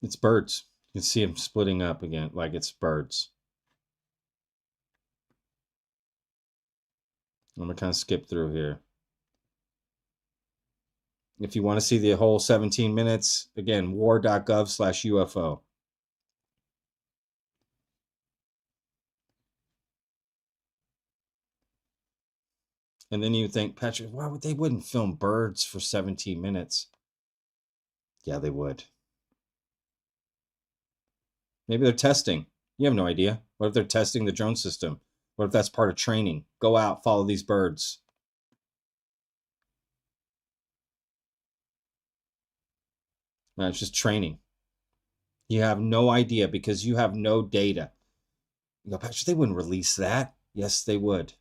it's birds. You can see them splitting up again like it's birds. I'm going to kind of skip through here. If you want to see the whole 17 minutes, again, war.gov/UFO. And then you think, Patrick, why would they wouldn't film birds for 17 minutes? Yeah, they would. Maybe they're testing. You have no idea. What if they're testing the drone system? What if that's part of training? Go out, follow these birds. No, it's just training. You have no idea because you have no data. You go, Patrick, they wouldn't release that. Yes, they would.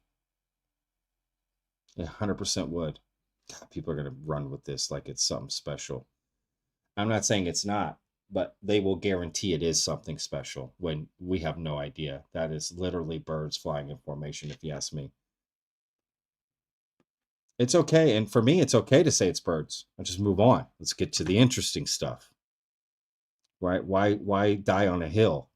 They 100% would. God, people are going to run with this like it's something special. I'm not saying it's not, but they will guarantee it is something special when we have no idea. That is literally birds flying in formation, if you ask me. It's okay. And for me, it's okay to say it's birds. I'll just move on. Let's get to the interesting stuff. Right? Why die on a hill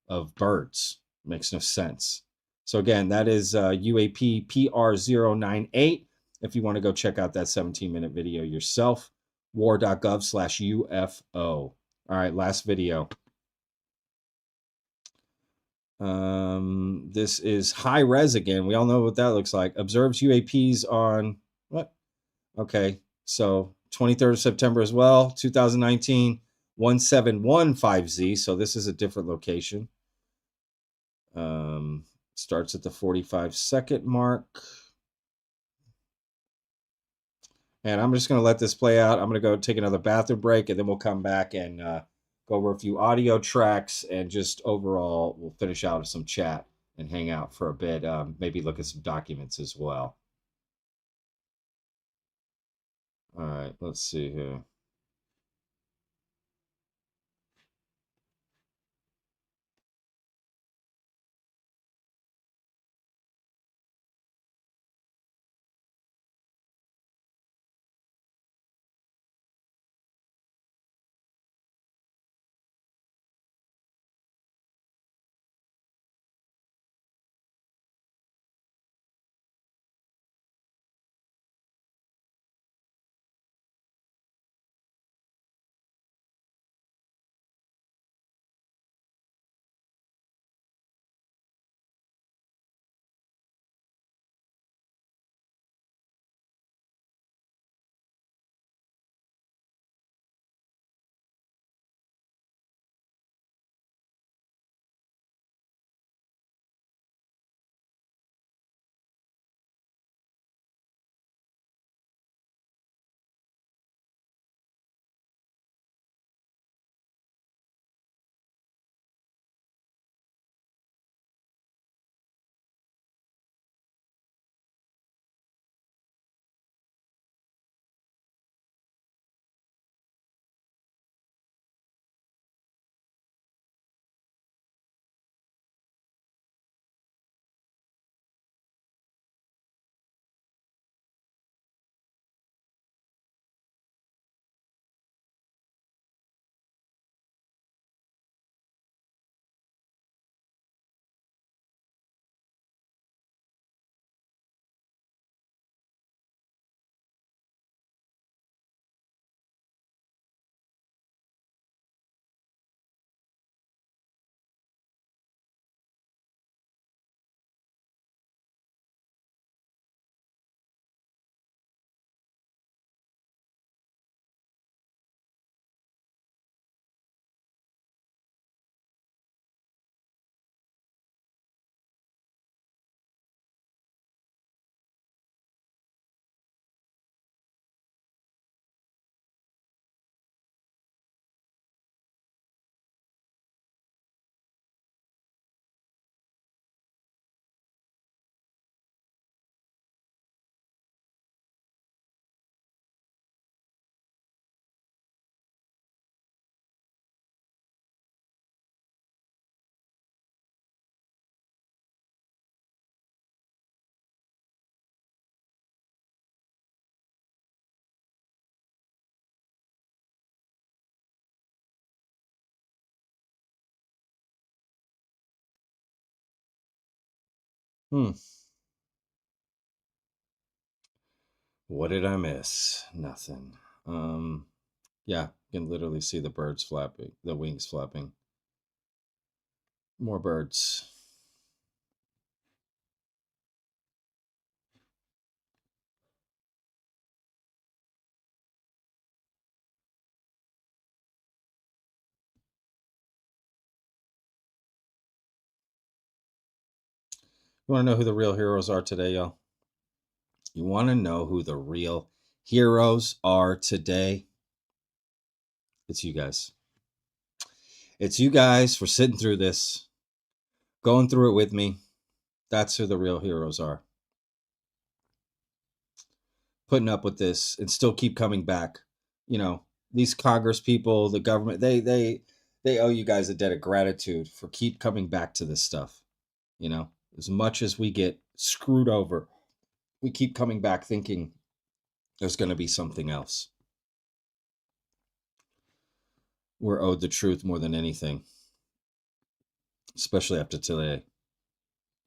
of birds? Makes no sense. So again, that is UAP PR098. If you want to go check out that 17-minute video yourself, war.gov/UFO. All right, last video. This is high res again. We all know what that looks like. Observes UAPs on what? Okay, so 23rd of September as well, 2019, 1715Z. So this is a different location. Starts at the 45-second mark. And I'm just going to let this play out. I'm going to go take another bathroom break, and then we'll come back and go over a few audio tracks, and just overall, we'll finish out with some chat and hang out for a bit. Maybe look at some documents as well. All right, let's see here. What did I miss? Nothing. Yeah, you can literally see the birds flapping, the wings flapping. More birds. You want to know who the real heroes are today, y'all? You want to know who the real heroes are today? It's you guys. It's you guys for sitting through this, going through it with me. That's who the real heroes are. Putting up with this and still keep coming back. You know, these Congress people, the government, they owe you guys a debt of gratitude for keep coming back to this stuff. You know, as much as we get screwed over, we keep coming back thinking there's going to be something else. We're owed the truth more than anything, especially after today.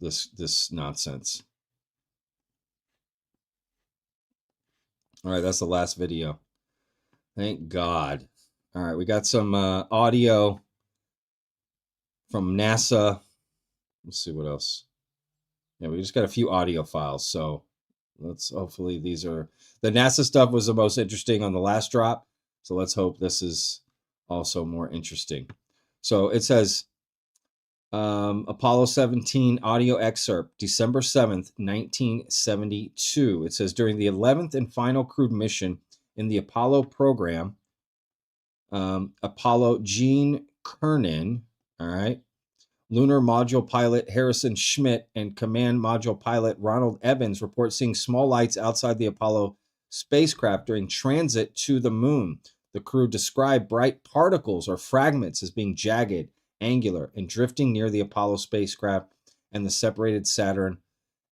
This nonsense. All right, that's the last video. Thank God. All right, we got some audio from NASA Let's see what else. Yeah, we just got a few audio files. So let's hopefully these are the NASA stuff was the most interesting on the last drop. So let's hope this is also more interesting. So it says Apollo 17 audio excerpt, December 7th, 1972. It says during the 11th and final crewed mission in the Apollo program, Apollo Gene Cernan, all right, Lunar Module Pilot Harrison Schmitt and Command Module Pilot Ronald Evans report seeing small lights outside the Apollo spacecraft during transit to the moon. The crew described bright particles or fragments as being jagged, angular, and drifting near the Apollo spacecraft and the separated Saturn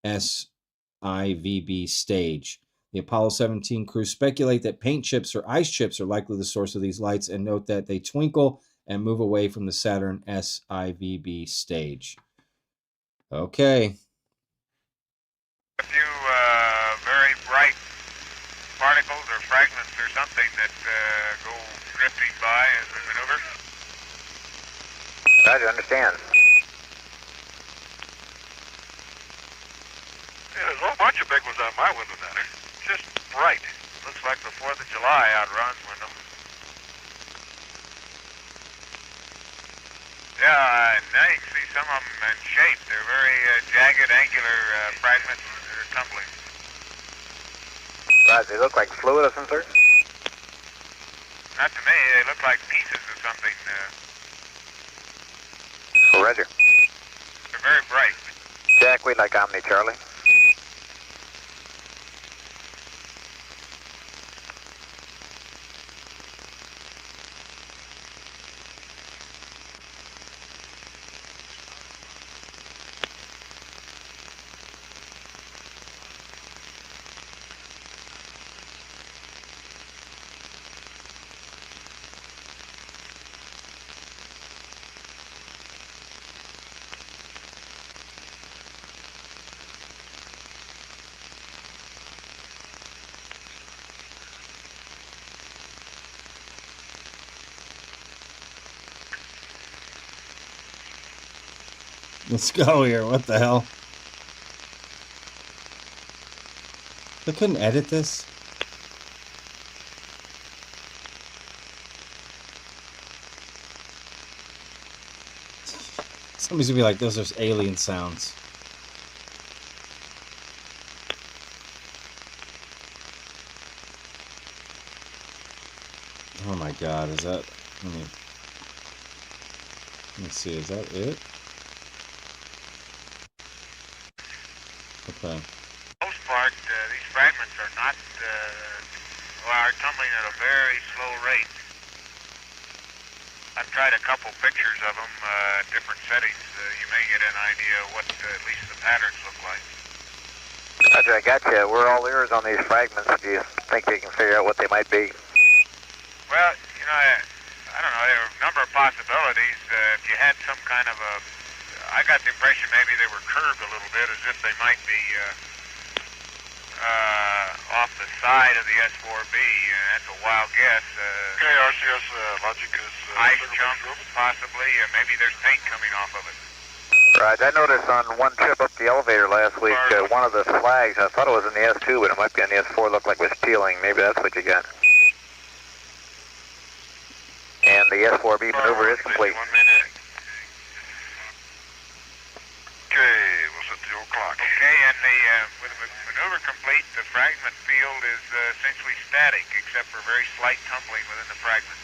SIVB stage. The Apollo 17 crew speculate that paint chips or ice chips are likely the source of these lights and note that they twinkle and move away from the Saturn SIVB stage. Okay. A few very bright particles or fragments or something that go drifting by as we maneuver. Roger, understand. Yeah, there's a whole bunch of big ones out my window down there. Just bright. Looks like the 4th of July out Ron's window. Yeah, now you can see some of them in shape. They're very jagged, angular fragments that are tumbling. Roger, they look like fluid of some sort? Not to me, they look like pieces of something. Roger. They're very bright. Jack, we'd like Omni Charlie. Let's go here. What the hell? They couldn't edit this? Somebody's gonna be like, those are alien sounds. Oh my god, is that... Let me see, is that it? Okay. For the most part, these fragments are not, are tumbling at a very slow rate. I've tried a couple pictures of them, different settings. You may get an idea of what at least the patterns look like. Roger, I got you. We're all ears on these fragments. Do you think you can figure out what they might be? Well, you know, I don't know. There are a number of possibilities. If you had some kind of a... I got the impression maybe they were curved a little bit, as if they might be off the side of the S4B. That's a wild guess. Okay, RCS logic is... ice chunks, possibly. Maybe there's paint coming off of it. Right, I noticed on one trip up the elevator last week, one of the flags, I thought it was in the S2, but it might be on the S4, looked like it was peeling. Maybe that's what you got. And the S4B maneuver is complete. 1 minute. Okay, we'll set the o'clock. Okay, and with the maneuver complete, the fragment field is essentially static, except for very slight tumbling within the fragment.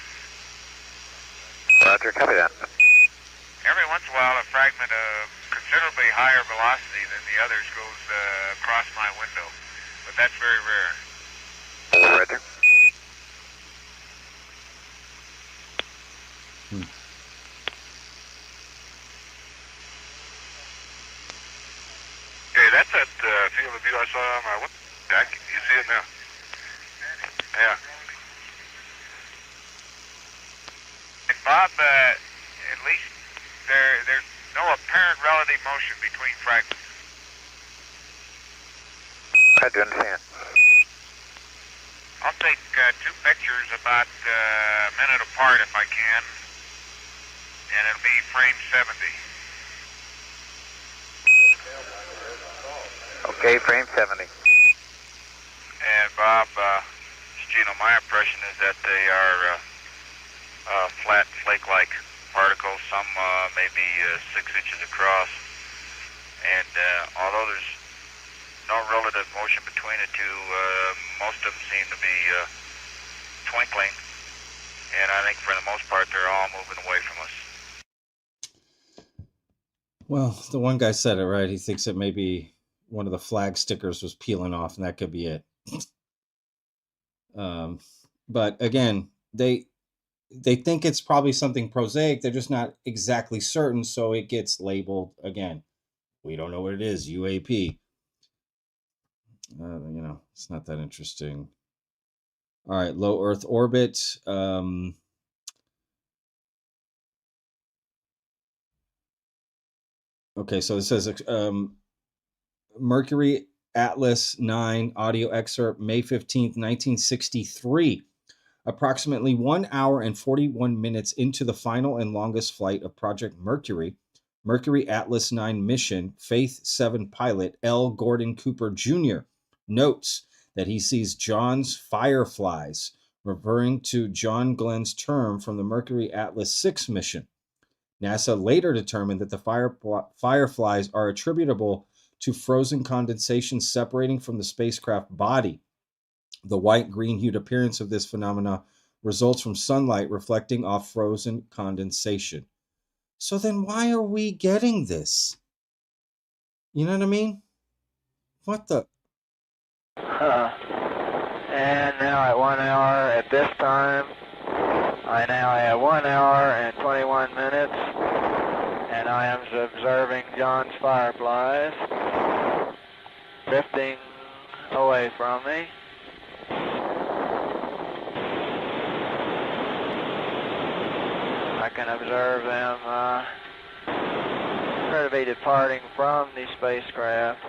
Roger, copy that. Every once in a while, a fragment of considerably higher velocity than the others goes across my window, but that's very rare. Roger. Okay, that's that field of view I saw on my window. Jack, you see it now? Yeah. And Bob, at least there's no apparent relative motion between fragments. I do understand. I'll take 2 pictures about a minute apart if I can, and it'll be frame 70. Okay, frame 70. And Bob, Gino, my impression is that they are flat, flake-like particles, some maybe 6 inches across. And although there's no relative motion between the two, most of them seem to be twinkling. And I think for the most part, they're all moving away from us. Well, the one guy said it right. He thinks that maybe one of the flag stickers was peeling off, and that could be it. But again, they think it's probably something prosaic. They're just not exactly certain, so it gets labeled again. We don't know what it is. UAP. It's not that interesting. All right, low Earth orbit. Okay, so it says Mercury Atlas 9 audio excerpt, May 15th, 1963. Approximately 1 hour and 41 minutes into the final and longest flight of Project Mercury, Mercury Atlas 9 mission, Faith 7 pilot L. Gordon Cooper Jr. notes that he sees John's fireflies, referring to John Glenn's term from the Mercury Atlas 6 mission. NASA later determined that the fireflies are attributable to frozen condensation separating from the spacecraft body. The white-green hued appearance of this phenomena results from sunlight reflecting off frozen condensation. So then why are we getting this? You know what I mean? What the? And now at 1 hour at this time, I now have 1 hour and 21 minutes, and I am observing John's fireflies drifting away from me. I can observe them appear to be departing from the spacecraft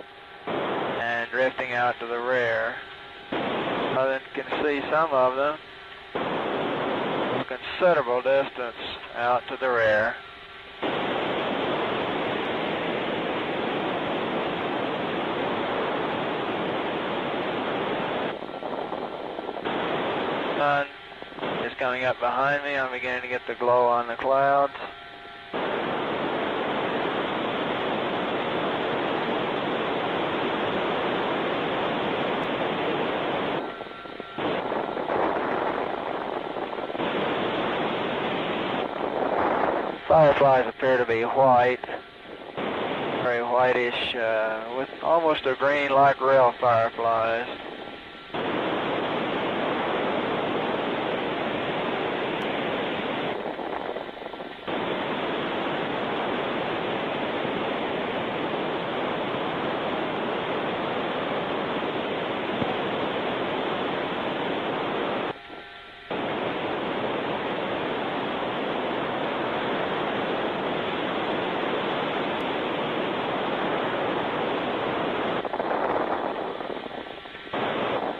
and drifting out to the rear. I can see some of them a considerable distance out to the rear. Sun is coming up behind me. I'm beginning to get the glow on the clouds. Fireflies appear to be white, very whitish, with almost a green like real fireflies.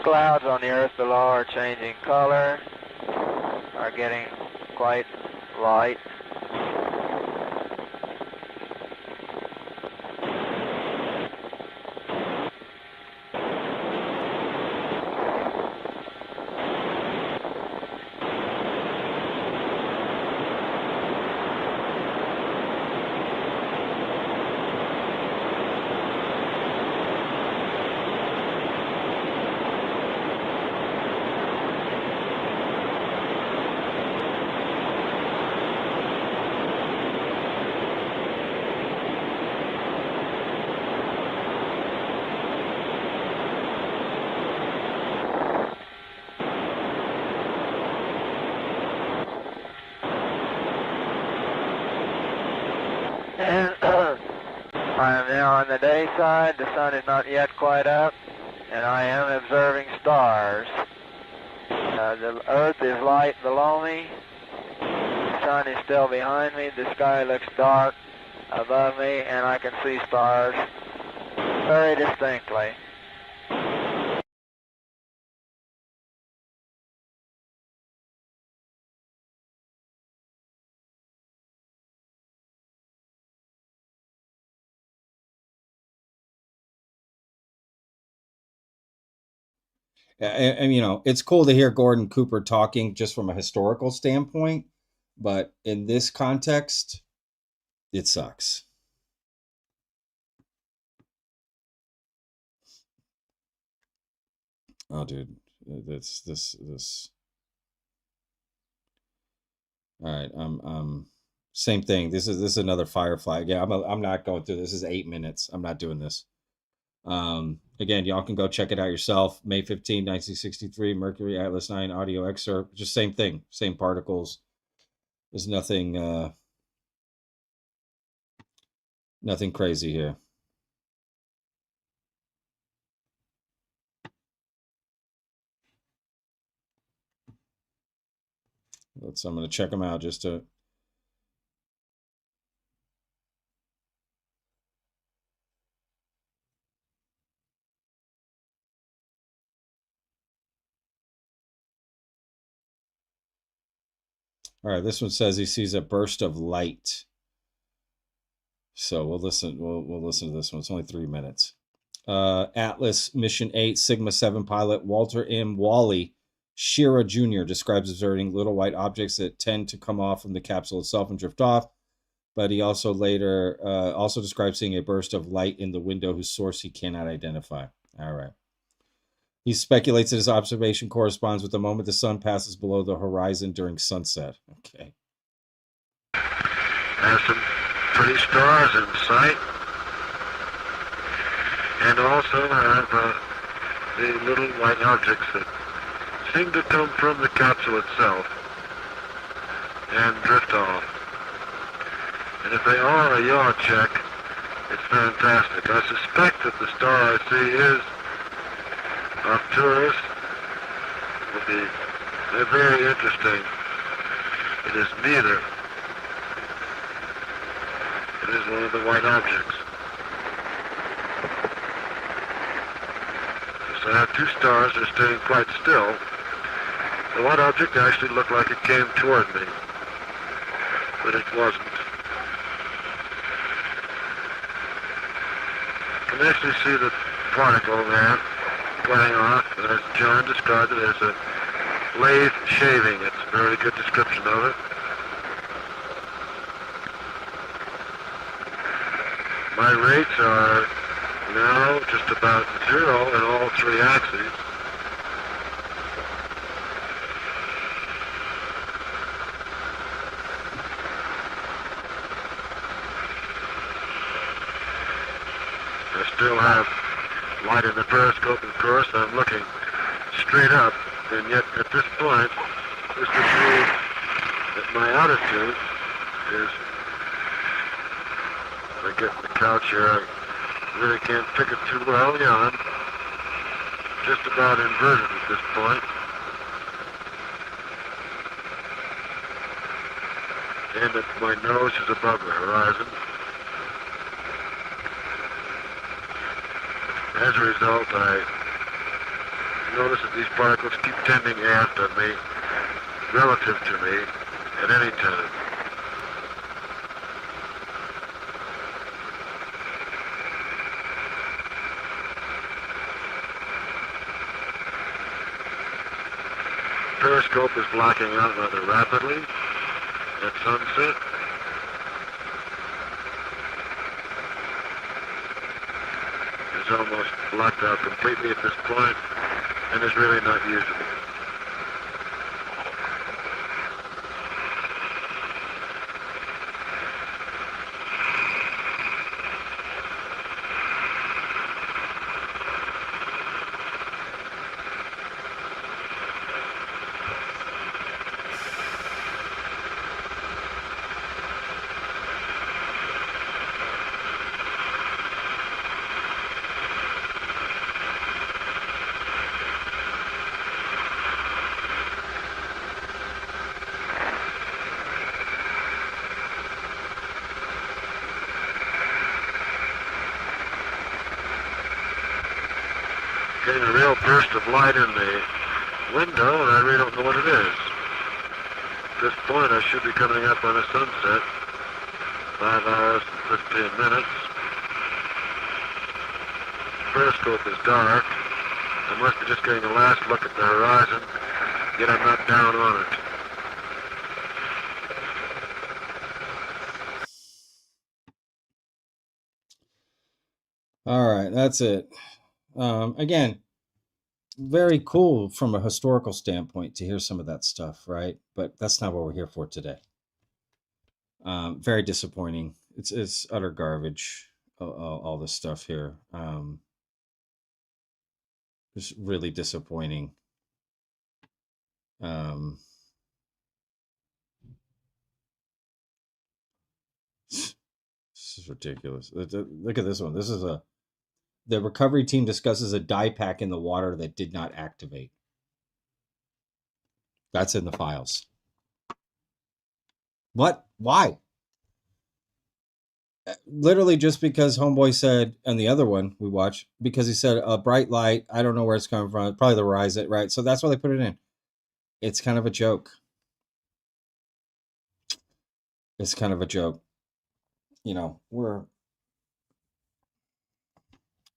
Clouds on the earth below are changing color, are getting quite light. And I am now on the day side. The sun is not yet quite up, and I am observing stars. The earth is light below me. The sun is still behind me. The sky looks dark above me, and I can see stars very distinctly. And you know, it's cool to hear Gordon Cooper talking just from a historical standpoint, but in this context, it sucks. Oh, dude, this. All right, same thing. This is another Firefly. Again, I'm not going through this. This is 8 minutes. I'm not doing this. Again, y'all can go check it out yourself. May 15, 1963, Mercury Atlas 9 audio excerpt. Just same thing, same particles. There's nothing nothing crazy here. So I'm going to check them out just to. All right, this one says he sees a burst of light. So we'll listen. We'll listen to this one. It's only 3 minutes. Atlas Mission 8 Sigma 7 pilot Walter M. Wally Shira Jr. describes observing little white objects that tend to come off from the capsule itself and drift off. But he also later also describes seeing a burst of light in the window whose source he cannot identify. All right. He speculates that his observation corresponds with the moment the sun passes below the horizon during sunset. Okay. There's some pretty stars in sight. And also have the little white objects that seem to come from the capsule itself and drift off. And if they are a yaw check, it's fantastic. I suspect that the star I see is Arcturus. They're very interesting. It is neither. It is one of the white objects. So I have two stars that are staying quite still. The white object actually looked like it came toward me, but it wasn't. You can actually see the particle there playing off, as John described it, as a lathe shaving. It's a very good description of it. My rates are now just about 0 in all 3 axes. I still have light in the periscope, of course. I'm looking straight up, and yet at this point, this would mean that my altitude is, if I get in the couch here, I really can't pick it too well. Yeah, I'm just about inverted at this point. And that my nose is above the horizon. As a result, I notice that these particles keep tending aft on me, relative to me, at any time. Periscope is blacking out rather rapidly at sunset. It's almost blacked out completely at this point, and is really not usable. Getting a real burst of light in the window, and I really don't know what it is. At this point, I should be coming up on a sunset. 5 hours and 15 minutes. Periscope is dark. I must be just getting the last look at the horizon, yet I'm not down on it. All right, that's it. Again, very cool from a historical standpoint to hear some of that stuff, right? But that's not what we're here for today. Very disappointing. It's utter garbage. All this stuff here. It's really disappointing. This is ridiculous. Look at this one. This is the recovery team discusses a dye pack in the water that did not activate. That's in the files. What? Why? Literally just because homeboy said, and the other one we watched, because he said a bright light, I don't know where it's coming from, probably the horizon, right? So that's why they put it in. It's kind of a joke. It's kind of a joke. You know,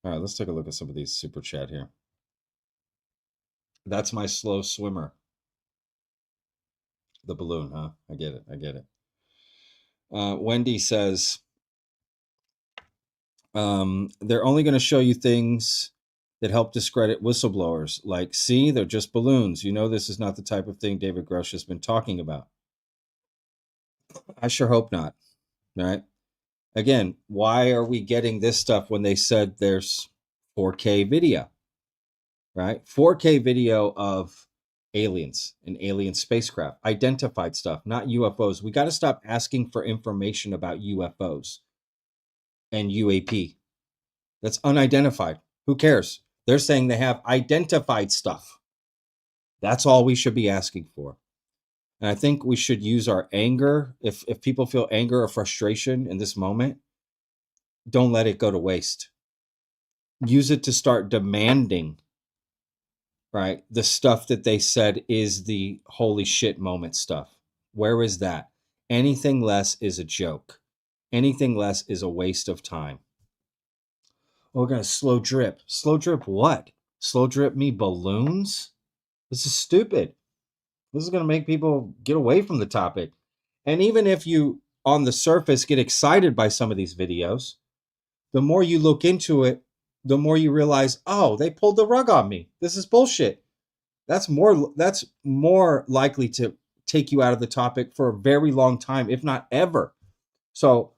all right, let's take a look at some of these super chat here. That's my slow swimmer. The balloon, huh? I get it. Wendy says, they're only going to show you things that help discredit whistleblowers. Like, see, they're just balloons. You know, this is not the type of thing David Grush has been talking about. I sure hope not. Right? Again, why are we getting this stuff when they said there's 4K video? Right? 4K video of aliens and alien spacecraft, identified stuff, not UFOs. We got to stop asking for information about UFOs and UAP. That's unidentified. Who cares? They're saying they have identified stuff. That's all we should be asking for. And I think we should use our anger. If people feel anger or frustration in this moment, don't let it go to waste. Use it to start demanding, right, the stuff that they said is the holy shit moment stuff. Where is that? Anything less is a joke. Anything less is a waste of time. We're going to slow drip. Slow drip what? Slow drip me balloons? This is stupid. This is going to make people get away from the topic. And even if you, on the surface, get excited by some of these videos, the more you look into it, the more you realize, oh, they pulled the rug on me. This is bullshit. That's more likely to take you out of the topic for a very long time, if not ever. So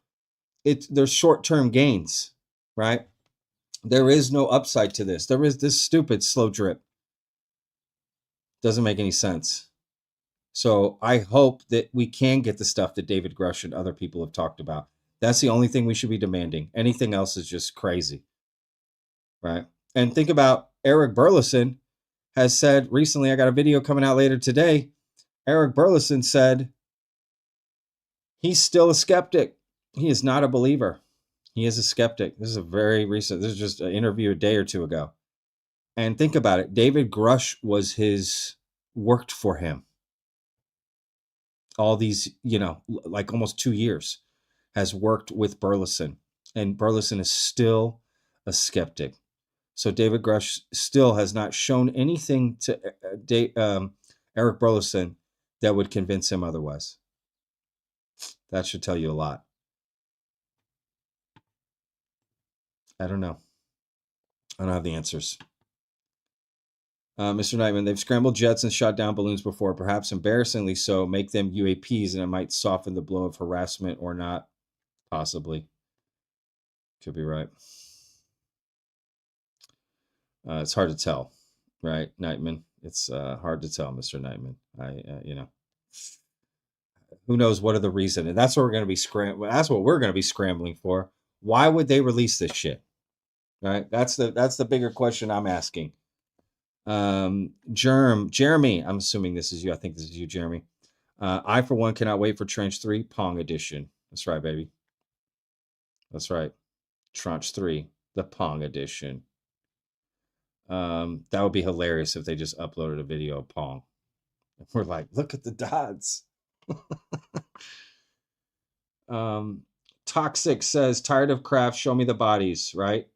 there's short-term gains, right? There is no upside to this. There is this stupid slow drip. Doesn't make any sense. So I hope that we can get the stuff that David Grush and other people have talked about. That's the only thing we should be demanding. Anything else is just crazy, right? And think about Eric Burleson has said recently, I got a video coming out later today. Eric Burleson said he's still a skeptic. He is not a believer. He is a skeptic. This is a very recent, this is just an interview a day or two ago. And think about it. David Grush worked for him. All these, like almost 2 years has worked with Burleson. And Burleson is still a skeptic. So David Grush still has not shown anything to Eric Burleson that would convince him otherwise. That should tell you a lot. I don't know. I don't have the answers. Mr. Knightman, they've scrambled jets and shot down balloons before, perhaps embarrassingly so, make them UAPs, and it might soften the blow of harassment or not. Possibly. Could be right. It's hard to tell, right, Knightman? It's hard to tell, Mr. Knightman. Who knows what are the reason? And that's what we're going to be That's what we're going to be scrambling for. Why would they release this shit? Right? That's the bigger question I'm asking. Jeremy, I'm assuming this is you. I think this is you, Jeremy. I, for one, cannot wait for Tranche 3 Pong edition. That's right, baby. That's right. Tranche 3, the Pong edition. That would be hilarious if they just uploaded a video of Pong. We're like, look at the dots. Toxic says, tired of craft, show me the bodies, right?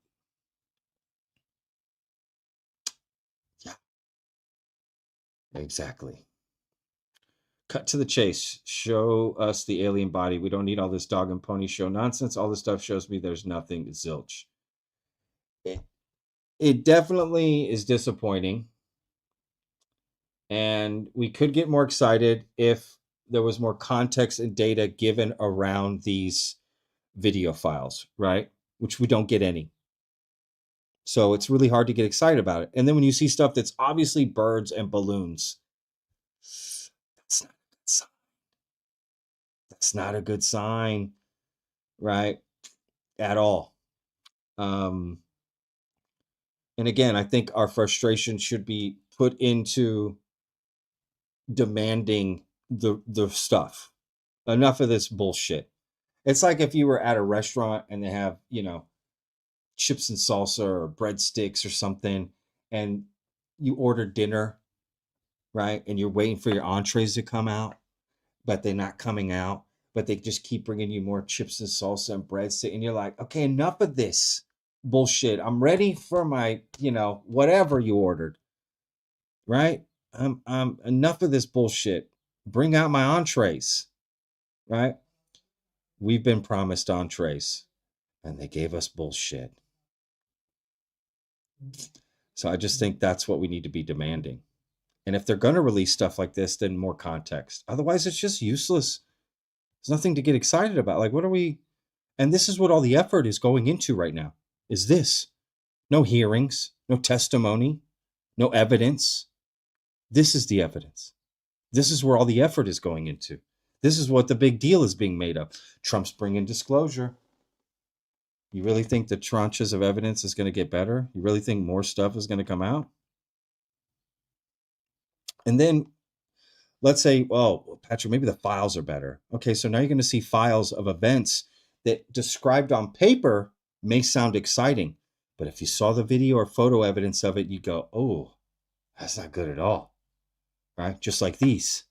Exactly. Cut to the chase. Show us the alien body. We don't need all this dog and pony show nonsense. All this stuff shows me there's nothing. Zilch. It definitely is disappointing. And we could get more excited if there was more context and data given around these video files, right? Which we don't get any. So it's really hard to get excited about it. And then when you see stuff that's obviously birds and balloons, that's not a good sign. That's not a good sign, right? At all. And again, I think our frustration should be put into demanding the stuff. Enough of this bullshit. It's like if you were at a restaurant and they have, chips and salsa or breadsticks or something, and you order dinner, right? And you're waiting for your entrees to come out, but they're not coming out, but they just keep bringing you more chips and salsa and breadsticks. And you're like, okay, enough of this bullshit. I'm ready for my, whatever you ordered, right? I'm enough of this bullshit. Bring out my entrees, right? We've been promised entrees and they gave us bullshit. So I just think that's what we need to be demanding. And if they're going to release stuff like this, then more context. Otherwise, it's just useless. There's nothing to get excited about. Like, what are we? And this is what all the effort is going into right now, is this. No hearings, no testimony, no evidence. This is the evidence. This is where all the effort is going into. This is what the big deal is being made of. Trump's bringing disclosure. You really think the tranches of evidence is going to get better? You really think more stuff is going to come out? And then let's say, well, Patrick, maybe the files are better. Okay, so now you're going to see files of events that described on paper may sound exciting. But if you saw the video or photo evidence of it, you go, oh, that's not good at all. Right? Just like these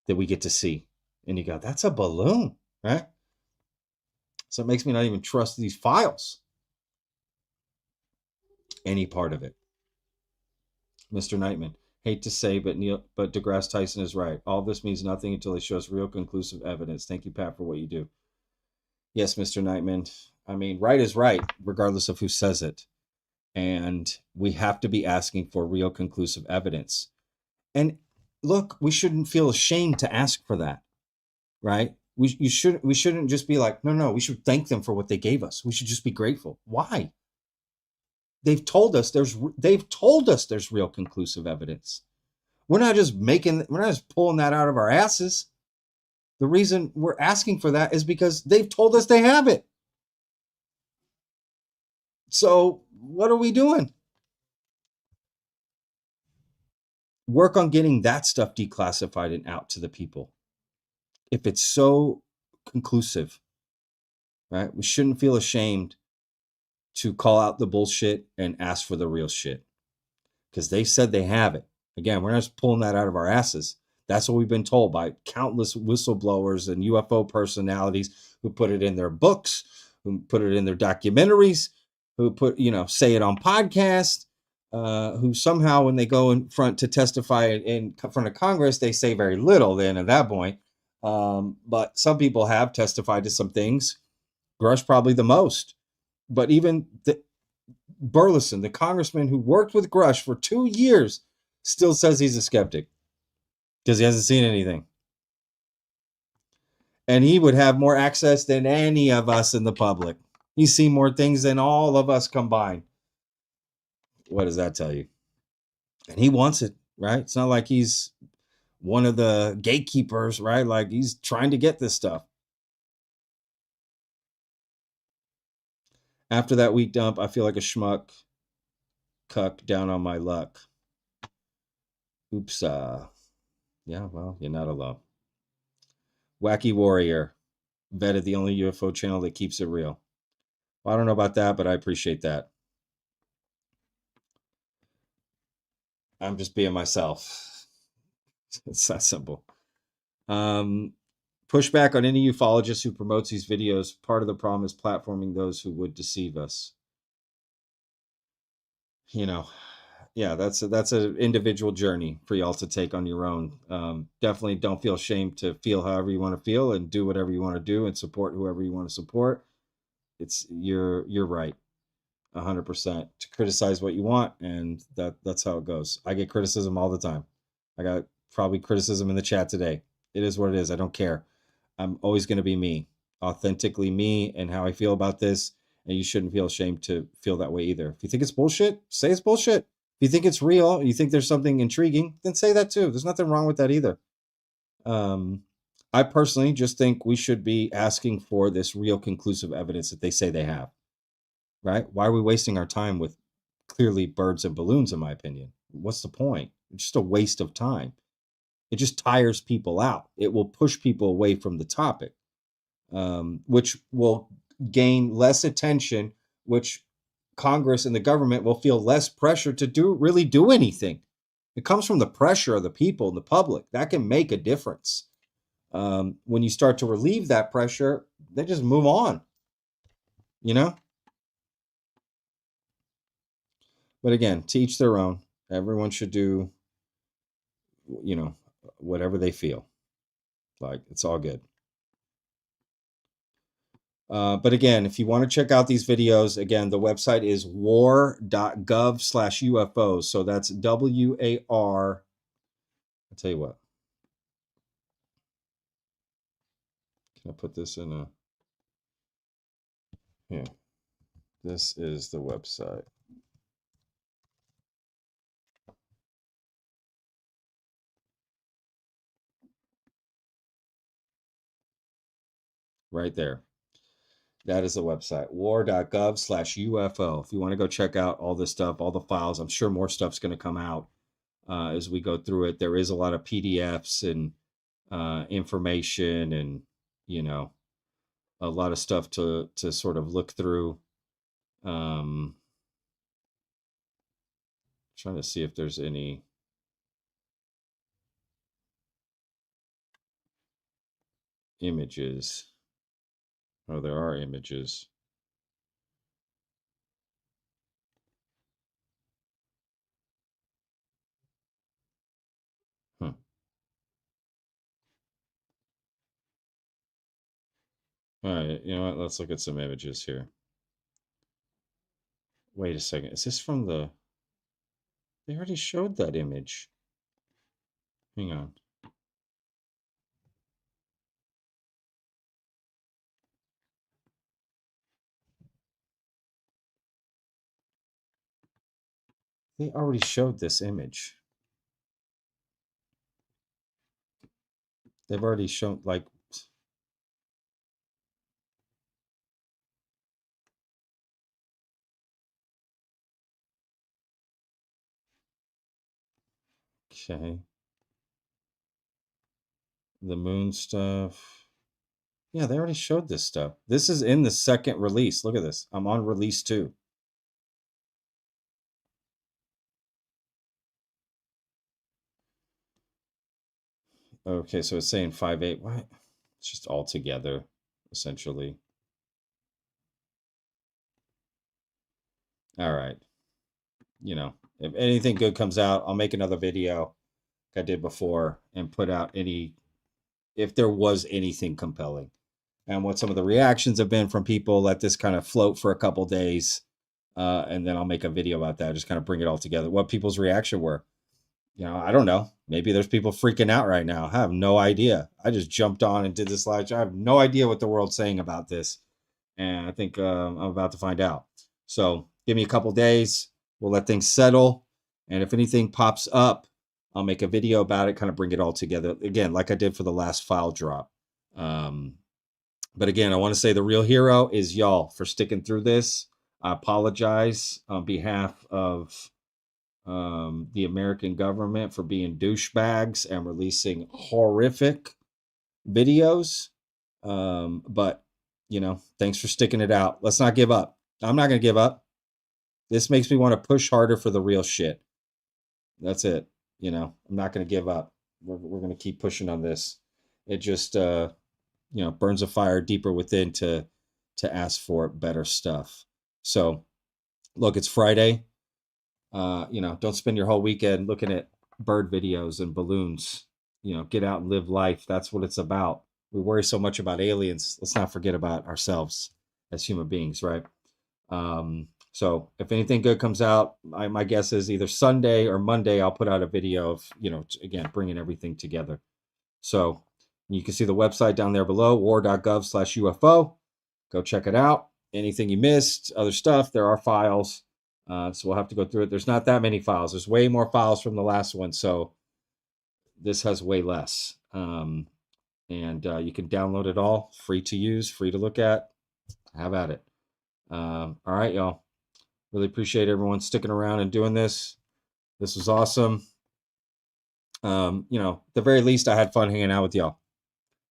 that we get to see. And you go, that's a balloon, right? So it makes me not even trust these files. Any part of it. Mr. Knightman, hate to say, but DeGrasse Tyson is right. All this means nothing until they show us real conclusive evidence. Thank you, Pat, for what you do. Yes, Mr. Knightman. I mean, right is right, regardless of who says it. And we have to be asking for real conclusive evidence. And look, we shouldn't feel ashamed to ask for that, right? We shouldn't just be like, no, we should thank them for what they gave us. We should just be grateful. Why? They've told us there's real conclusive evidence. We're not just pulling that out of our asses. The reason we're asking for that is because they've told us they have it. So what are we doing? Work on getting that stuff declassified and out to the people. If it's so conclusive, right? We shouldn't feel ashamed to call out the bullshit and ask for the real shit, because they said they have it. Again, we're not just pulling that out of our asses. That's what we've been told by countless whistleblowers and UFO personalities who put it in their books, who put it in their documentaries, who say it on podcasts, who somehow when they go in front to testify in front of Congress, they say very little then at that point. But some people have testified to some things. Grush probably the most. But even Burleson, the congressman who worked with Grush for 2 years, still says he's a skeptic because he hasn't seen anything. And he would have more access than any of us in the public. He's seen more things than all of us combined. What does that tell you? And he wants it, right? It's not like he's one of the gatekeepers, right? Like he's trying to get this stuff. After that week dump, I feel like a schmuck, cuck, down on my luck. Oops. Yeah, well, you're not alone. Wacky Warrior, vetted the only UFO channel that keeps it real. Well, I don't know about that, but I appreciate that. I'm just being myself. It's that simple. Pushback on any ufologist who promotes these videos. Part of the problem is platforming those who would deceive us. yeah, that's an individual journey for y'all to take on your own. Definitely don't feel ashamed to feel however you want to feel and do whatever you want to do and support whoever you want to support. It's you're right, 100% to criticize what you want, and that's how it goes. I get criticism all the time. I got probably criticism in the chat today. It is what it is. I don't care. I'm always going to be me, authentically me, and how I feel about this. And you shouldn't feel ashamed to feel that way either. If you think it's bullshit, say it's bullshit. If you think it's real, you think there's something intriguing, then say that too. There's nothing wrong with that either. I personally just think we should be asking for this real conclusive evidence that they say they have. Right? Why are we wasting our time with clearly birds and balloons, in my opinion? What's the point? It's just a waste of time. It just tires people out. It will push people away from the topic, which will gain less attention, which Congress and the government will feel less pressure to really do anything. It comes from the pressure of the people and the public. That can make a difference. When you start to relieve that pressure, they just move on, you know? But again, to each their own. Everyone should do, whatever they feel. Like, it's all good. But again, if you want to check out these videos, again, the website is war.gov/UFOs. So that's WAR. I'll tell you what. Can I put this in a... Here. This is the website. Right there. That is the website, war.gov/UFO. If you want to go check out all this stuff, all the files, I'm sure more stuff's going to come out as we go through it. There is a lot of PDFs and information and, a lot of stuff to sort of look through. Trying to see if there's any images. Oh, there are images. Huh. All right, you know what? Let's look at some images here. Wait a second. Is this from the... They already showed that image. Hang on. They already showed this image. They've already shown, like... Okay. The moon stuff. Yeah, they already showed this stuff. This is in the second release. Look at this. I'm on release 2. Okay, so it's saying 5.8. What? It's just all together, essentially. All right. If anything good comes out, I'll make another video like I did before and put out if there was anything compelling. And what some of the reactions have been from people, let this kind of float for a couple days. And then I'll make a video about that. Just kind of bring it all together. What people's reaction were. I don't know. Maybe there's people freaking out right now. I have no idea. I just jumped on and did this live. I have no idea what the world's saying about this. And I think I'm about to find out. So give me a couple days. We'll let things settle. And if anything pops up, I'll make a video about it, kind of bring it all together. Again, like I did for the last file drop. But again, I want to say the real hero is y'all for sticking through this. I apologize on behalf of the American government for being douchebags and releasing horrific videos. But, thanks for sticking it out. Let's not give up. I'm not going to give up. This makes me want to push harder for the real shit. That's it. I'm not going to give up. We're going to keep pushing on this. It just, burns a fire deeper within to ask for better stuff. So, look, it's Friday. You know, don't spend your whole weekend looking at bird videos and balloons. You know, get out and live life. That's what it's about. We worry so much about aliens. Let's not forget about ourselves as human beings, right? So if anything good comes out, my guess is either Sunday or Monday, I'll put out a video of, you know, again, bringing everything together. So you can see the website down there below, war.gov/UFO. Go check it out. Anything you missed, other stuff, there are files. So we'll have to go through it. There's not that many files. There's way more files from the last one. So this has way less. And you can download it all, free to use, free to look at. Have at it. All right, y'all. Really appreciate everyone sticking around and doing this. This was awesome. You know, at the very least, I had fun hanging out with y'all.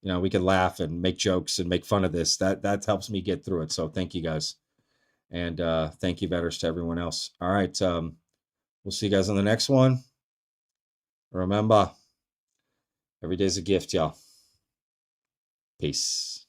You know, we could laugh and make jokes and make fun of this. That helps me get through it. So thank you guys. And thank you, Vetters, to everyone else. All right. We'll see you guys on the next one. Remember, every day's a gift, y'all. Peace.